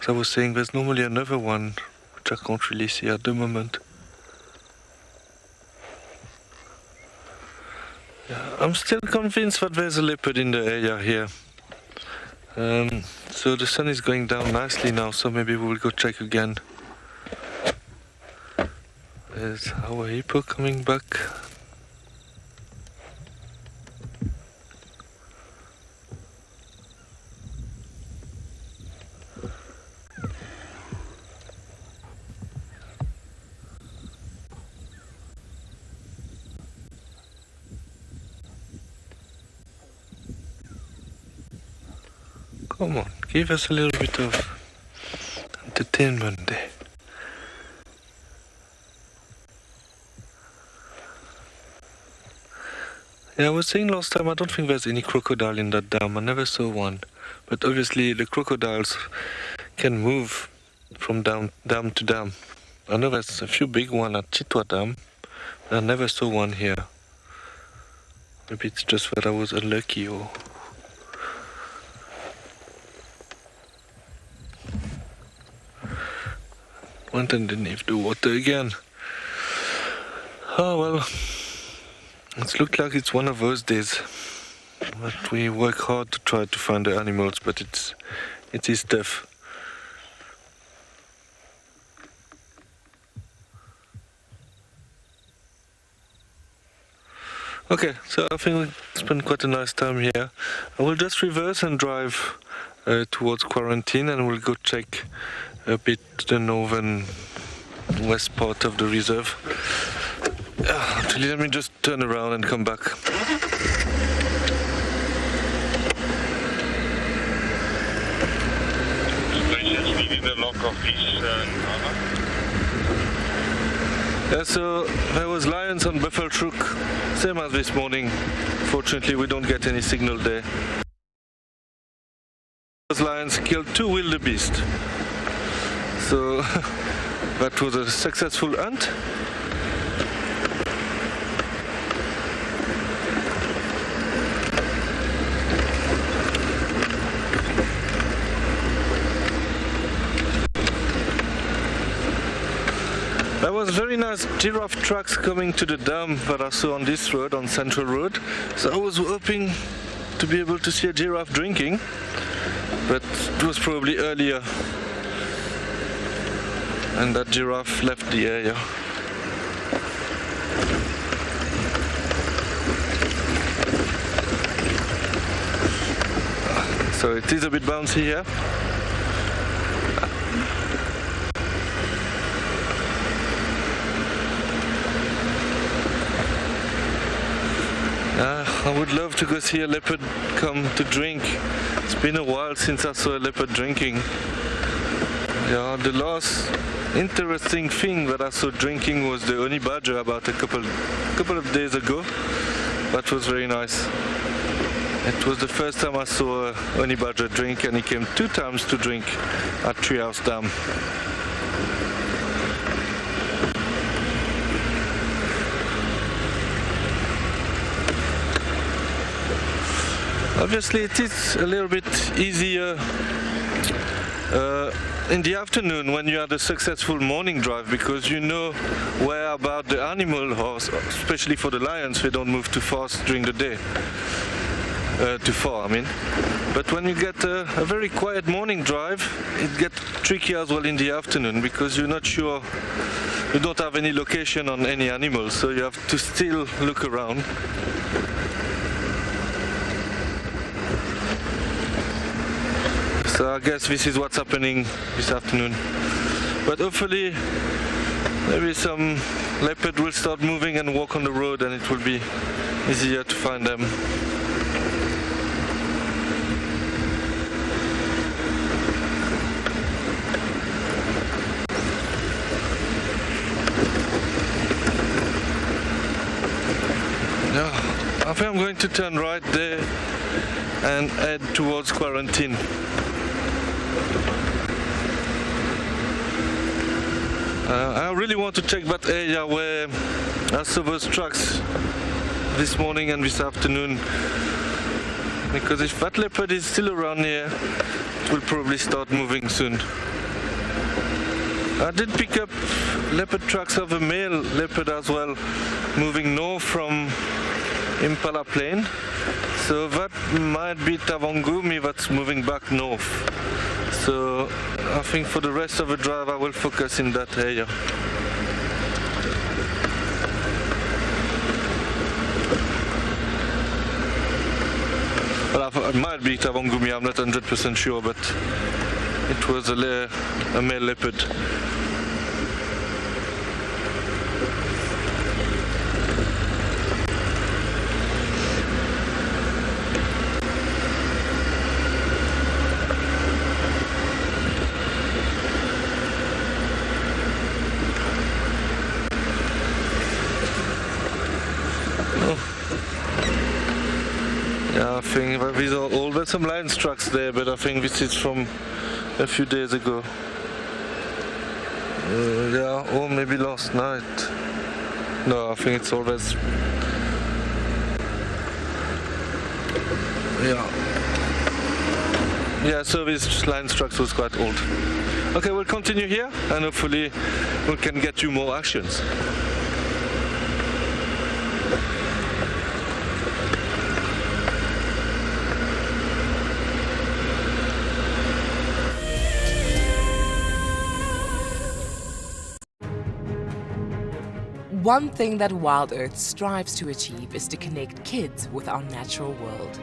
As I was saying, there's normally another one, which I can't really see at the moment. Yeah, I'm still convinced that there's a leopard in the area here. So the sun is going down nicely now, so maybe we will go check again. There's our hippo coming back. Come on, give us a little bit of entertainment there. Yeah, I was saying last time, I don't think there's any crocodile in that dam. I never saw one. But obviously the crocodiles can move from dam to dam. I know there's a few big ones at Chitwa Dam, but I never saw one here. Maybe it's just that I was unlucky or... went underneath the water again. Oh well, it looks like it's one of those days. But we work hard to try to find the animals, but it is tough. Okay, so I think we spent quite a nice time here. I will just reverse and drive towards quarantine, and we'll go check a bit the northern west part of the reserve. Actually, let me just turn around and come back. Yeah, so there was lions on Buffelshoek, same as this morning. Fortunately, we don't get any signal there. Those lions killed 2 wildebeest. So that was a successful hunt. There was very nice giraffe tracks coming to the dam that I saw on this road, on Central Road. So I was hoping to be able to see a giraffe drinking, but it was probably earlier. And that giraffe left the area. So it is a bit bouncy here. I would love to go see a leopard come to drink. It's been a while since I saw a leopard drinking. Yeah, the last interesting thing that I saw drinking was the honey badger about a couple of days ago. That was very nice. It was the first time I saw a honey badger drink, and he came 2 times to drink at Treehouse Dam. Obviously it is a little bit easier in the afternoon when you had a successful morning drive, because you know where about the animal, or especially for the lions, they don't move too fast during the day. Too far, I mean. But when you get a very quiet morning drive, it gets tricky as well in the afternoon, because you're not sure, you don't have any location on any animal, so you have to still look around. So I guess this is what's happening this afternoon. But hopefully maybe some leopard will start moving and walk on the road, and it will be easier to find them. Yeah, I think I'm going to turn right there and head towards quarantine. I really want to check that area where I saw those trucks this morning and this afternoon, because if that leopard is still around here, it will probably start moving soon. I did pick up leopard tracks of a male leopard as well, moving north from Impala Plain, so that might be Tavangumi that's moving back north. So I think for the rest of the drive I will focus in that area. Well, it might be Tavangumi, I'm not 100% sure, but it was a male leopard. Yeah, I think these are all, there's some lions tracks there, but I think this is from a few days ago. Yeah, or maybe last night. No, I think it's always... Yeah, so this lions tracks was quite old. Okay, we'll continue here, and hopefully we can get you more actions. One thing that WildEarth strives to achieve is to connect kids with our natural world.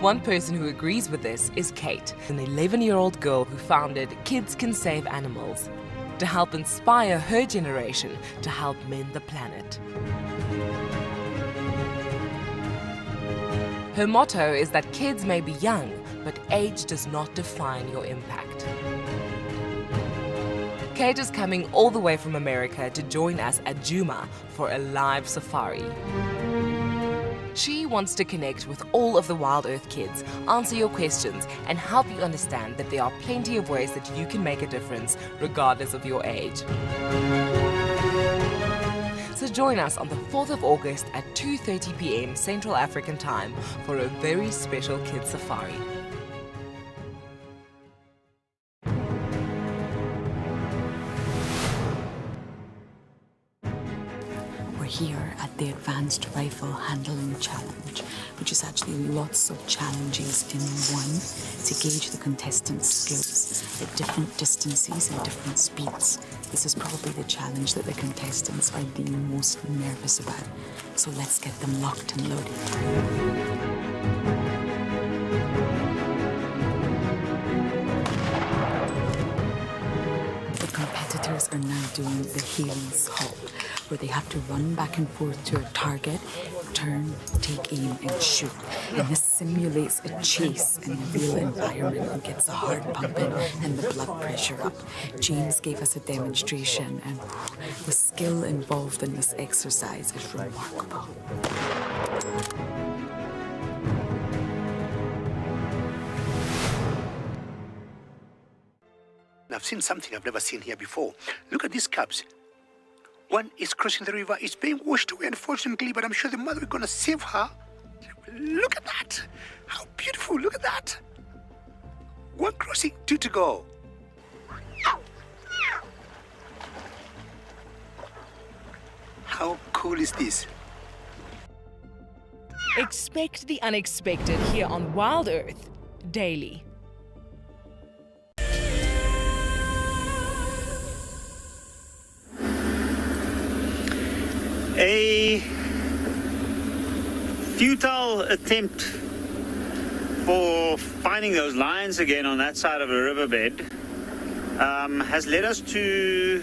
One person who agrees with this is Kate, an 11-year-old girl who founded Kids Can Save Animals to help inspire her generation to help mend the planet. Her motto is that kids may be young, but age does not define your impact. Kate is coming all the way from America to join us at Djuma for a live safari. She wants to connect with all of the WildEarth kids, answer your questions, and help you understand that there are plenty of ways that you can make a difference regardless of your age. So join us on the 4th of August at 2:30 p.m. Central African Time for a very special kids safari. Here at the Advanced Rifle Handling Challenge, which is actually lots of challenges in one to gauge the contestants' skills at different distances and different speeds. This is probably the challenge that the contestants are the most nervous about. So let's get them locked and loaded. The competitors are now doing the heels hop, where they have to run back and forth to a target, turn, take aim, and shoot. And this simulates a chase in a real environment and gets the heart pumping and the blood pressure up. James gave us a demonstration, and the skill involved in this exercise is remarkable. I've seen something I've never seen here before. Look at these cubs. One is crossing the river. It's being washed away, unfortunately, but I'm sure the mother is going to save her. Look at that. How beautiful. Look at that. One crossing, two to go. How cool is this? Expect the unexpected here on WildEarth daily. A futile attempt for finding those lions again on that side of a riverbed has led us to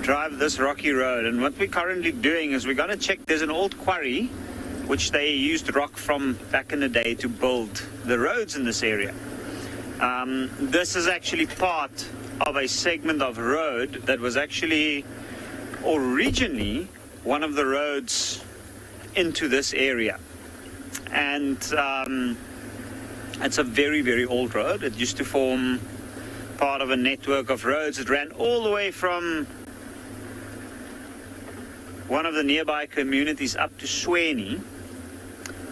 drive this rocky road. And what we're currently doing is we're going to check. There's an old quarry which they used rock from back in the day to build the roads in this area. This is actually part of a segment of road that was actually originally one of the roads into this area. And it's a very, very old road. It used to form part of a network of roads. It ran all the way from one of the nearby communities up to Tswalu,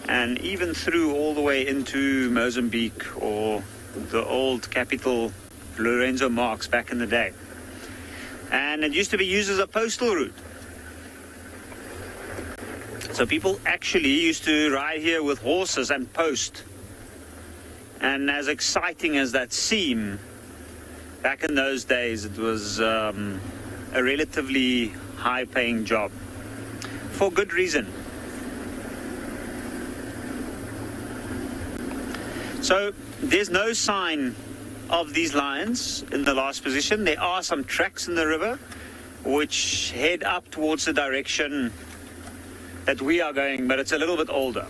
and even through all the way into Mozambique, or the old capital Lorenzo Marx back in the day. And it used to be used as a postal route. So people actually used to ride here with horses and post. And as exciting as that seemed, back in those days it was a relatively high-paying job. For good reason. So there's no sign of these lions in the last position. There are some tracks in the river which head up towards the direction that we are going, but it's a little bit older.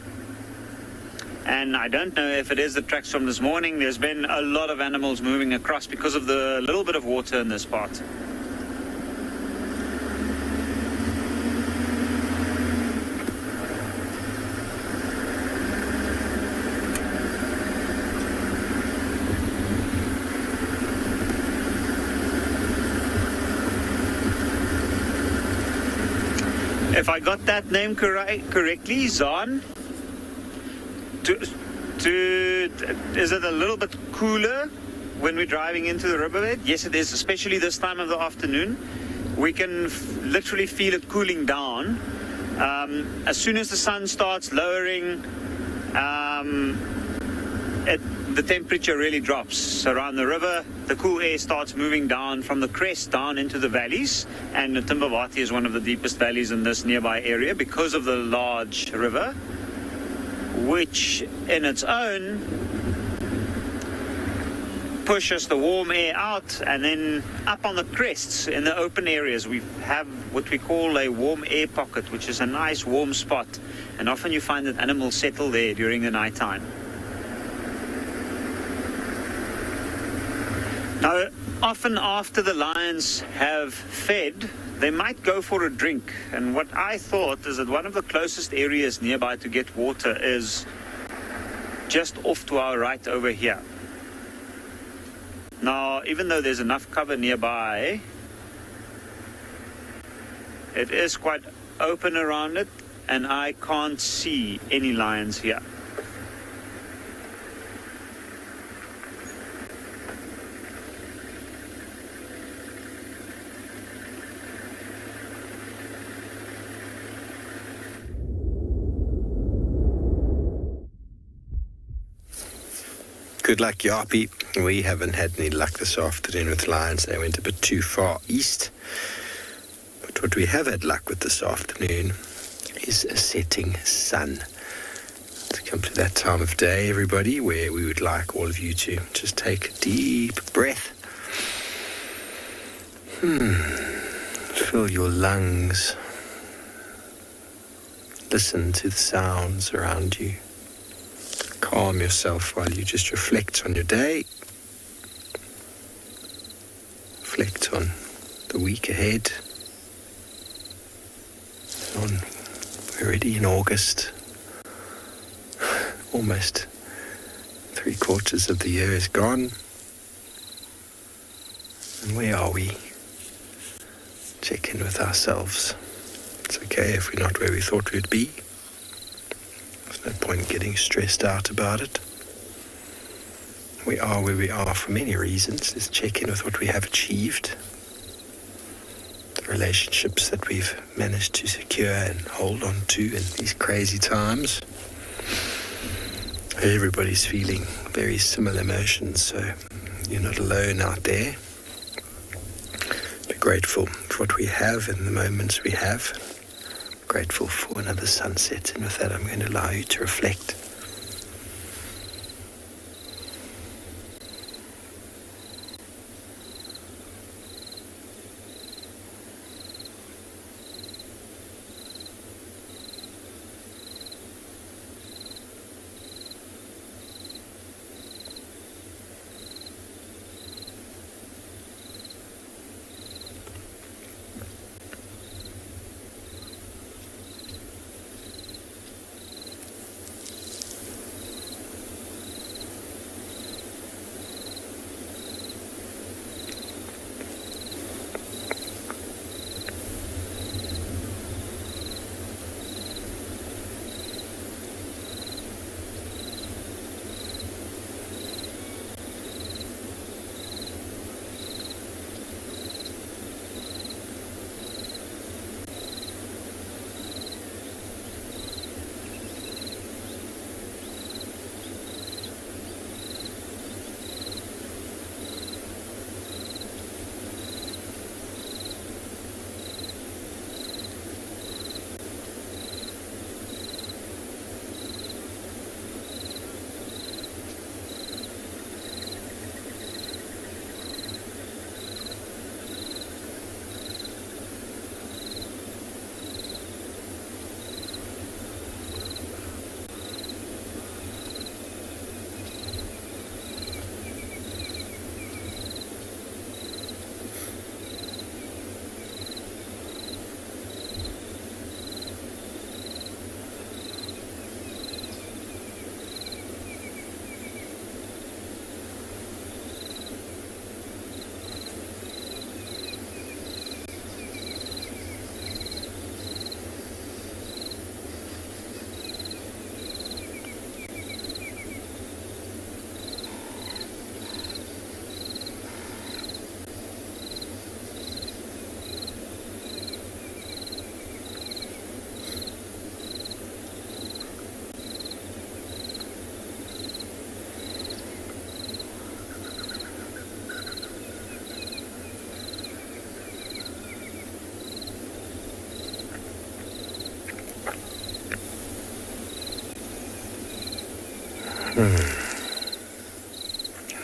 And I don't know if it is the tracks from this morning. There's been a lot of animals moving across because of the little bit of water in this part. If I got that name correctly, Zan, is it a little bit cooler when we're driving into the riverbed? Yes, it is, especially this time of the afternoon. We can literally feel it cooling down. As soon as the sun starts lowering, the temperature really drops around the river. The cool air starts moving down from the crest down into the valleys, and the Timbavati is one of the deepest valleys in this nearby area because of the large river, which in its own pushes the warm air out, and then up on the crests in the open areas we have what we call a warm air pocket, which is a nice warm spot, and often you find that animals settle there during the night time. Now, often after the lions have fed, they might go for a drink. And what I thought is that one of the closest areas nearby to get water is just off to our right over here. Now, even though there's enough cover nearby, it is quite open around it, and I can't see any lions here. Good luck, Yapi. We haven't had any luck this afternoon with lions. They went a bit too far east. But what we have had luck with this afternoon is a setting sun. To come to that time of day, everybody, where we would like all of you to just take a deep breath. Fill your lungs. Listen to the sounds around you. Calm yourself while you just reflect on your day. Reflect on the week ahead. We're already in August. Almost 3/4 of the year is gone. And where are we? Check in with ourselves. It's okay if we're not where we thought we'd be. There's no point getting stressed out about it. We are where we are for many reasons. Let's check in with what we have achieved. The relationships that we've managed to secure and hold on to in these crazy times. Everybody's feeling very similar emotions, so you're not alone out there. Be grateful for what we have and the moments we have. Grateful for another sunset, and with that I'm going to allow you to reflect.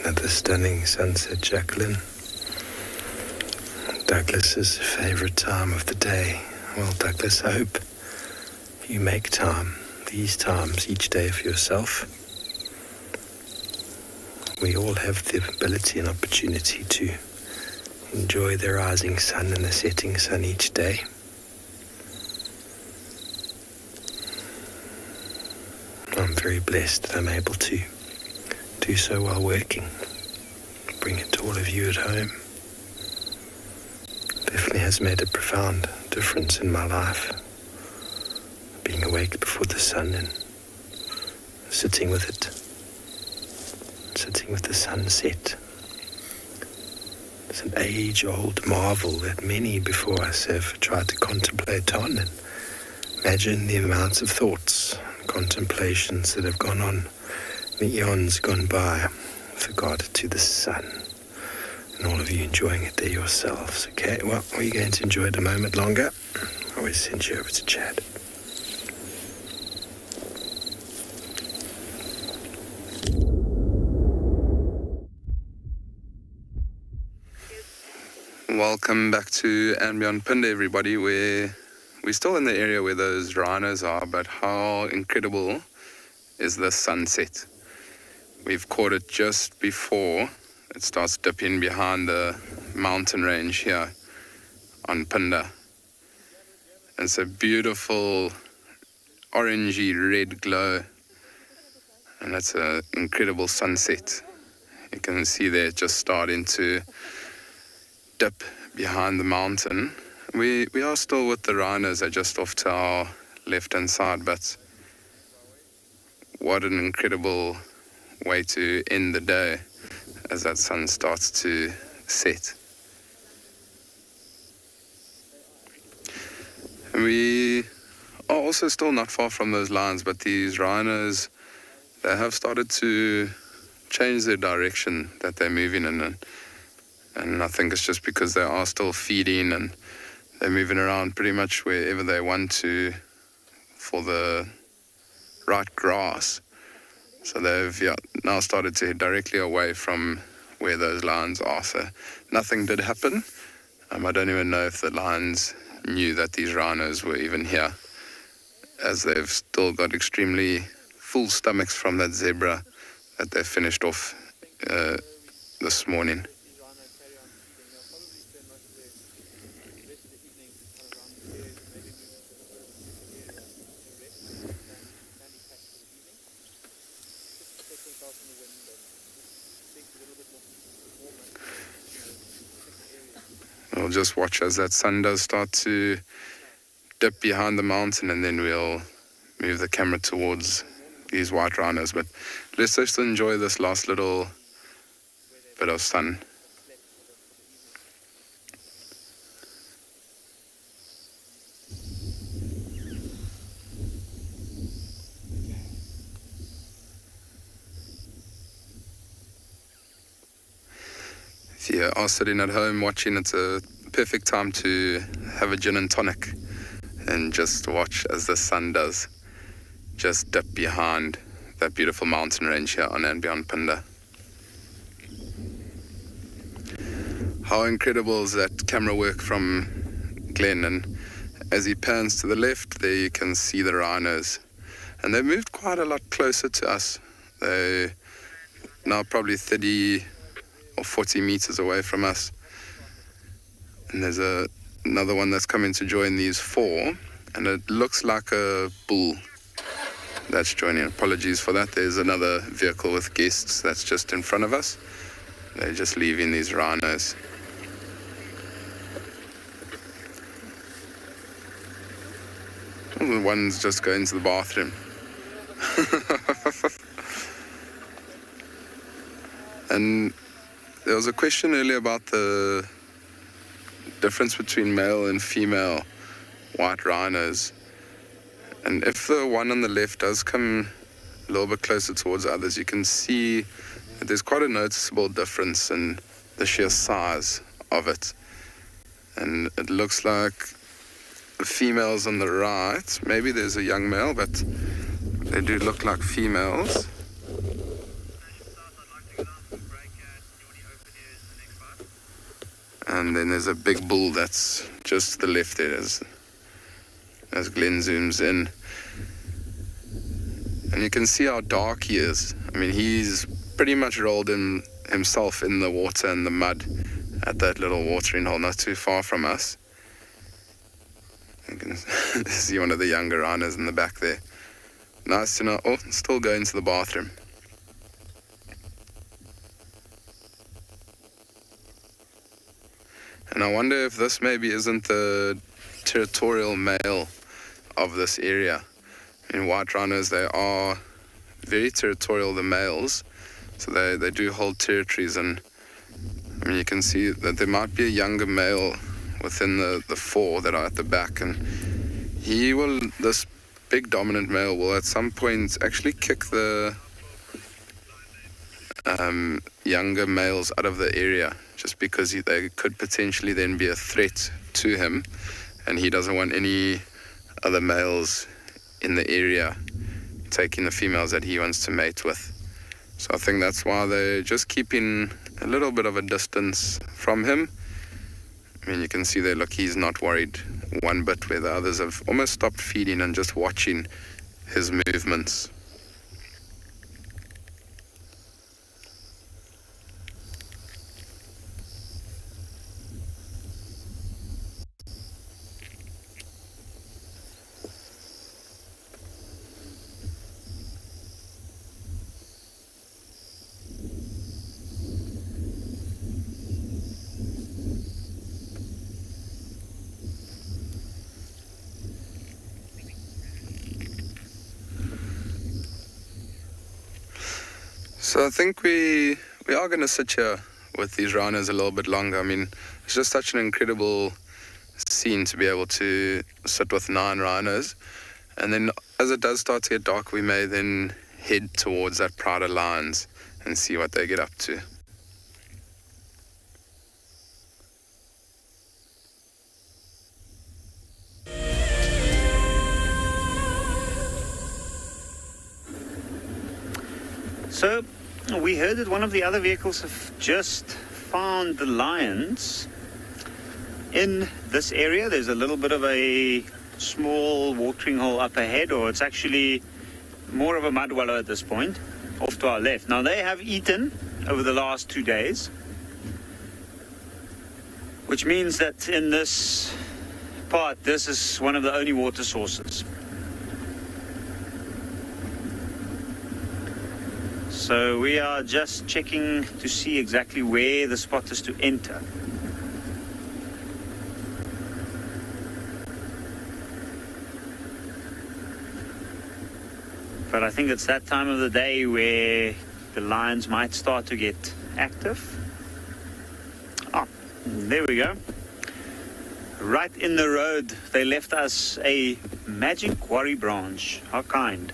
Another stunning sunset, Jacqueline. Douglas's favourite time of the day. Well, Douglas, I hope you make time, these times, each day for yourself. We all have the ability and opportunity to enjoy the rising sun and the setting sun each day. I'm very blessed that I'm able to do so while working. Bring it to all of you at home. Definitely has made a profound difference in my life. Being awake before the sun and sitting with it. Sitting with the sunset. It's an age-old marvel that many before us have tried to contemplate on and imagine the amounts of thoughts and contemplations that have gone on in the eons gone by with regard to the sun. And all of you enjoying it there yourselves. Okay, well, are you going to enjoy it a moment longer? I always send you over to Chad. Welcome back to andBeyond Phinda, everybody. We're still in the area where those rhinos are, but how incredible is the sunset? We've caught it just before it starts dipping behind the mountain range here on Phinda. It's a beautiful orangey red glow, and it's an incredible sunset. You can see there just starting to dip behind the mountain. We are still with the rhinos. They're just off to our left-hand side, but what an incredible way to end the day as that sun starts to set. And we are also still not far from those lines, but these rhinos, they have started to change their direction that they're moving in, and I think it's just because they are still feeding and they're moving around pretty much wherever they want to for the right grass. So they've now started to head directly away from where those lions are. So nothing did happen. I don't even know if the lions knew that these rhinos were even here, as they've still got extremely full stomachs from that zebra that they finished off this morning. We'll just watch as that sun does start to dip behind the mountain, and then we'll move the camera towards these white rhinos. But let's just enjoy this last little bit of sun. If you are sitting at home watching, it's a perfect time to have a gin and tonic and just watch as the sun does just dip behind that beautiful mountain range here on andBeyond Phinda. How incredible is that camera work from Glenn? And as he pans to the left, there you can see the rhinos, and they've moved quite a lot closer to us. They're now probably 30 or 40 meters away from us, and there's another one that's coming to join these four, and it looks like a bull that's joining. Apologies for that. There's another vehicle with guests that's just in front of us. They're just leaving these rhinos. One's just going to the bathroom. And there was a question earlier about the difference between male and female white rhinos. And if the one on the left does come a little bit closer towards others, you can see that there's quite a noticeable difference in the sheer size of it. And it looks like the females on the right, maybe there's a young male, but they do look like females. And then there's a big bull that's just to the left there as Glenn zooms in. And you can see how dark he is. I mean, he's pretty much rolled himself in the water and the mud at that little watering hole not too far from us. You can see one of the younger rhinos in the back there. Nice to know. Oh, still going to the bathroom. And I wonder if this maybe isn't the territorial male of this area. In white rhinos, they are very territorial, the males. So they do hold territories, and I mean, you can see that there might be a younger male within the four that are at the back, and this big dominant male will at some point actually kick the younger males out of the area, just because they could potentially then be a threat to him, and he doesn't want any other males in the area taking the females that he wants to mate with. So I think that's why they're just keeping a little bit of a distance from him. I mean, you can see there, look, he's not worried one bit, where the others have almost stopped feeding and just watching his movements. So I think we are going to sit here with these rhinos a little bit longer. I mean, it's just such an incredible scene to be able to sit with 9 rhinos. And then as it does start to get dark, we may then head towards that pride of lions and see what they get up to. So, we heard that one of the other vehicles have just found the lions in this area. There's a little bit of a small watering hole up ahead, or it's actually more of a mud wallow at this point, off to our left. Now, they have eaten over the last 2 days, which means that in this part, this is one of the only water sources. So we are just checking to see exactly where the spot is to enter. But I think it's that time of the day where the lions might start to get active. Ah, there we go. Right in the road, they left us a magic quarry branch. How kind.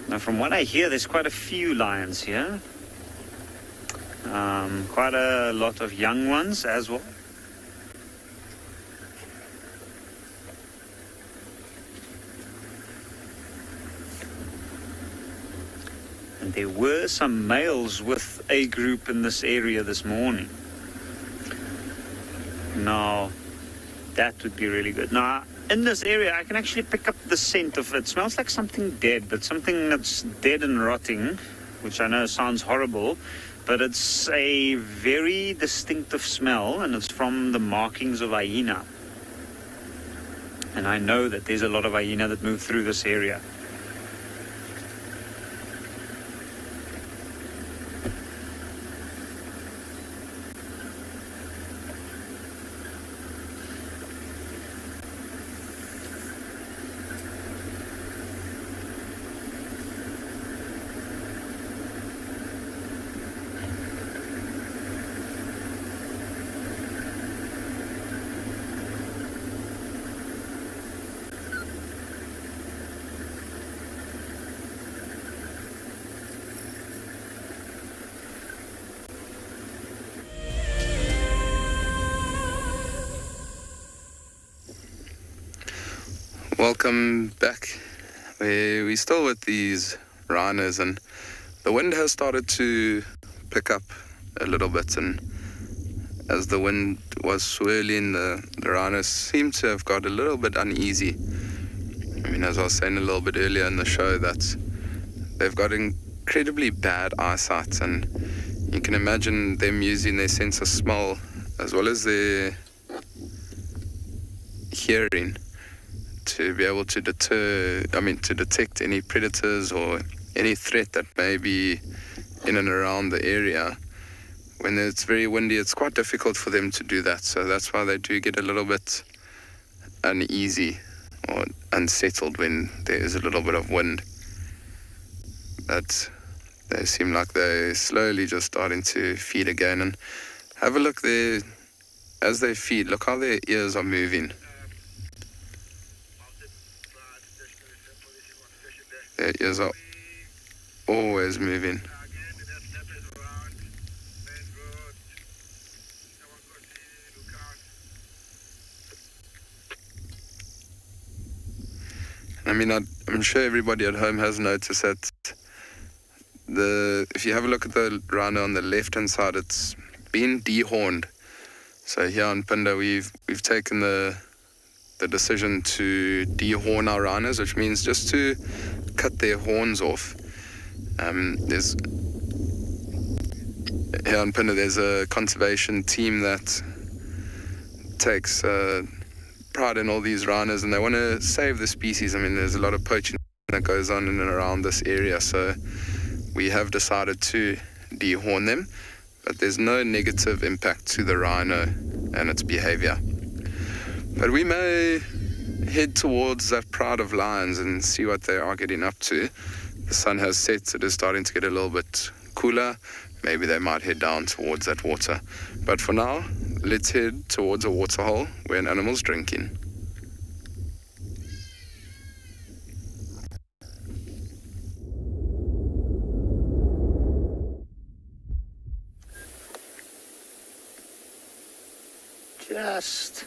Now, from what I hear, there's quite a few lions here. Quite a lot of young ones as well. And there were some males with a group in this area this morning. Now, that would be really good. Now, in this area, I can actually pick up the scent of it. Smells like something dead, but something that's dead and rotting, which I know sounds horrible, but it's a very distinctive smell, and it's from the markings of hyena. And I know that there's a lot of hyena that move through this area. Welcome back. We're still with these rhinos, and the wind has started to pick up a little bit, and as the wind was swirling, the rhinos seem to have got a little bit uneasy. I mean, as I was saying a little bit earlier in the show, that they've got incredibly bad eyesight, and you can imagine them using their sense of smell as well as their hearing to be able to detect any predators or any threat that may be in and around the area. When it's very windy, it's quite difficult for them to do that. So that's why they do get a little bit uneasy or unsettled when there is a little bit of wind. But they seem like they're slowly just starting to feed again. And have a look there as they feed. Look how their ears are moving. Their ears are always moving. I mean, I'm sure everybody at home has noticed that if you have a look at the rhino on the left-hand side, it's been dehorned. So here on Phinda, we've taken the decision to dehorn our rhinos, which means just to cut their horns off. Here on Phinda, there's a conservation team that takes pride in all these rhinos, and they want to save the species. I mean, there's a lot of poaching that goes on in and around this area, so we have decided to dehorn them, but there's no negative impact to the rhino and its behavior. But we may head towards that pride of lions and see what they are getting up to. The sun has set, it is starting to get a little bit cooler. Maybe they might head down towards that water. But for now, let's head towards a waterhole where an animal's drinking. Just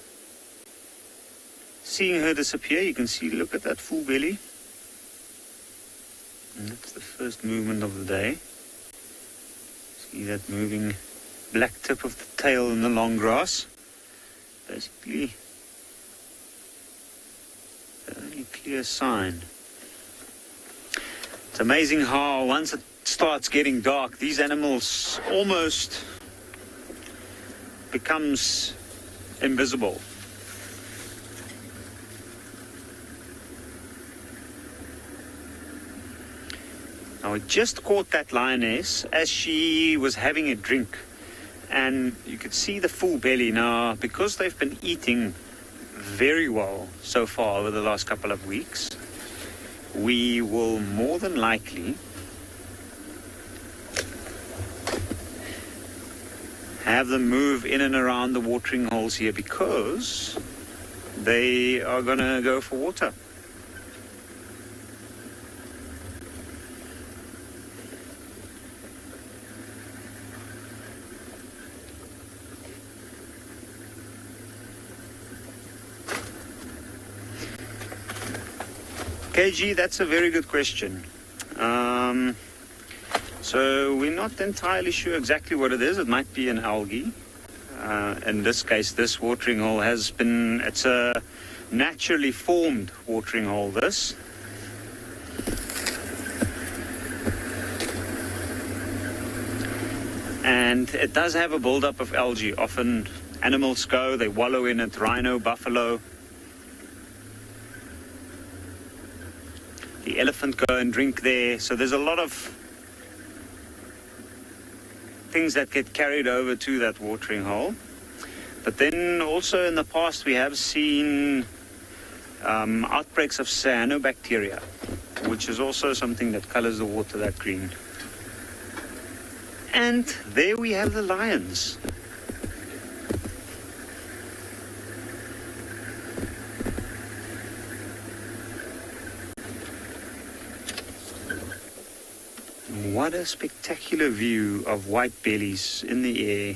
seeing her disappear, you can see, look at that full belly. And that's the first movement of the day. See that moving black tip of the tail in the long grass. Basically, the only clear sign. It's amazing how once it starts getting dark, these animals almost becomes invisible. Now, I just caught that lioness as she was having a drink, and you could see the full belly. Now, because they've been eating very well so far over the last couple of weeks, we will more than likely have them move in and around the watering holes here, because they are going to go for water. KG, that's a very good question. So we're not entirely sure exactly what it is. It might be an algae. In this case, this watering hole it's a naturally formed watering hole, this. And it does have a buildup of algae. Often animals go, they wallow in it, rhino, buffalo. The elephant go and drink there. So there's a lot of things that get carried over to that watering hole. But then also in the past we have seen outbreaks of cyanobacteria, which is also something that colors the water that green. And there we have the lions. What a spectacular view of white bellies in the air.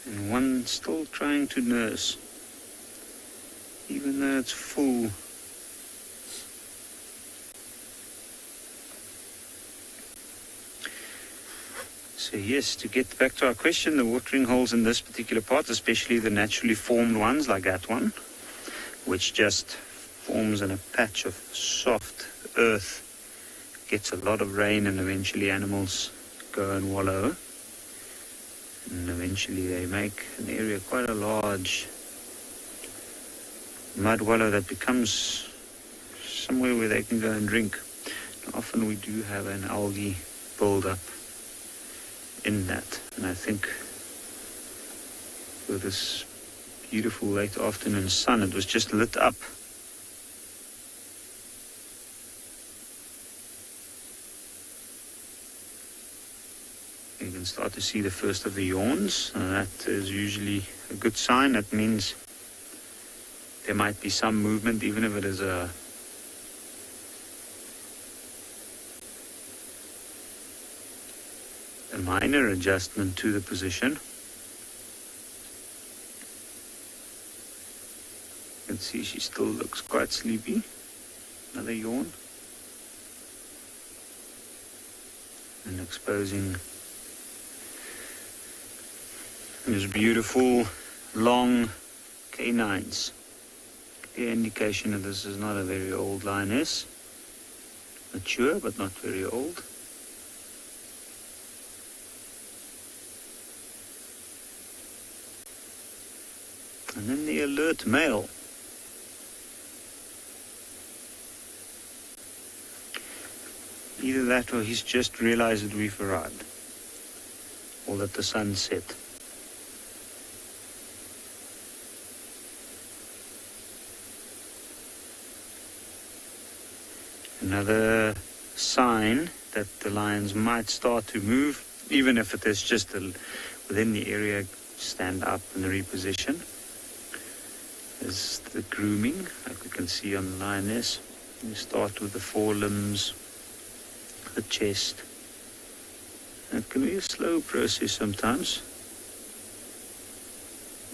And one still trying to nurse, even though it's full. So yes, to get back to our question, the watering holes in this particular part, especially the naturally formed ones like that one, which just forms in a patch of soft earth, gets a lot of rain, and eventually animals go and wallow, and eventually they make an area quite a large mud wallow that becomes somewhere where they can go and drink. Often we do have an algae build-up in that, and I think with this beautiful late afternoon sun, it was just lit up. You can start to see the first of the yawns, and that is usually a good sign. That means there might be some movement, even if it is a minor adjustment to the position. You can can see she still looks quite sleepy. Another yawn. And exposing these beautiful long canines. Clear indication that this is not a very old lioness. Mature, but not very old. And then the alert male. Either that or he's just realized that we've arrived. Or that the sun's set. Another sign that the lions might start to move, even if it is just within the area, stand up and reposition. Is the grooming, like we can see on the lioness. You start with the forelimbs, the chest. It can be a slow process sometimes.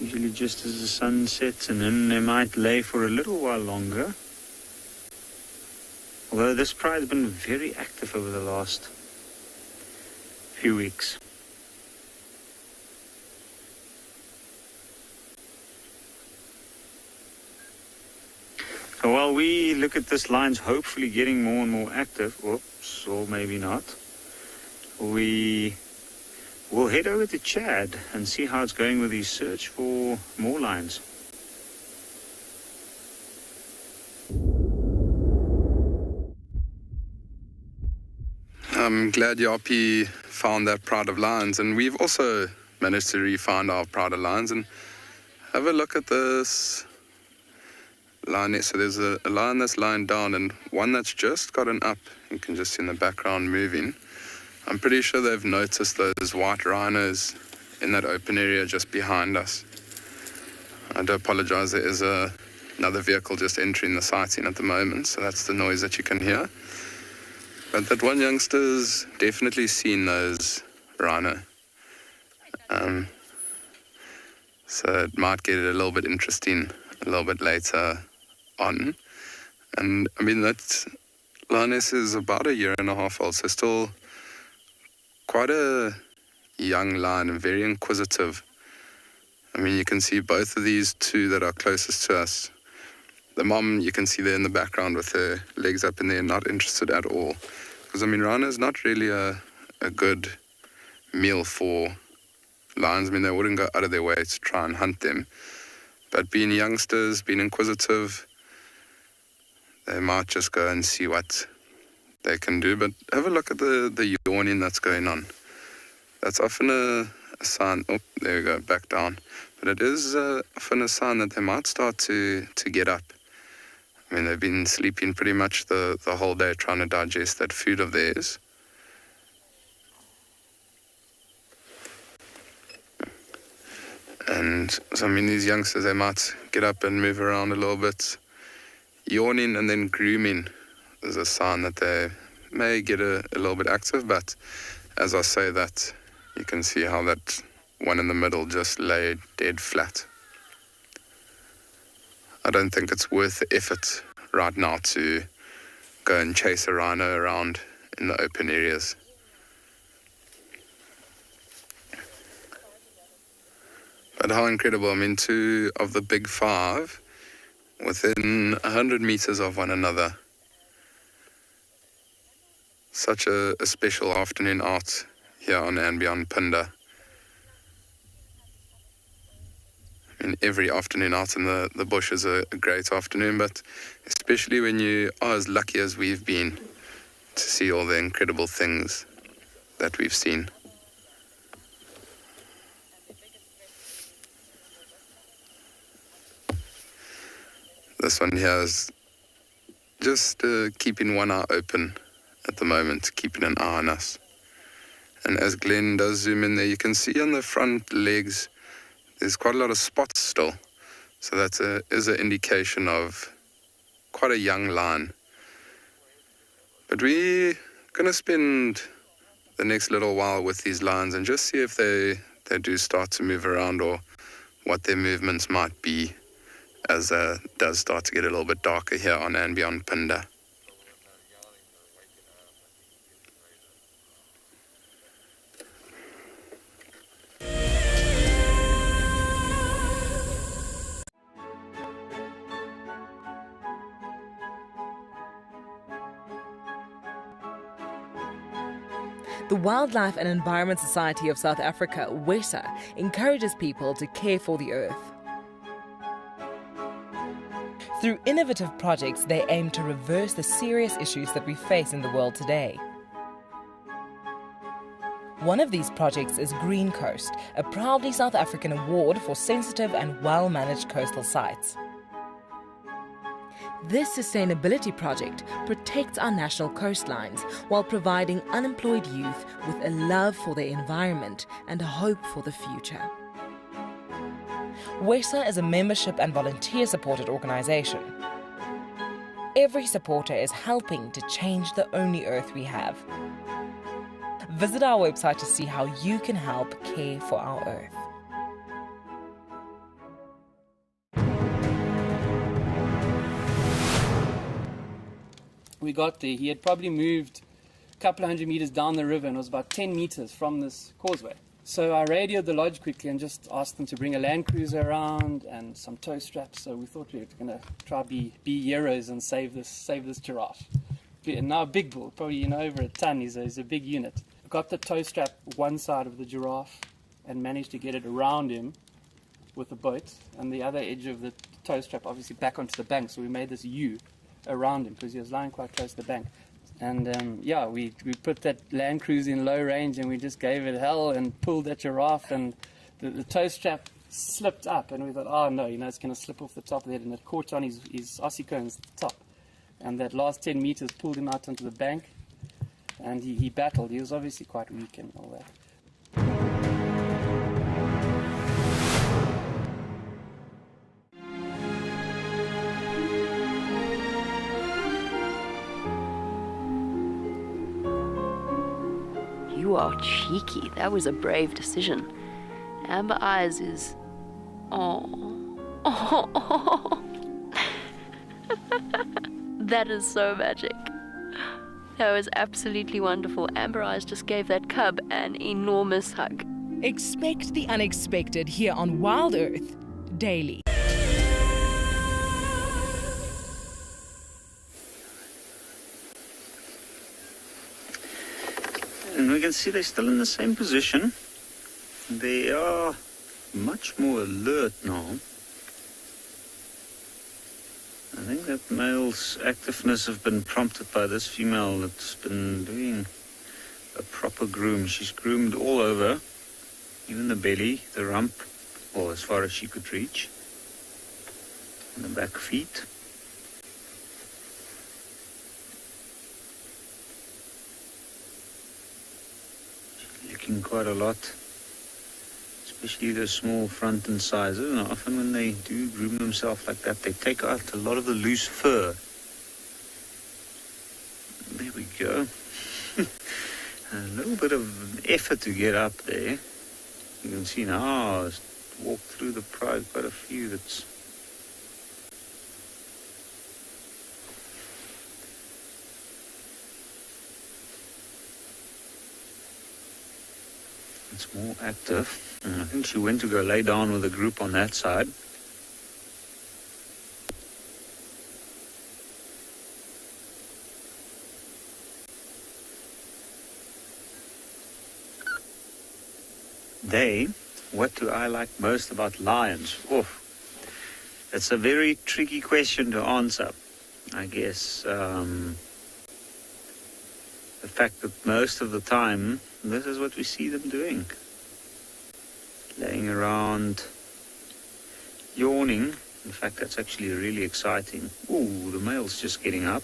Usually just as the sun sets, and then they might lay for a little while longer. Although this pride's been very active over the last few weeks. So while we look at this lion's hopefully getting more and more active, whoops, or maybe not, we will head over to Chad and see how it's going with his search for more lions. I'm glad Yapi found that pride of lions, and we've also managed to re-find our pride of lions. And have a look at this lioness. So there's a lion that's lying down and one that's just gotten up. You can just see in the background moving. I'm pretty sure they've noticed those white rhinos in that open area just behind us. I do apologize, there is another vehicle just entering the sighting at the moment, so that's the noise that you can hear. But that one youngster's definitely seen those rhino. So it might get a little bit interesting a little bit later on. And I mean, that lioness is about 1.5 years old, so still quite a young lion and very inquisitive. I mean, you can see both of these two that are closest to us. The mom, you can see there in the background with her legs up in there, not interested at all. Because, I mean, rhino is not really a good meal for lions. I mean, they wouldn't go out of their way to try and hunt them. But being youngsters, being inquisitive, they might just go and see what they can do. But have a look at the yawning that's going on. That's often a sign. Oh, there we go, back down. But it is often a sign that they might start to get up. I mean, they've been sleeping pretty much the whole day trying to digest that food of theirs. And so, I mean, these youngsters, they might get up and move around a little bit. Yawning and then grooming is a sign that they may get a little bit active, but as I say that, you can see how that one in the middle just lay dead flat. I don't think it's worth the effort right now to go and chase a rhino around in the open areas. But how incredible, I mean, 2 of the big 5 within 100 meters of one another. Such a special afternoon out here on andBeyond Phinda. I mean, every afternoon out in the bush is a great afternoon, but especially when you are as lucky as we've been to see all the incredible things that we've seen. This one here is just keeping one eye open at the moment, keeping an eye on us. And as Glenn does zoom in there, you can see on the front legs, there's quite a lot of spots still. So that is an indication of quite a young lion. But we're going to spend the next little while with these lions and just see if they do start to move around or what their movements might be as it does start to get a little bit darker here on andBeyond Phinda. The Wildlife and Environment Society of South Africa, WESA, encourages people to care for the earth. Through innovative projects, they aim to reverse the serious issues that we face in the world today. One of these projects is Green Coast, a proudly South African award for sensitive and well-managed coastal sites. This sustainability project protects our national coastlines while providing unemployed youth with a love for their environment and a hope for the future. WESA is a membership and volunteer-supported organisation. Every supporter is helping to change the only earth we have. Visit our website to see how you can help care for our earth. We got there, he had probably moved a couple of 100 meters down the river and was about 10 meters from this causeway. So I radioed the lodge quickly and just asked them to bring a land cruiser around and some tow straps. So we thought we were going to try be heroes and save this giraffe. And now a big bull, probably over a ton, he's a big unit. Got the tow strap one side of the giraffe and managed to get it around him with the boat, and the other edge of the tow strap obviously back onto the bank. So we made this U around him because he was lying quite close to the bank. And we put that land cruiser in low range and we just gave it hell and pulled that giraffe, and the tow strap slipped up and we thought, oh no, it's going to slip off the top of it, and it caught on his ossicones at the top. And that last 10 meters pulled him out onto the bank, and he battled. He was obviously quite weak and all that. You are cheeky. That was a brave decision. Amber Eyes is... Oh. That is so magic. That was absolutely wonderful. Amber Eyes just gave that cub an enormous hug. Expect the unexpected here on WildEarth daily. And we can see they're still in the same position. They are much more alert now. I think that male's activeness has been prompted by this female that's been doing a proper groom. She's groomed all over, even the belly, the rump, or as far as she could reach, and the back feet. She's licking quite a lot, especially the small front incisors. And often when they do groom themselves like that, they take out a lot of the loose fur. There we go. A little bit of effort to get up there. You can see now, it's walked through the pride, quite a few that's... It's more active. And I think she went to go lay down with a group on that side. What do I like most about lions? That's a very tricky question to answer. I guess the fact that most of the time, this is what we see them doing. Laying around, yawning. In fact, that's actually really exciting. Ooh, the male's just getting up.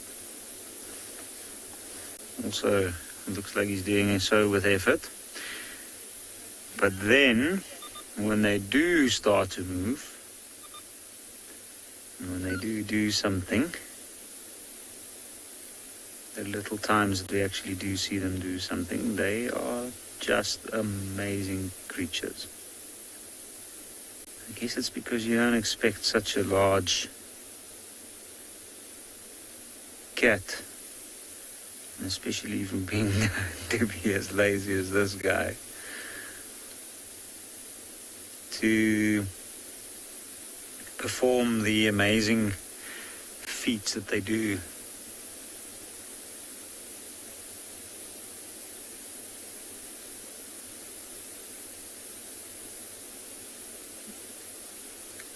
Also, it looks like he's doing so with effort. But then, when they do start to move, and when they do something, the little times that we actually do see them do something, they are just amazing creatures. I guess it's because you don't expect such a large cat, and especially from being to be as lazy as this guy, to perform the amazing feats that they do.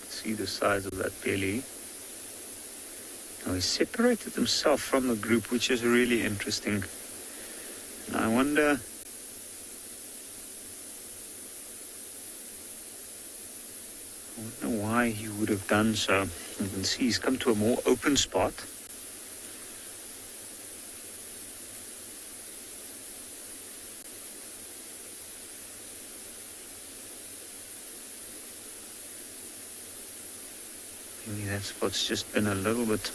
See the size of that belly. Now he separated himself from the group, which is really interesting. And I wonder why he would have done so. You can see he's come to a more open spot. Maybe that spot's just been a little bit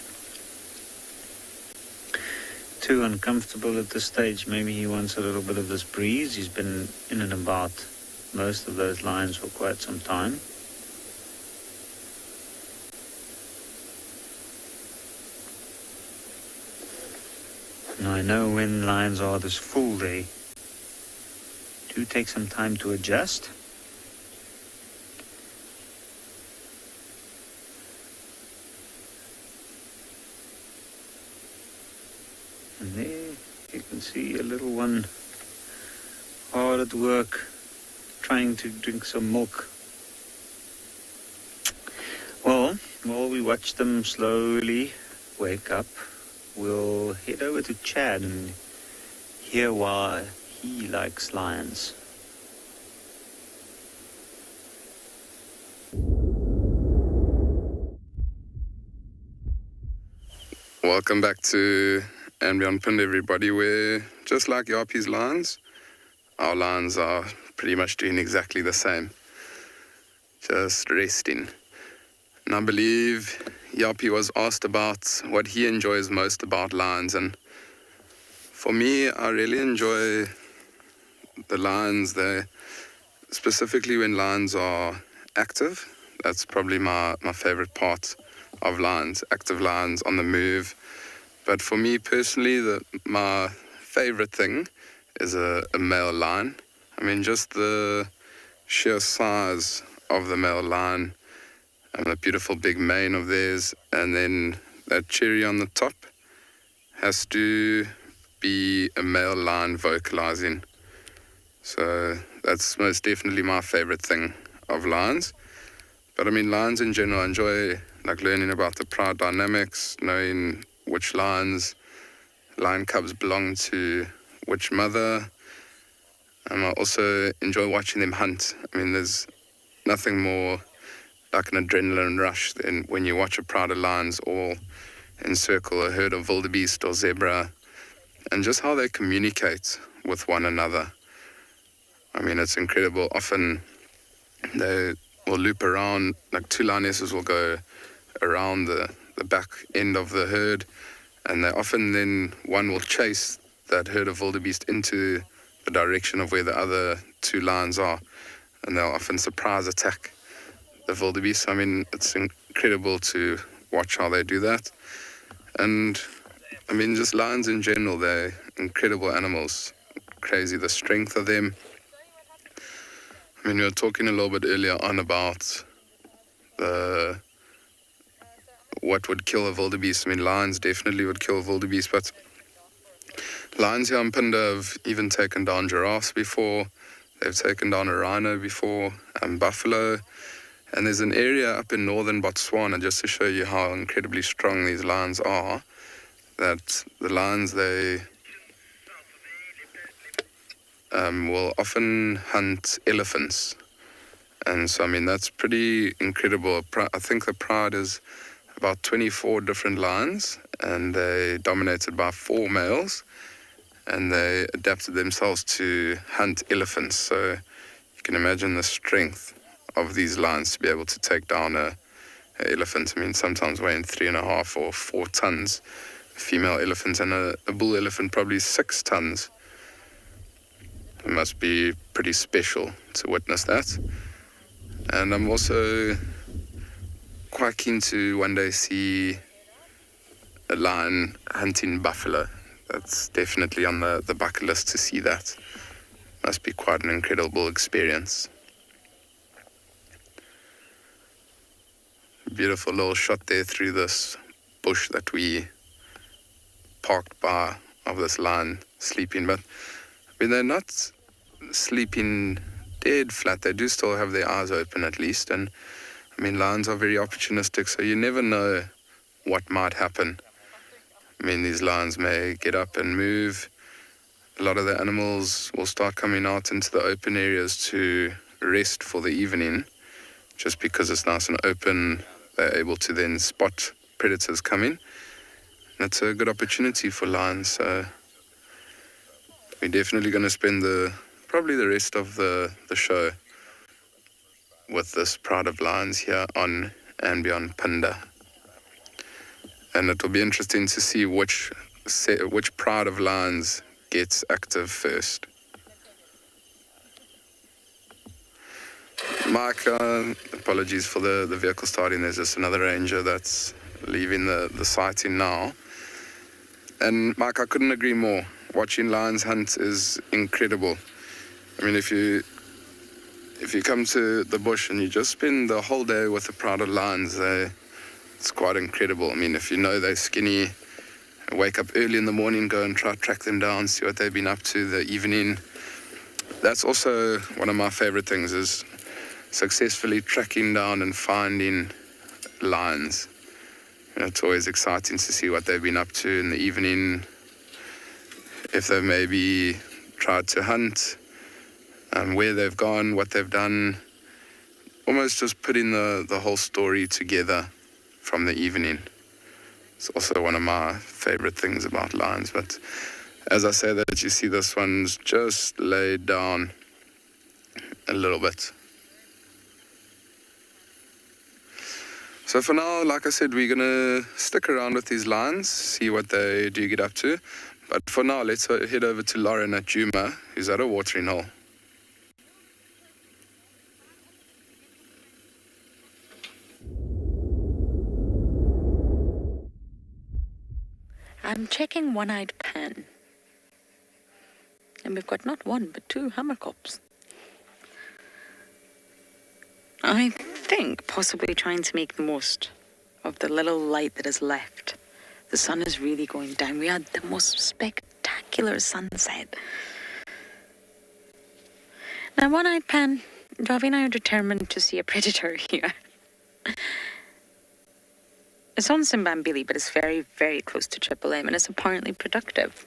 too uncomfortable at this stage. Maybe he wants a little bit of this breeze. He's been in and about most of those lines for quite some time. Now I know when lines are this full, they do take some time to adjust. And there you can see a little one hard at work trying to drink some milk. Well, while we watch them slowly wake up, we'll head over to Chad and hear why he likes lions. Welcome back to andBeyond Phinda, everybody, where just like Yapi's lions, our lions are pretty much doing exactly the same, just resting. And I believe Yapi was asked about what he enjoys most about lions, and for me, I really enjoy the lions there, specifically when lions are active. That's probably my favorite part of lions, active lions on the move. But for me personally, my favorite thing is a male lion. I mean, just the sheer size of the male lion and the beautiful big mane of theirs, and then that cherry on the top has to be a male lion vocalizing. So that's most definitely my favorite thing of lions. But I mean, lions in general, I enjoy like learning about the pride dynamics, knowing which lion cubs belong to which mother. And I also enjoy watching them hunt. I mean, there's nothing more like an adrenaline rush than when you watch a pride of lions all encircle a herd of wildebeest or zebra, and just how they communicate with one another. I mean, it's incredible. Often they will loop around, like two lionesses will go around the back end of the herd, and they often then one will chase that herd of wildebeest into the direction of where the other two lions are, and they'll often surprise attack the wildebeest. I mean, it's incredible to watch how they do that. And I mean, just lions in general, they're incredible animals. Crazy the strength of them. I mean, we were talking a little bit earlier on about what would kill a wildebeest. I mean, lions definitely would kill a wildebeest, but lions here in Phinda have even taken down giraffes before. They've taken down a rhino before, and buffalo. And there's an area up in northern Botswana, just to show you how incredibly strong these lions are, that the lions, they will often hunt elephants. And so, I mean, that's pretty incredible. I think the pride is about 24 different lions, and they're dominated by 4 males, and they adapted themselves to hunt elephants. So you can imagine the strength of these lions to be able to take down a elephant. I mean, sometimes weighing 3.5 or 4 tons, a female elephant, and a bull elephant probably 6 tons. It must be pretty special to witness that. And I'm also quite keen to one day see a lion hunting buffalo. That's definitely on the bucket list to see that. Must be quite an incredible experience. Beautiful little shot there through this bush that we parked by of this lion sleeping. But I mean, they're not sleeping dead flat. They do still have their eyes open at least. And I mean, lions are very opportunistic, so you never know what might happen. I mean, these lions may get up and move. A lot of the animals will start coming out into the open areas to rest for the evening. Just because it's nice and open, they're able to then spot predators coming. That's a good opportunity for lions. So we're definitely going to spend probably the rest of the show with this pride of lions here on andBeyond Phinda. And it will be interesting to see which pride of lions gets active first. Mike, apologies for the vehicle starting. There's just another ranger that's leaving the sighting now. And Mike, I couldn't agree more. Watching lions hunt is incredible. I mean, if you come to the bush and you just spend the whole day with a pride of lions, it's quite incredible. I mean, if you know they're skinny, wake up early in the morning, go and try to track them down, see what they've been up to the evening. That's also one of my favorite things, is successfully tracking down and finding lions. You know, it's always exciting to see what they've been up to in the evening, if they've maybe tried to hunt, where they've gone, what they've done. Almost just putting the whole story together from the evening. It's also one of my favorite things about lions. But as I say that, you see this one's just laid down a little bit. So for now, like I said, we're going to stick around with these lions, see what they do get up to. But for now, let's head over to Lauren at Djuma, who's at a watering hole. I'm checking one-eyed pan. And we've got not one, but two hammerkops. I think possibly trying to make the most of the little light that is left. The sun is really going down. We had the most spectacular sunset. Now, one-eyed pan, Ravi and I are determined to see a predator here. It's on Simbambili, but it's very, very close to Triple M, and it's apparently productive.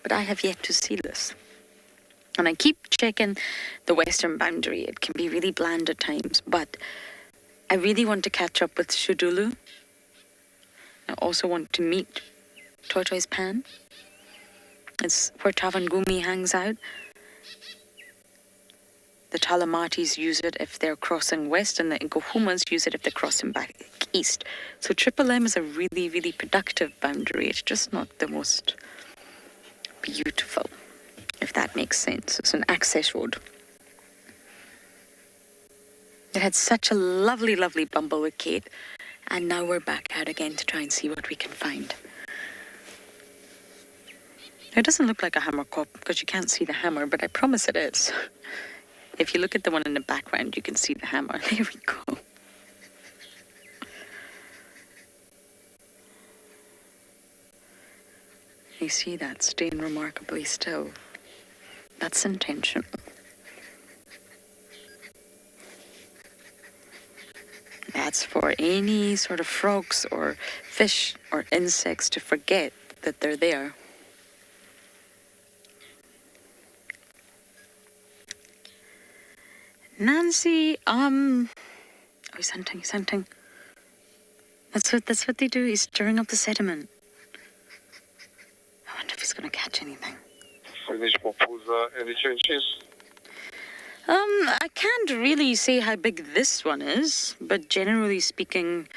But I have yet to see this. And I keep checking the western boundary. It can be really bland at times, but I really want to catch up with Shudulu. I also want to meet Tortoise Pan. It's where Tavangumi hangs out. The Talamatis use it if they're crossing west, and the Nkohumas use it if they're crossing back east. So Triple M is a really, really productive boundary. It's just not the most beautiful, if that makes sense. It's an access road. It had such a lovely, lovely bumble with Kate, and now we're back out again to try and see what we can find. It doesn't look like a hammerkop because you can't see the hammer, but I promise it is. If you look at the one in the background, you can see the hammer. There we go. You see that staying remarkably still. That's intentional. That's for any sort of frogs or fish or insects to forget that they're there. Nancy, oh, he's hunting. That's what they do. He's stirring up the sediment. I wonder if he's going to catch anything. Any changes? I can't really say how big this one is, but generally speaking,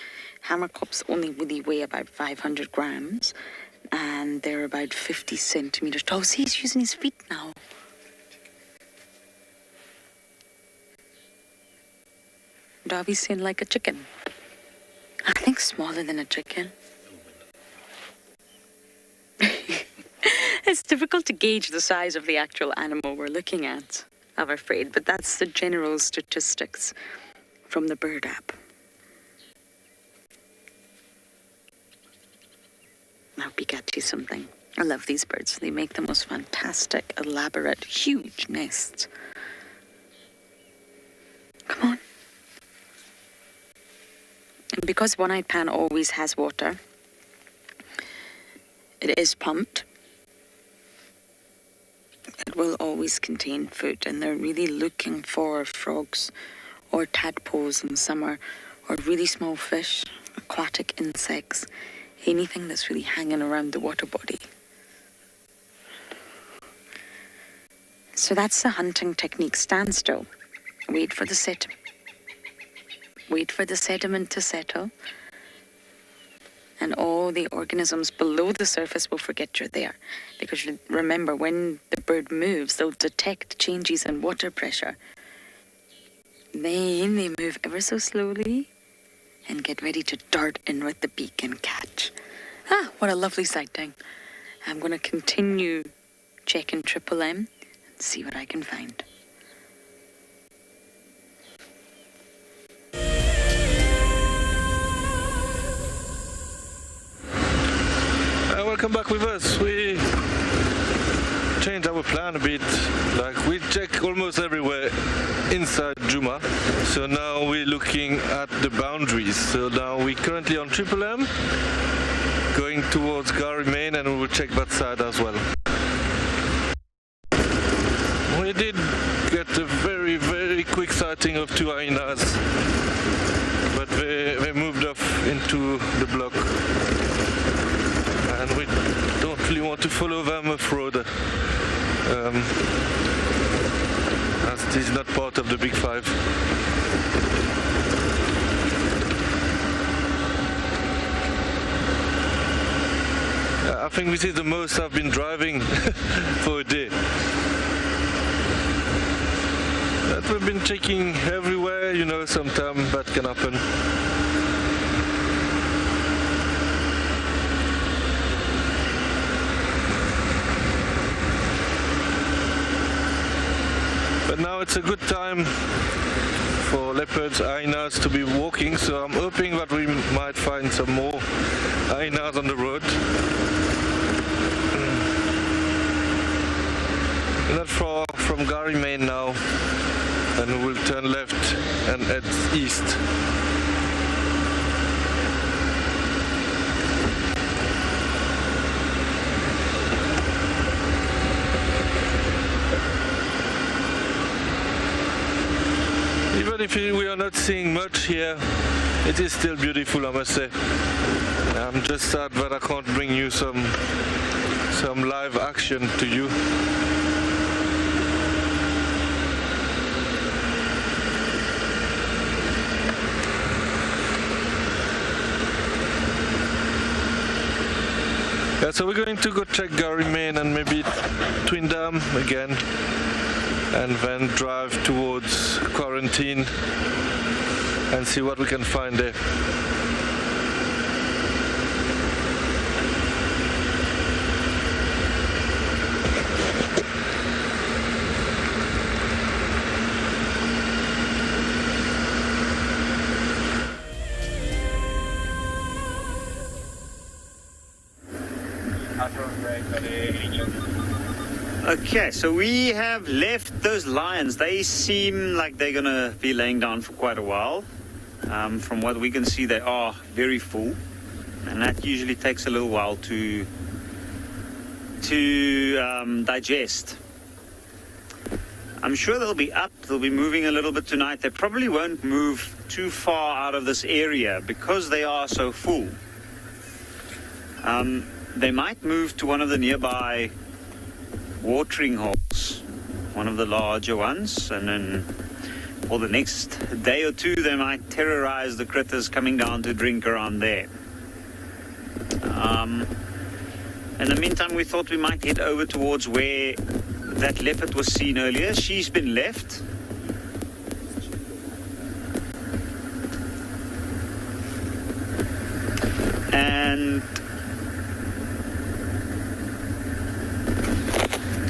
hammerkops only really weigh about 500 grams, and they're about 50 centimeters tall. See, he's using his feet now. but obviously like a chicken. I think smaller than a chicken. It's difficult to gauge the size of the actual animal we're looking at, I'm afraid, but that's the general statistics from the bird app. I hope you get you something. I love these birds. They make the most fantastic, elaborate, huge nests. Come on. And because one-eyed pan always has water, it is pumped. It will always contain food, and they're really looking for frogs or tadpoles in summer, or really small fish, aquatic insects, anything that's really hanging around the water body. So that's the hunting technique. Stand still. Wait for the sediment to settle, and all the organisms below the surface will forget you're there. Because remember, when the bird moves, they'll detect changes in water pressure. Then they move ever so slowly and get ready to dart in with the beak and catch. Ah, what a lovely sighting. I'm going to continue checking Triple M and see what I can find. Welcome back with us. We changed our plan a bit. Like, we check almost everywhere inside Djuma. So now we're looking at the boundaries. So now we're currently on Triple M, going towards Gary Main, and we will check that side as well. We did get a very, very quick sighting of two hyenas, but they moved off into the block. And we don't really want to follow them off-road, as this is not part of the Big Five. I think this is the most I've been driving for a day. But we've been checking everywhere, you know, sometimes that can happen. But now it's a good time for leopards, hyenas to be walking, so I'm hoping that we might find some more hyenas on the road. Not far from Gary Main now, and we'll turn left and head east. Even if we are not seeing much here, it is still beautiful, I must say. I'm just sad that I can't bring you some live action to you. Yeah, so we're going to go check Gary Main and maybe Twin Dam again, and then drive towards Quarantine and see what we can find there. Okay, so we have left those lions. They seem like they're going to be laying down for quite a while. From what we can see, they are very full, and that usually takes a little while to digest. I'm sure they'll be up, they'll be moving a little bit tonight. They probably won't move too far out of this area because they are so full. They might move to one of the nearby watering holes, one of the larger ones, and then for the next day or two they might terrorize the critters coming down to drink around there. In the meantime, we thought we might head over towards where that leopard was seen earlier. She's been left. And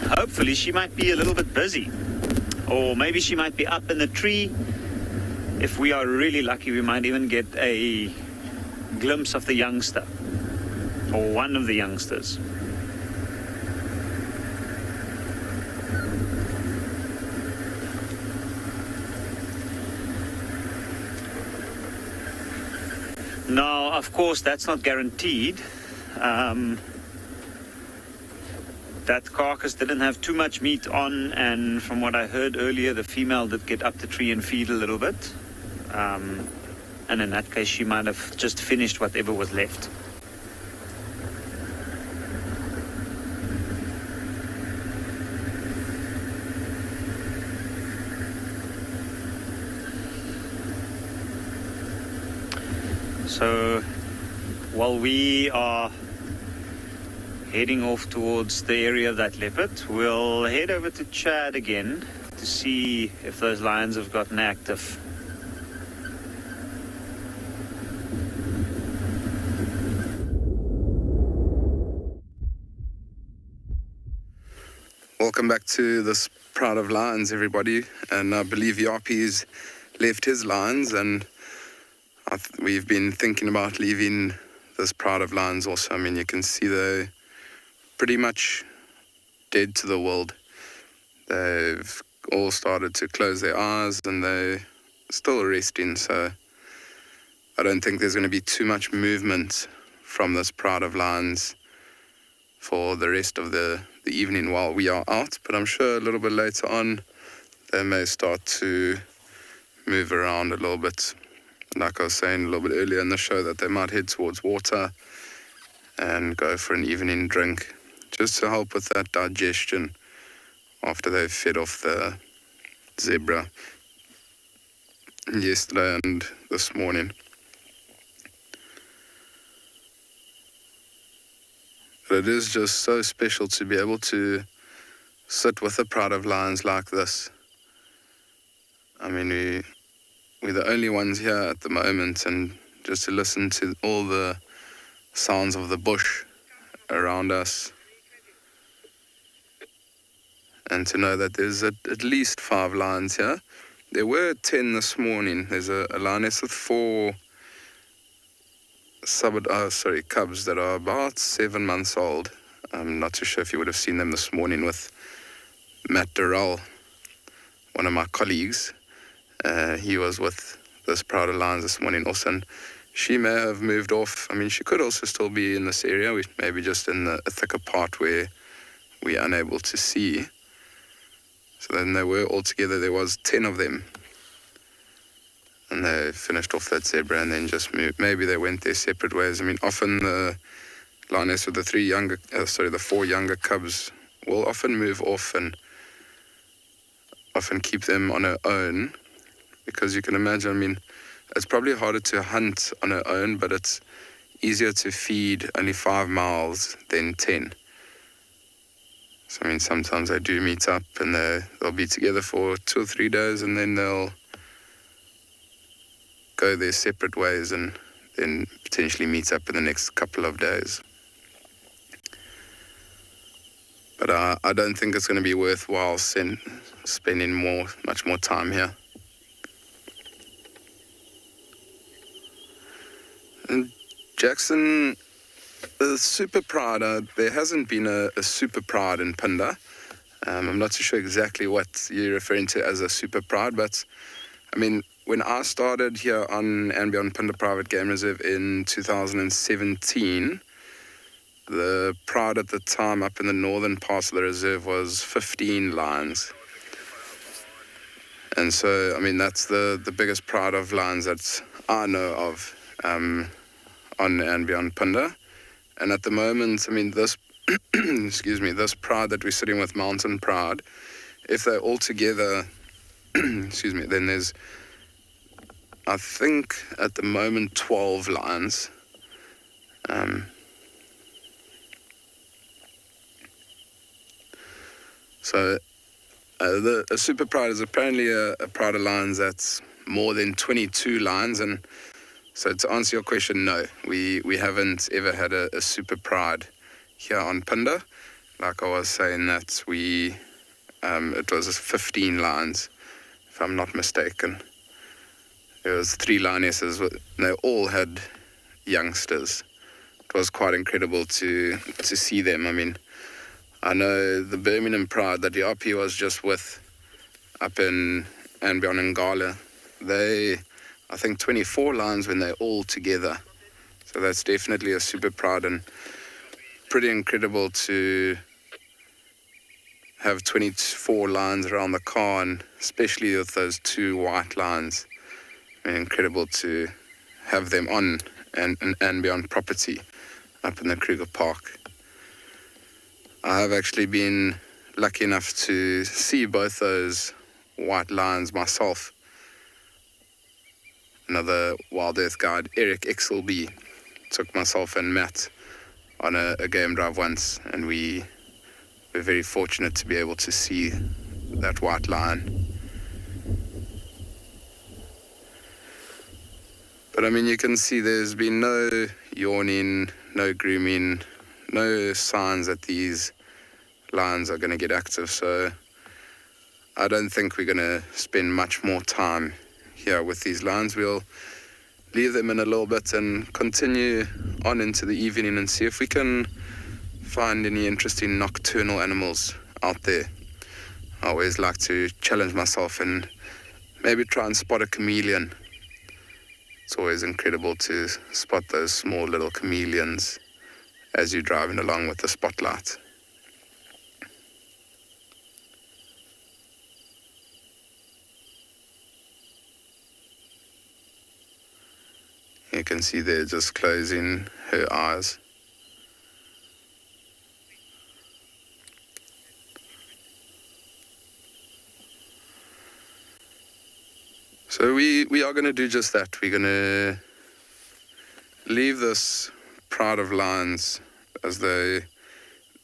hopefully she might be a little bit busy. Or maybe she might be up in the tree. If we are really lucky, we might even get a glimpse of the youngster. Or one of the youngsters. Now, of course, that's not guaranteed. That carcass didn't have too much meat on, and from what I heard earlier, the female did get up the tree and feed a little bit. And in that case, she might have just finished whatever was left. So while we are heading off towards the area of that leopard, we'll head over to Chad again to see if those lions have gotten active. Welcome back to this Pride of Lions, everybody. And I believe Yapi's left his lions, and we've been thinking about leaving this Pride of Lions also. I mean, you can see they're pretty much dead to the world. They've all started to close their eyes and they're still resting, so I don't think there's going to be too much movement from this Pride of Lions for the rest of the evening while we are out, but I'm sure a little bit later on they may start to move around a little bit. Like I was saying a little bit earlier in the show, that they might head towards water and go for an evening drink, just to help with that digestion after they've fed off the zebra yesterday and this morning. But it is just so special to be able to sit with a Pride of Lions like this. I mean, we're the only ones here at the moment, and just to listen to all the sounds of the bush around us, and to know that there's at least 5 lions here. There were 10 this morning. There's a lioness with 4 cubs that are about 7 months old. I'm not too sure if you would have seen them this morning with Matt Durrell, one of my colleagues. He was with this Pride of Lions this morning also, and she may have moved off. I mean, she could also still be in this area, maybe just in a thicker part where we're unable to see. So then there was 10 of them. And they finished off that zebra and then just moved. Maybe they went their separate ways. I mean, often the lioness with the 4 younger cubs will often move off and often keep them on her own. Because you can imagine, I mean, it's probably harder to hunt on her own, but it's easier to feed only 5 miles than 10. So, I mean, sometimes they do meet up and they'll be together for 2 or 3 days, and then they'll go their separate ways and then potentially meet up in the next couple of days. But I don't think it's going to be worthwhile spending much more time here. And Jackson, the Super Pride, there hasn't been a Super Pride in Phinda. I'm not too sure exactly what you're referring to as a Super Pride, but I mean, when I started here on andBeyond Phinda Private Game Reserve in 2017, the pride at the time up in the northern parts of the reserve was 15 lions. And so, I mean, that's the biggest pride of lions that I know of on andBeyond Phinda. And at the moment, I mean, this this pride that we're sitting with, Mountain Pride, if they're all together, then there's, I think, at the moment, 12 lions. A Super Pride is apparently a pride of lions that's more than 22 lions, and So to answer your question, no, we haven't ever had a super pride here on Phinda. Like I was saying, that it was 15 lions, if I'm not mistaken. There was 3 lionesses, they all had youngsters. It was quite incredible to see them. I mean, I know the Birmingham Pride that the RP was just with up in andBeyond in Ngala, I think 24 lions when they're all together. So that's definitely a super pride and pretty incredible to have 24 lions around the car, and especially with those 2 white lions. I mean, incredible to have them on andBeyond property up in the Kruger Park. I have actually been lucky enough to see both those white lions myself. Another WildEarth guide, Eric XLB, took myself and Matt on a game drive once, and we were very fortunate to be able to see that white lion. But I mean, you can see there's been no yawning, no grooming, no signs that these lions are going to get active. So I don't think we're going to spend much more time here with these lions. We'll leave them in a little bit and continue on into the evening and see if we can find any interesting nocturnal animals out there. I always like to challenge myself and maybe try and spot a chameleon. It's always incredible to spot those small little chameleons as you're driving along with the spotlight. You can see there just closing her eyes. So we are going to do just that. We're going to leave this pride of lions as they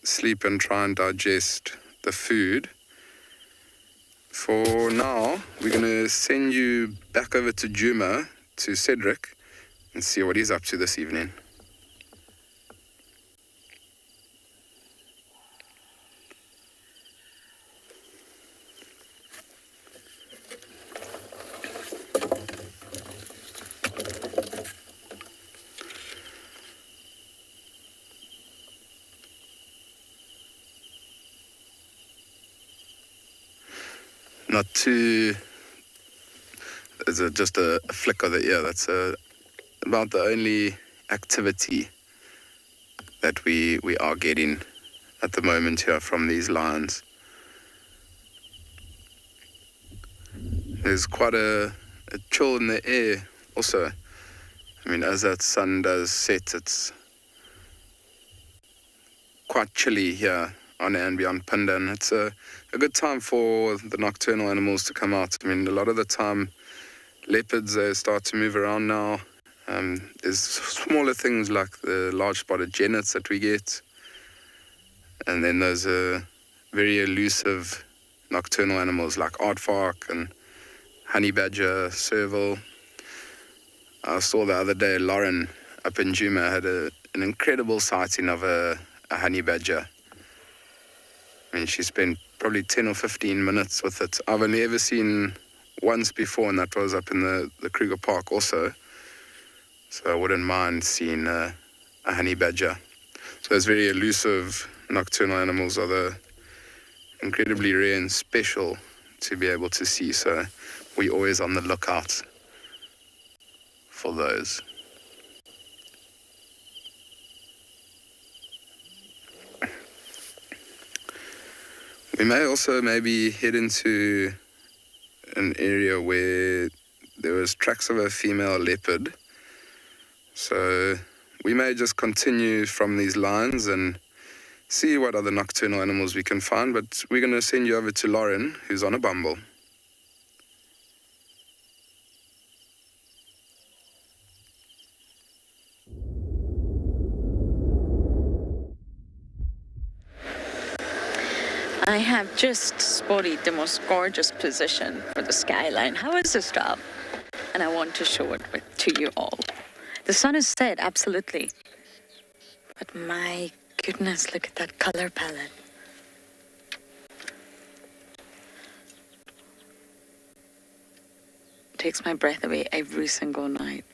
sleep and try and digest the food. For now, we're going to send you back over to Djuma, to Cedric, and see what he's up to this evening. Not too, just a flick of the ear. That's about the only activity that we are getting at the moment here from these lions. There's quite a chill in the air also. I mean, as that sun does set, it's quite chilly here on andBeyond Phinda, and it's a good time for the nocturnal animals to come out. I mean, a lot of the time, leopards start to move around now. There's smaller things like the large spotted jennets that we get, and then there's very elusive nocturnal animals like aardvark and honey badger, serval. I saw the other day Lauren up in Djuma had an incredible sighting of a honey badger. I mean, she spent probably 10 or 15 minutes with it. I've only ever seen once before, and that was up in the Kruger Park also. So I wouldn't mind seeing a honey badger. So those very elusive nocturnal animals are incredibly rare and special to be able to see. So we're always on the lookout for those. We may also maybe head into an area where there was tracks of a female leopard. So we may just continue from these lines and see what other nocturnal animals we can find, but we're going to send you over to Lauren, who's on a bumble. I have just spotted the most gorgeous position for the skyline. How is this job? And I want to show it with to you all. The sun is set, absolutely. But my goodness, look at that color palette. It takes my breath away every single night.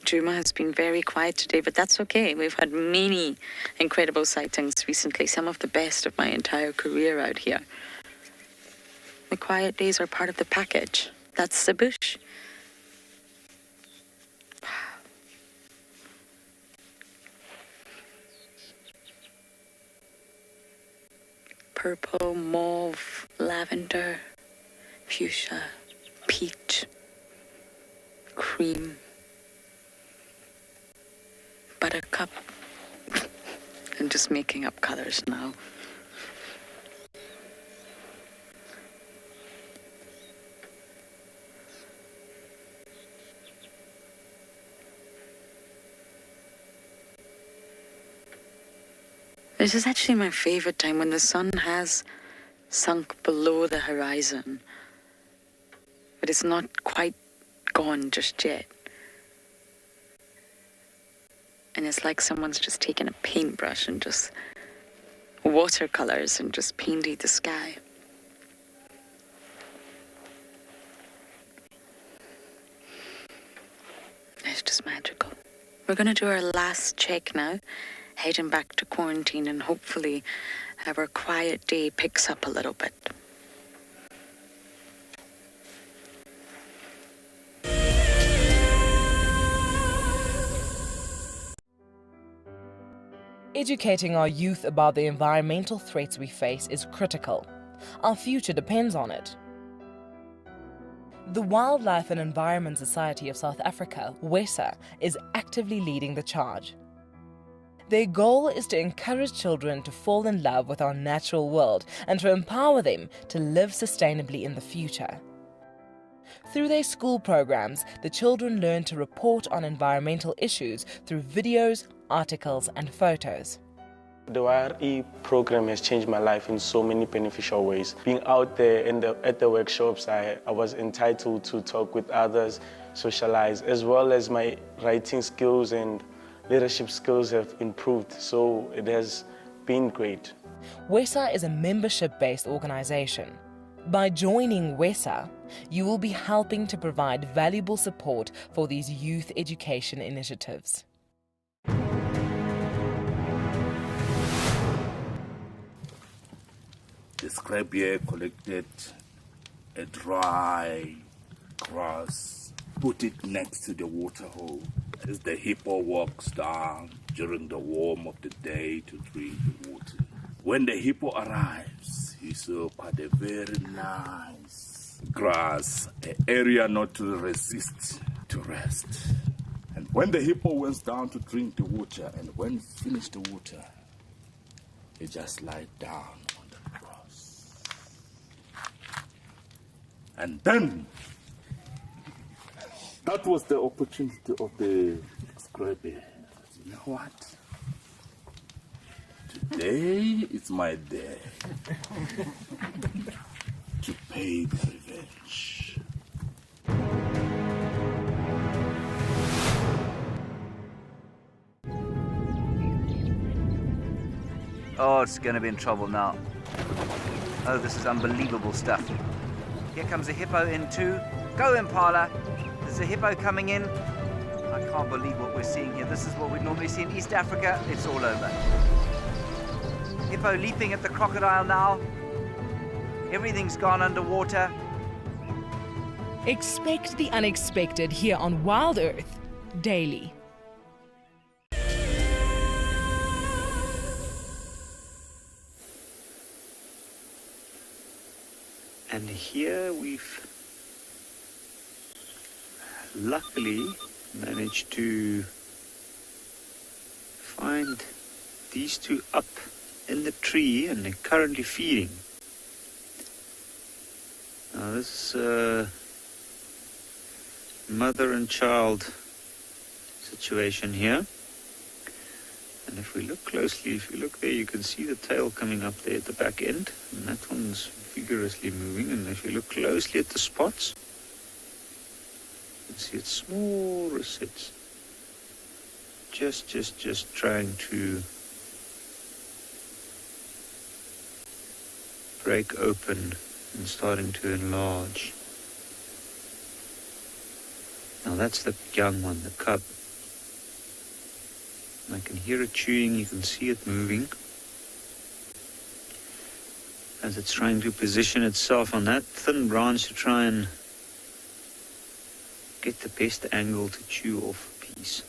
Djuma has been very quiet today, but that's okay. We've had many incredible sightings recently, some of the best of my entire career out here. The quiet days are part of the package. That's the bush. Purple, mauve, lavender, fuchsia, peach, cream, buttercup. I'm just making up colors now. This is actually my favorite time, when the sun has sunk below the horizon, but it's not quite gone just yet. And it's like someone's just taken a paintbrush and just watercolors and just painted the sky. It's just magical. We're gonna do our last check now, heading back to quarantine, and hopefully our quiet day picks up a little bit. Educating our youth about the environmental threats we face is critical. Our future depends on it. The Wildlife and Environment Society of South Africa, WESA, is actively leading the charge. Their goal is to encourage children to fall in love with our natural world and to empower them to live sustainably in the future. Through their school programs, the children learn to report on environmental issues through videos, articles, and photos. The WildEarth program has changed my life in so many beneficial ways. Being out there at the workshops, I was entitled to talk with others, socialize, as well as my writing skills and leadership skills have improved, so it has been great. WESA is a membership-based organization. By joining WESA, you will be helping to provide valuable support for these youth education initiatives. The scrap here collected a dry grass, put it next to the water hole as the hippo walks down during the warm of the day to drink the water. When the hippo arrives, he saw quite a very nice grass, an area not to resist to rest. And when the hippo went down to drink the water, and when he finished the water, he just lied down on the grass. And then, that was the opportunity of the scrappy. You know what? Today is my day to pay the revenge. Oh, it's going to be in trouble now. Oh, this is unbelievable stuff. Here comes a hippo in too. Go, Impala. There's a hippo coming in. I can't believe what we're seeing here. This is what we normally see in East Africa. It's all over. Hippo leaping at the crocodile now. Everything's gone underwater. Expect the unexpected here on WildEarth daily. And here we've luckily managed to find these two up in the tree, and they're currently feeding. Now this is a mother and child situation here. And if we look closely, if you look there, you can see the tail coming up there at the back end, and that one's vigorously moving. And if you look closely at the spots, can see its small receipts. Just trying to break open and starting to enlarge. Now that's the young one, the cub. I can hear it chewing, you can see it moving as it's trying to position itself on that thin branch to try and get the best angle to chew off a piece.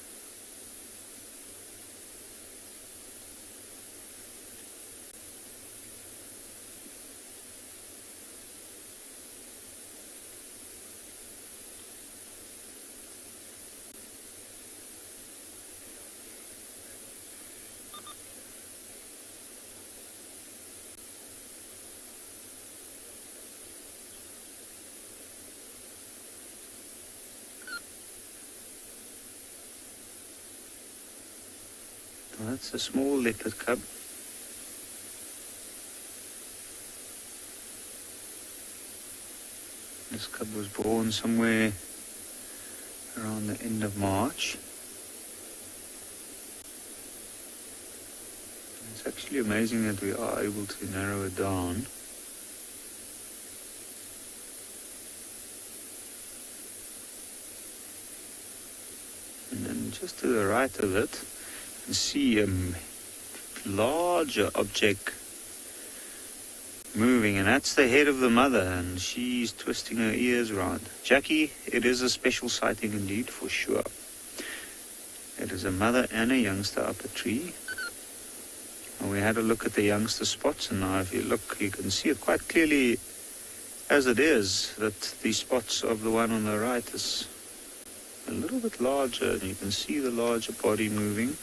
That's a small leopard cub. This cub was born somewhere around the end of March. It's actually amazing that we are able to narrow it down. And then just to the right of it, you can see a larger object moving, and that's the head of the mother, and she's twisting her ears around. Jackie, it is a special sighting indeed, for sure. It is a mother and a youngster up a tree. And we had a look at the youngster spots, and now if you look, you can see it quite clearly as it is, that the spots of the one on the right is a little bit larger, and you can see the larger body moving.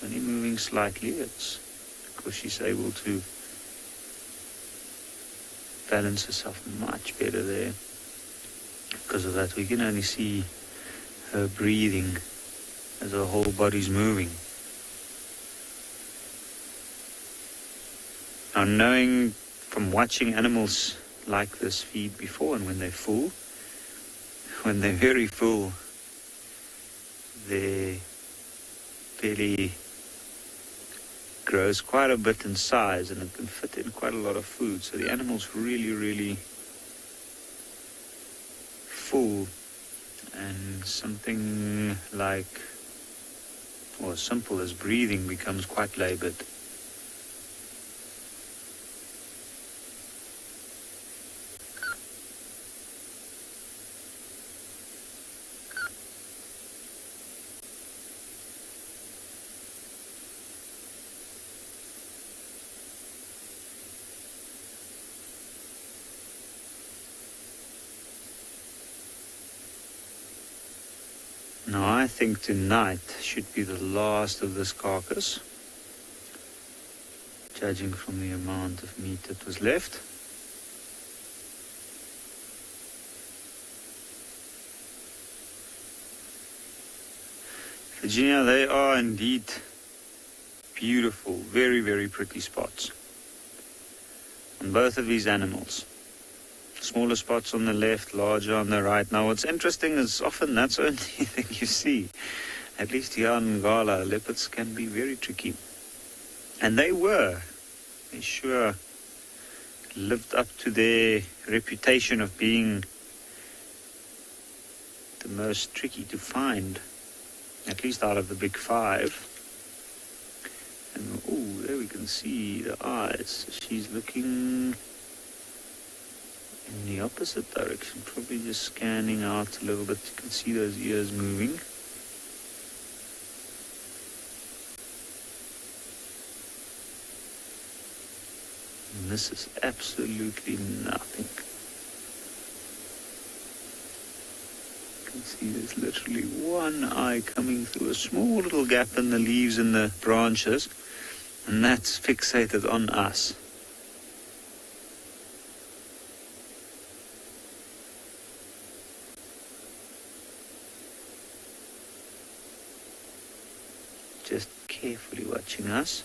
Only moving slightly. It's because she's able to balance herself much better there. Because of that, we can only see her breathing as her whole body's moving. Now, knowing from watching animals like this feed before, and when they're full, when they're very full, their belly grows quite a bit in size, and it can fit in quite a lot of food. So the animal's really full, and something like, or as simple as breathing, becomes quite labored. Now I think tonight should be the last of this carcass, judging from the amount of meat that was left. Virginia, they are indeed beautiful, very pretty spots on both of these animals. Smaller spots on the left, larger on the right. Now what's interesting is often that's the only thing you see. At least here in Ngala, leopards can be very tricky. And they were. They sure lived up to their reputation of being the most tricky to find, at least out of the big five. And oh, there we can see the eyes. She's looking in the opposite direction, probably just scanning out a little bit. You can see those ears moving. And this is absolutely nothing. You can see there's literally one eye coming through a small little gap in the leaves and the branches, and that's fixated on us. Just carefully watching us.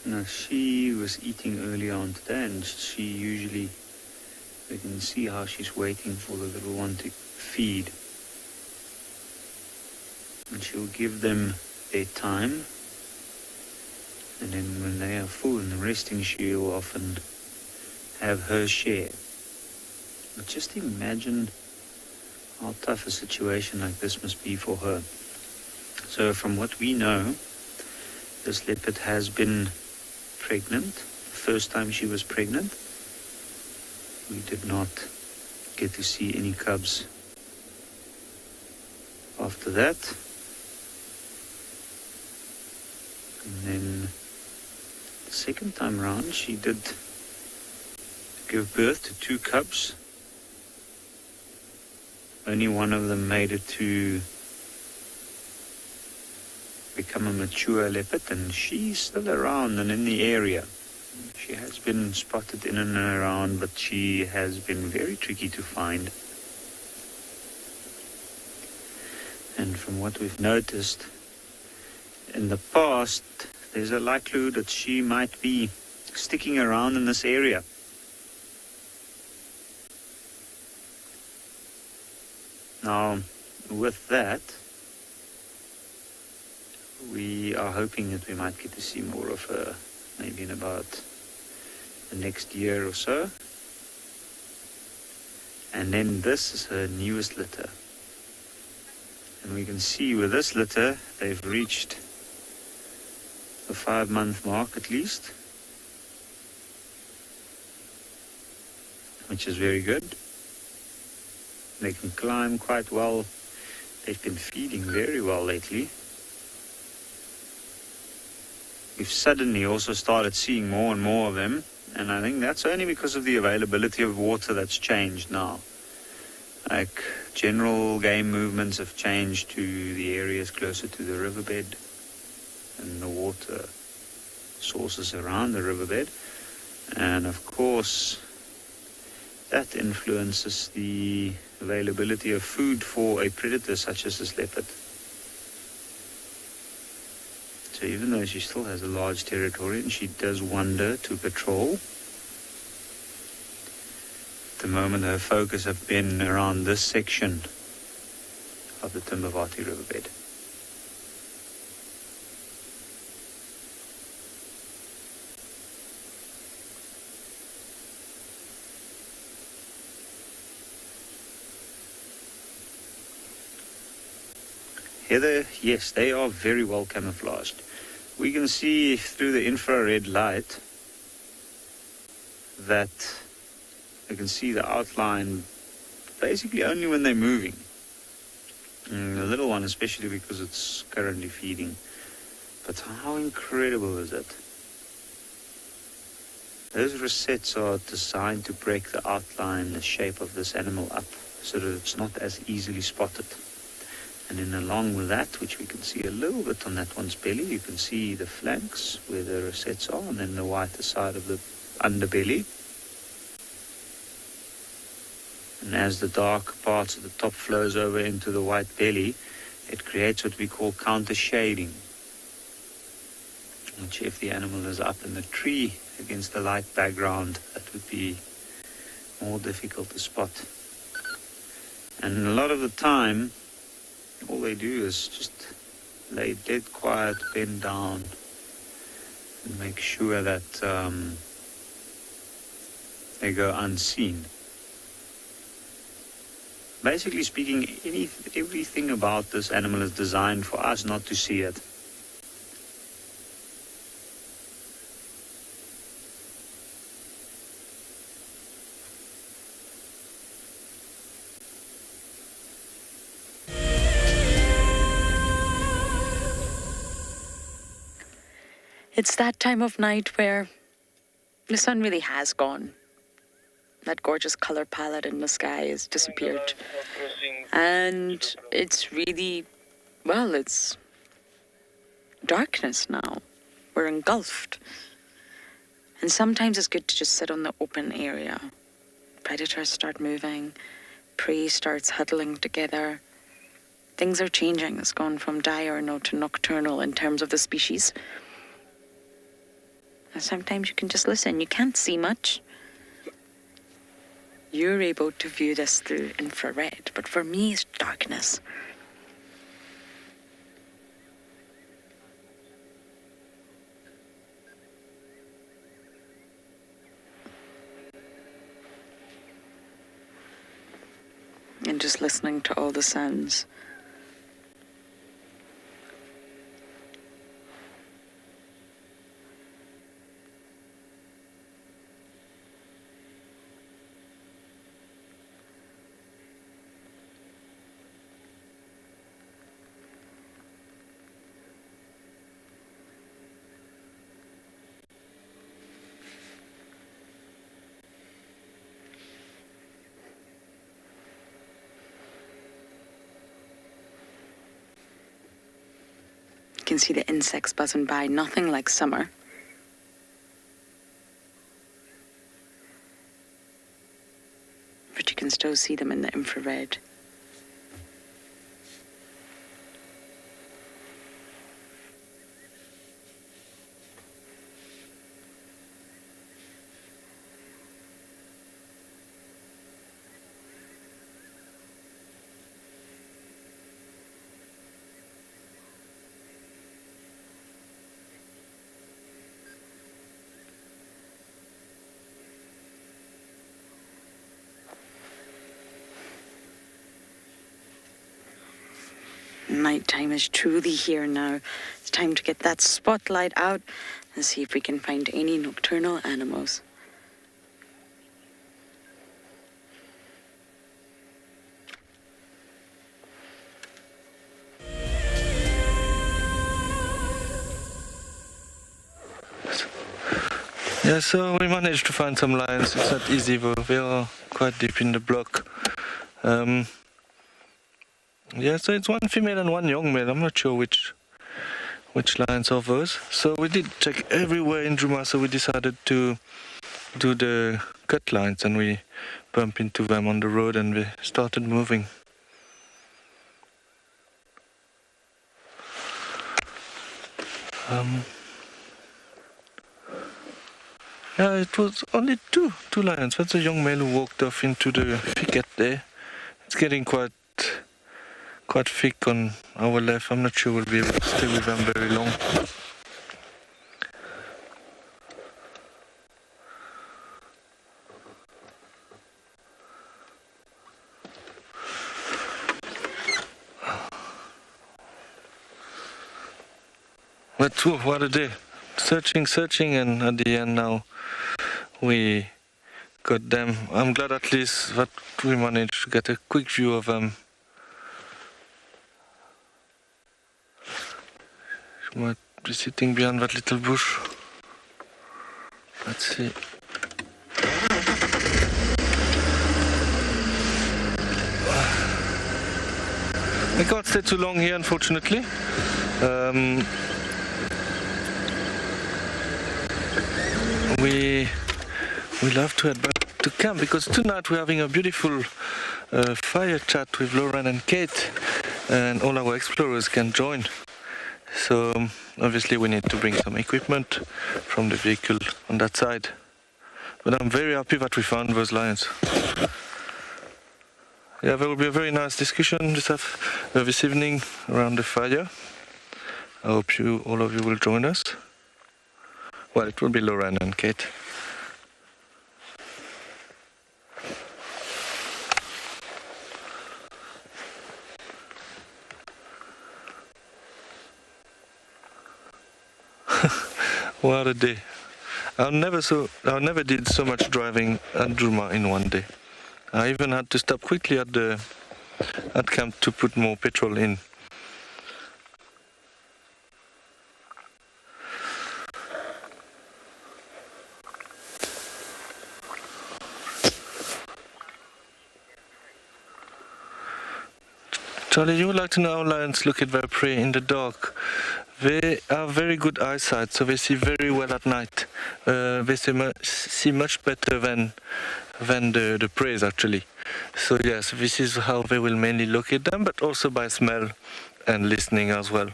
Now, she was eating early on today, and she usually, you can see how she's waiting for the little one to feed. And she'll give them their time, and then when they are full and resting, she'll often have her share. But just imagine how tough a situation like this must be for her. So from what we know, this leopard has been pregnant. The first time she was pregnant, we did not get to see any cubs after that. And then the second time round, she did give birth to 2 cubs. Only one of them made it to become a mature leopard, and she's still around and in the area. She has been spotted in and around, but she has been very tricky to find. And from what we've noticed in the past, there's a likelihood that she might be sticking around in this area. Now, with that, we are hoping that we might get to see more of her, maybe in about the next year or so. And then this is her newest litter. And we can see with this litter, they've reached the 5-month mark at least, which is very good. They can climb quite well. They've been feeding very well lately. We've suddenly also started seeing more and more of them, and I think that's only because of the availability of water that's changed now. Like, general game movements have changed to the areas closer to the riverbed and the water sources around the riverbed. And of course, that influences the availability of food for a predator such as this leopard. So even though she still has a large territory and she does wander to patrol, at the moment her focus has been around this section of the Timbavati riverbed. Heather, yes, they are very well camouflaged. We can see through the infrared light that you can see the outline basically only when they're moving. And the little one especially, because it's currently feeding. But how incredible is it? Those rosettes are designed to break the outline, the shape of this animal up, so that it's not as easily spotted. And then along with that, which we can see a little bit on that one's belly, you can see the flanks where the rosettes are, and then the whiter side of the underbelly. And as the dark parts of the top flows over into the white belly, it creates what we call counter shading, which if the animal is up in the tree against the light background, that would be more difficult to spot. And a lot of the time, all they do is just lay dead quiet, bend down, and make sure that they go unseen. Basically speaking, everything about this animal is designed for us not to see it. It's that time of night where the sun really has gone. That gorgeous color palette in the sky has disappeared. And it's really, well, it's darkness now. We're engulfed. And sometimes it's good to just sit on the open area. Predators start moving. Prey starts huddling together. Things are changing. It's gone from diurnal to nocturnal in terms of the species. And sometimes you can just listen. You can't see much. You're able to view this through infrared, but for me, it's darkness. And just listening to all the sounds. You can see the insects buzzing by, nothing like summer. But you can still see them in the infrared. Nighttime is truly here now. It's time to get that spotlight out and see if we can find any nocturnal animals. Yeah, so we managed to find some lions. It's not easy, but we are quite deep in the block. Yeah, so it's one female and one young male. I'm not sure which lions are those. So we did check everywhere in Djuma, so we decided to do the cut lines, and we bumped into them on the road and we started moving. Yeah, it was only two lions. That's a young male who walked off into the thicket there. It's getting quite thick on our left. I'm not sure we'll be able to stay with them very long. But what a day. Searching, and at the end now we got them. I'm glad at least that we managed to get a quick view of them. She might be sitting behind that little bush. Let's see. I can't stay too long here, unfortunately. We love to head back to camp because tonight we're having a beautiful fire chat with Lauren and Kate, and all our explorers can join. So obviously we need to bring some equipment from the vehicle on that side. But I'm very happy that we found those lions. Yeah, there will be a very nice discussion this evening around the fire. I hope all of you will join us. Well, it will be Lauren and Kate. What a day. I never did so much driving at Djuma in one day. I even had to stop quickly at camp to put more petrol in. Charlie, you would like to know how lions look at their prey in the dark. They have very good eyesight, so they see very well at night. They see much better than the prey actually. So yes, this is how they will mainly locate them, but also by smell and listening as well.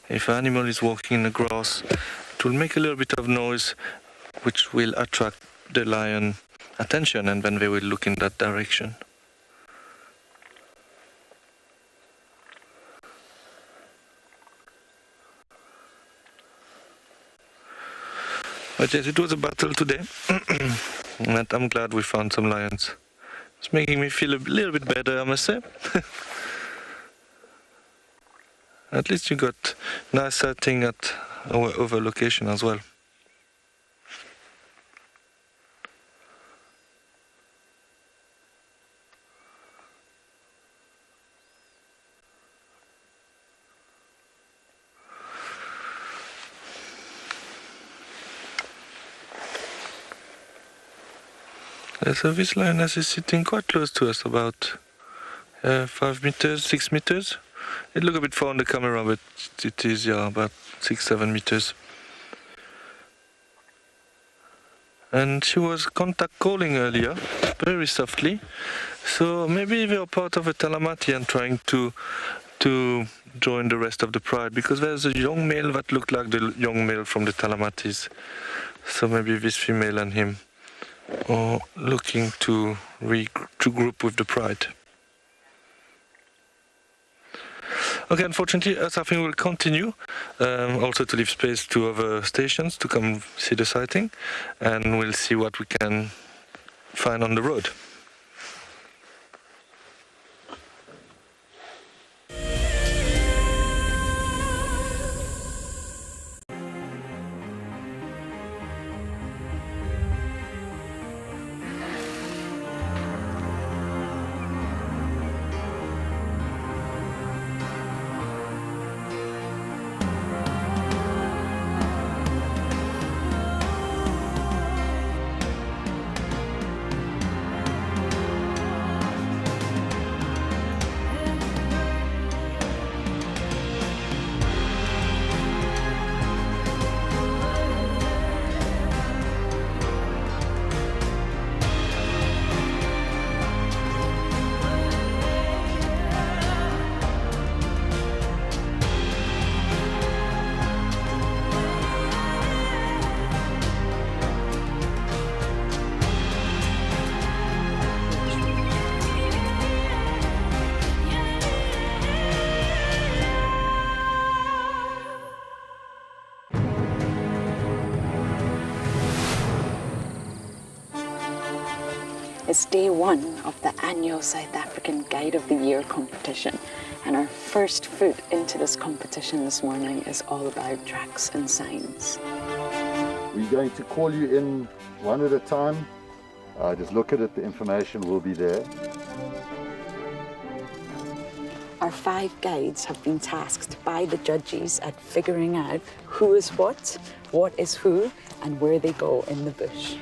If an animal is walking in the grass, It will make a little bit of noise, which will attract the lion attention, and then they will look in that direction. But yes, it was a battle today, and I'm glad we found some lions. It's making me feel a little bit better, I must say. At least you got nice sighting at our other location as well. So this lioness is sitting quite close to us, about 5 meters, 6 meters. It looks a bit far on the camera, but it is, yeah, about 6-7 meters. And she was contact calling earlier, very softly. So maybe they are part of a Talamati and trying to join the rest of the pride, because there's a young male that looked like the young male from the Talamatis. So maybe this female and him are looking to group with the pride. Okay, unfortunately, I think we'll continue, also to leave space to other stations to come see the sighting, and we'll see what we can find on the road. It's day one of the annual South African Guide of the Year competition, and our first foot into this competition this morning is all about tracks and signs. We're going to call you in one at a time. Just look at it, the information will be there. Our 5 guides have been tasked by the judges at figuring out who is what is who, and where they go in the bush.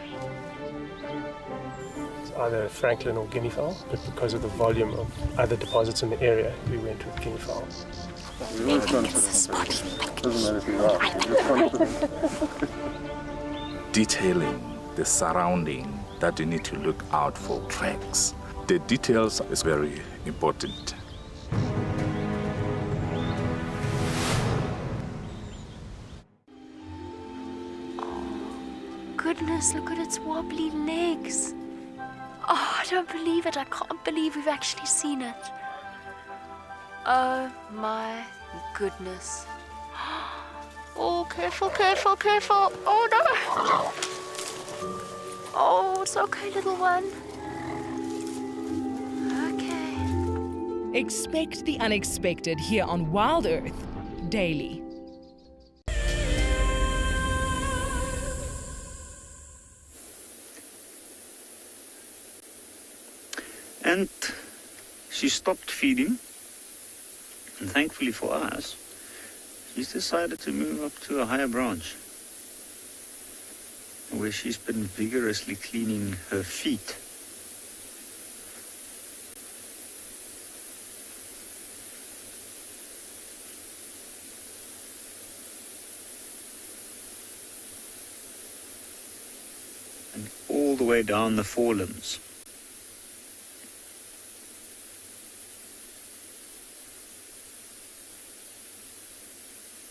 Either Franklin or guinea fowl, but because of the volume of other deposits in the area, we went with guinea fowl. Detailing the surrounding that you need to look out for tracks. The details is very important. Goodness, look at its wobbly legs. Oh, I don't believe it. I can't believe we've actually seen it. Oh my goodness. Oh, careful, careful, careful. Oh no. Oh, it's okay, little one. Okay. Expect the unexpected here on WildEarth daily. And she stopped feeding, and thankfully for us, she's decided to move up to a higher branch, where she's been vigorously cleaning her feet. And all the way down the forelimbs.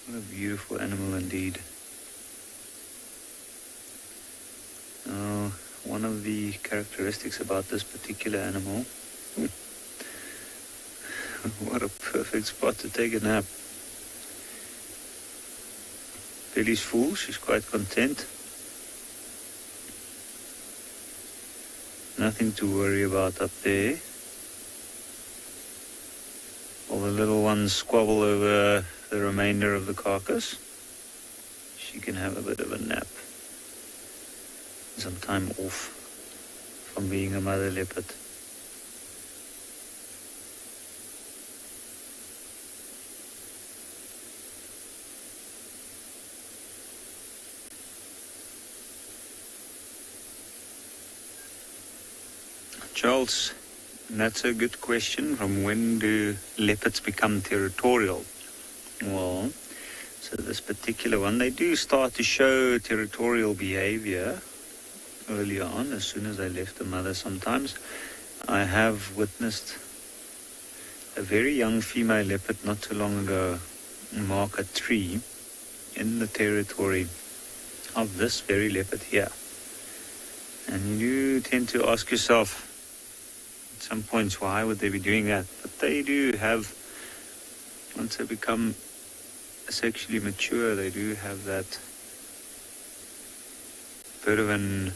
What a beautiful animal indeed. One of the characteristics about this particular animal, what a perfect spot to take a nap. Belly's full, she's quite content. Nothing to worry about up there. All the little ones squabble over the remainder of the carcass. She can have a bit of a nap. Some time off from being a mother leopard. Charles, that's a good question. From when do leopards become territorial? Well, so this particular one, they do start to show territorial behavior early on, as soon as they left the mother sometimes. I have witnessed a very young female leopard not too long ago mark a tree in the territory of this very leopard here. And you do tend to ask yourself, at some points, why would they be doing that? But they do have, once they become sexually mature, they do have that bit of an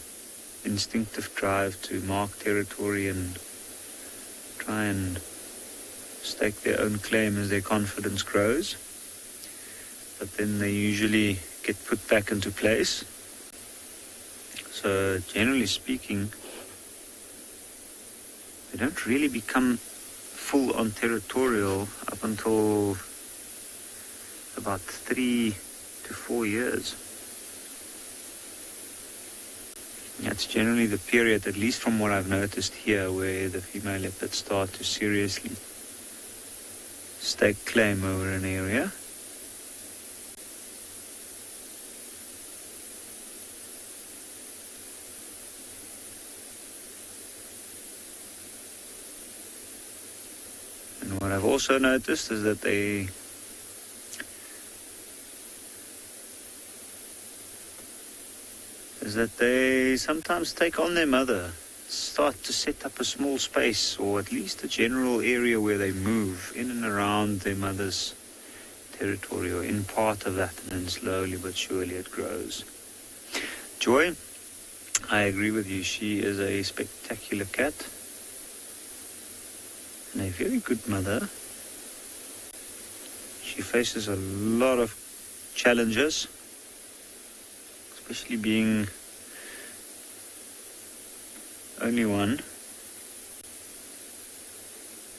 instinctive drive to mark territory and try and stake their own claim as their confidence grows. But then they usually get put back into place. So generally speaking, they don't really become full-on territorial up until about 3 to 4 years. That's generally the period, at least from what I've noticed here, where the female leopards start to seriously stake claim over an area. And what I've also noticed is that they sometimes take on their mother, start to set up a small space, or at least a general area where they move in and around their mother's territory, or in part of that, and then slowly but surely it grows. Joy, I agree with you, she is a spectacular cat and a very good mother. She faces a lot of challenges, especially being only one.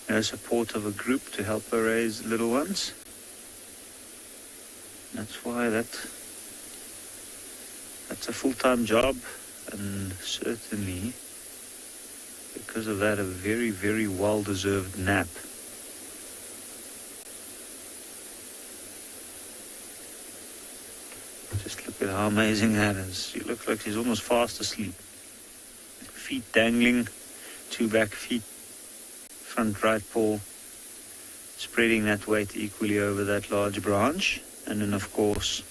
No support of a group to help her raise little ones. That's why that's a full-time job, and certainly because of that a very, very well-deserved nap. Just look at how amazing that is. She looks like she's almost fast asleep. Feet dangling, 2 back feet, front right paw, spreading that weight equally over that large branch. And then, of course,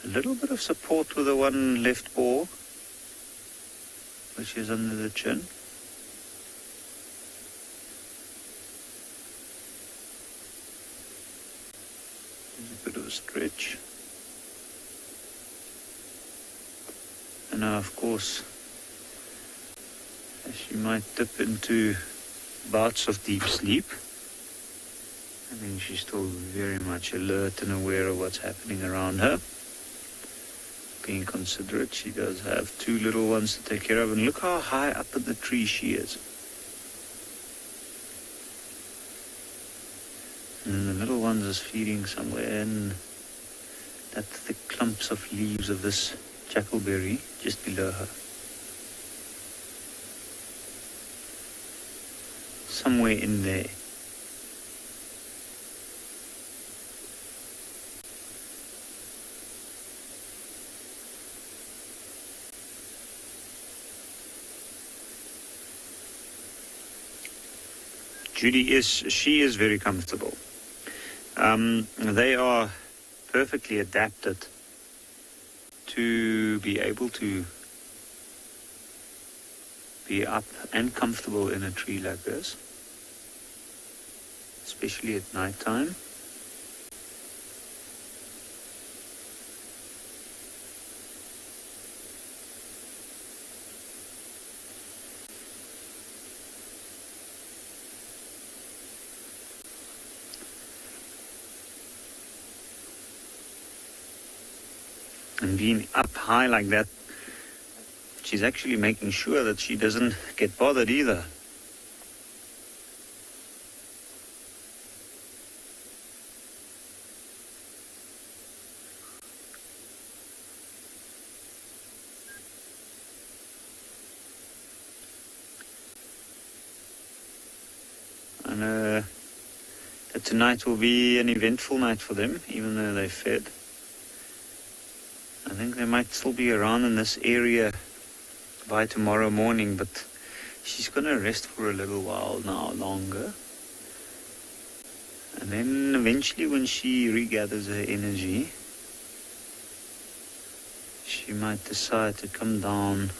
a little bit of support with the one left paw, which is under the chin. There's a bit of a stretch. And now, of course, she might dip into bouts of deep sleep. I think she's still very much alert and aware of what's happening around her. Being considerate, she does have 2 little ones to take care of, and look how high up in the tree she is. And the little ones is feeding somewhere in that thick clumps of leaves of this jackalberry just below her. Somewhere in there. She is very comfortable. They are perfectly adapted to be able to be up and comfortable in a tree like this, especially at night time. And being up high like that, she's actually making sure that she doesn't get bothered either. I know that tonight will be an eventful night for them, even though they fed. I think they might still be around in this area by tomorrow morning, but she's going to rest for a little while now, longer. And then eventually when she regathers her energy, she might decide to come down,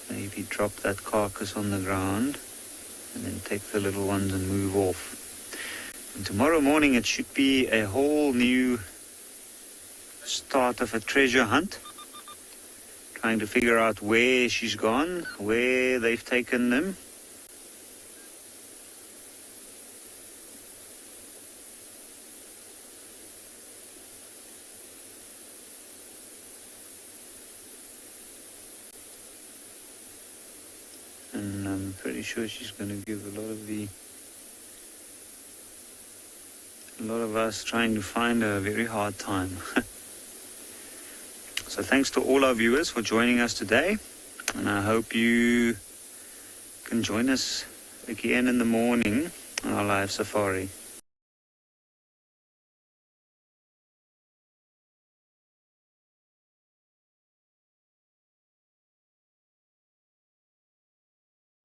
maybe drop that carcass on the ground, and then take the little ones and move off. And tomorrow morning it should be a whole new start of a treasure hunt, trying to figure out where she's gone, where they've taken them. And I'm pretty sure she's going to give a lot of us trying to find her a very hard time. So thanks to all our viewers for joining us today, and I hope you can join us again in the morning on our live safari.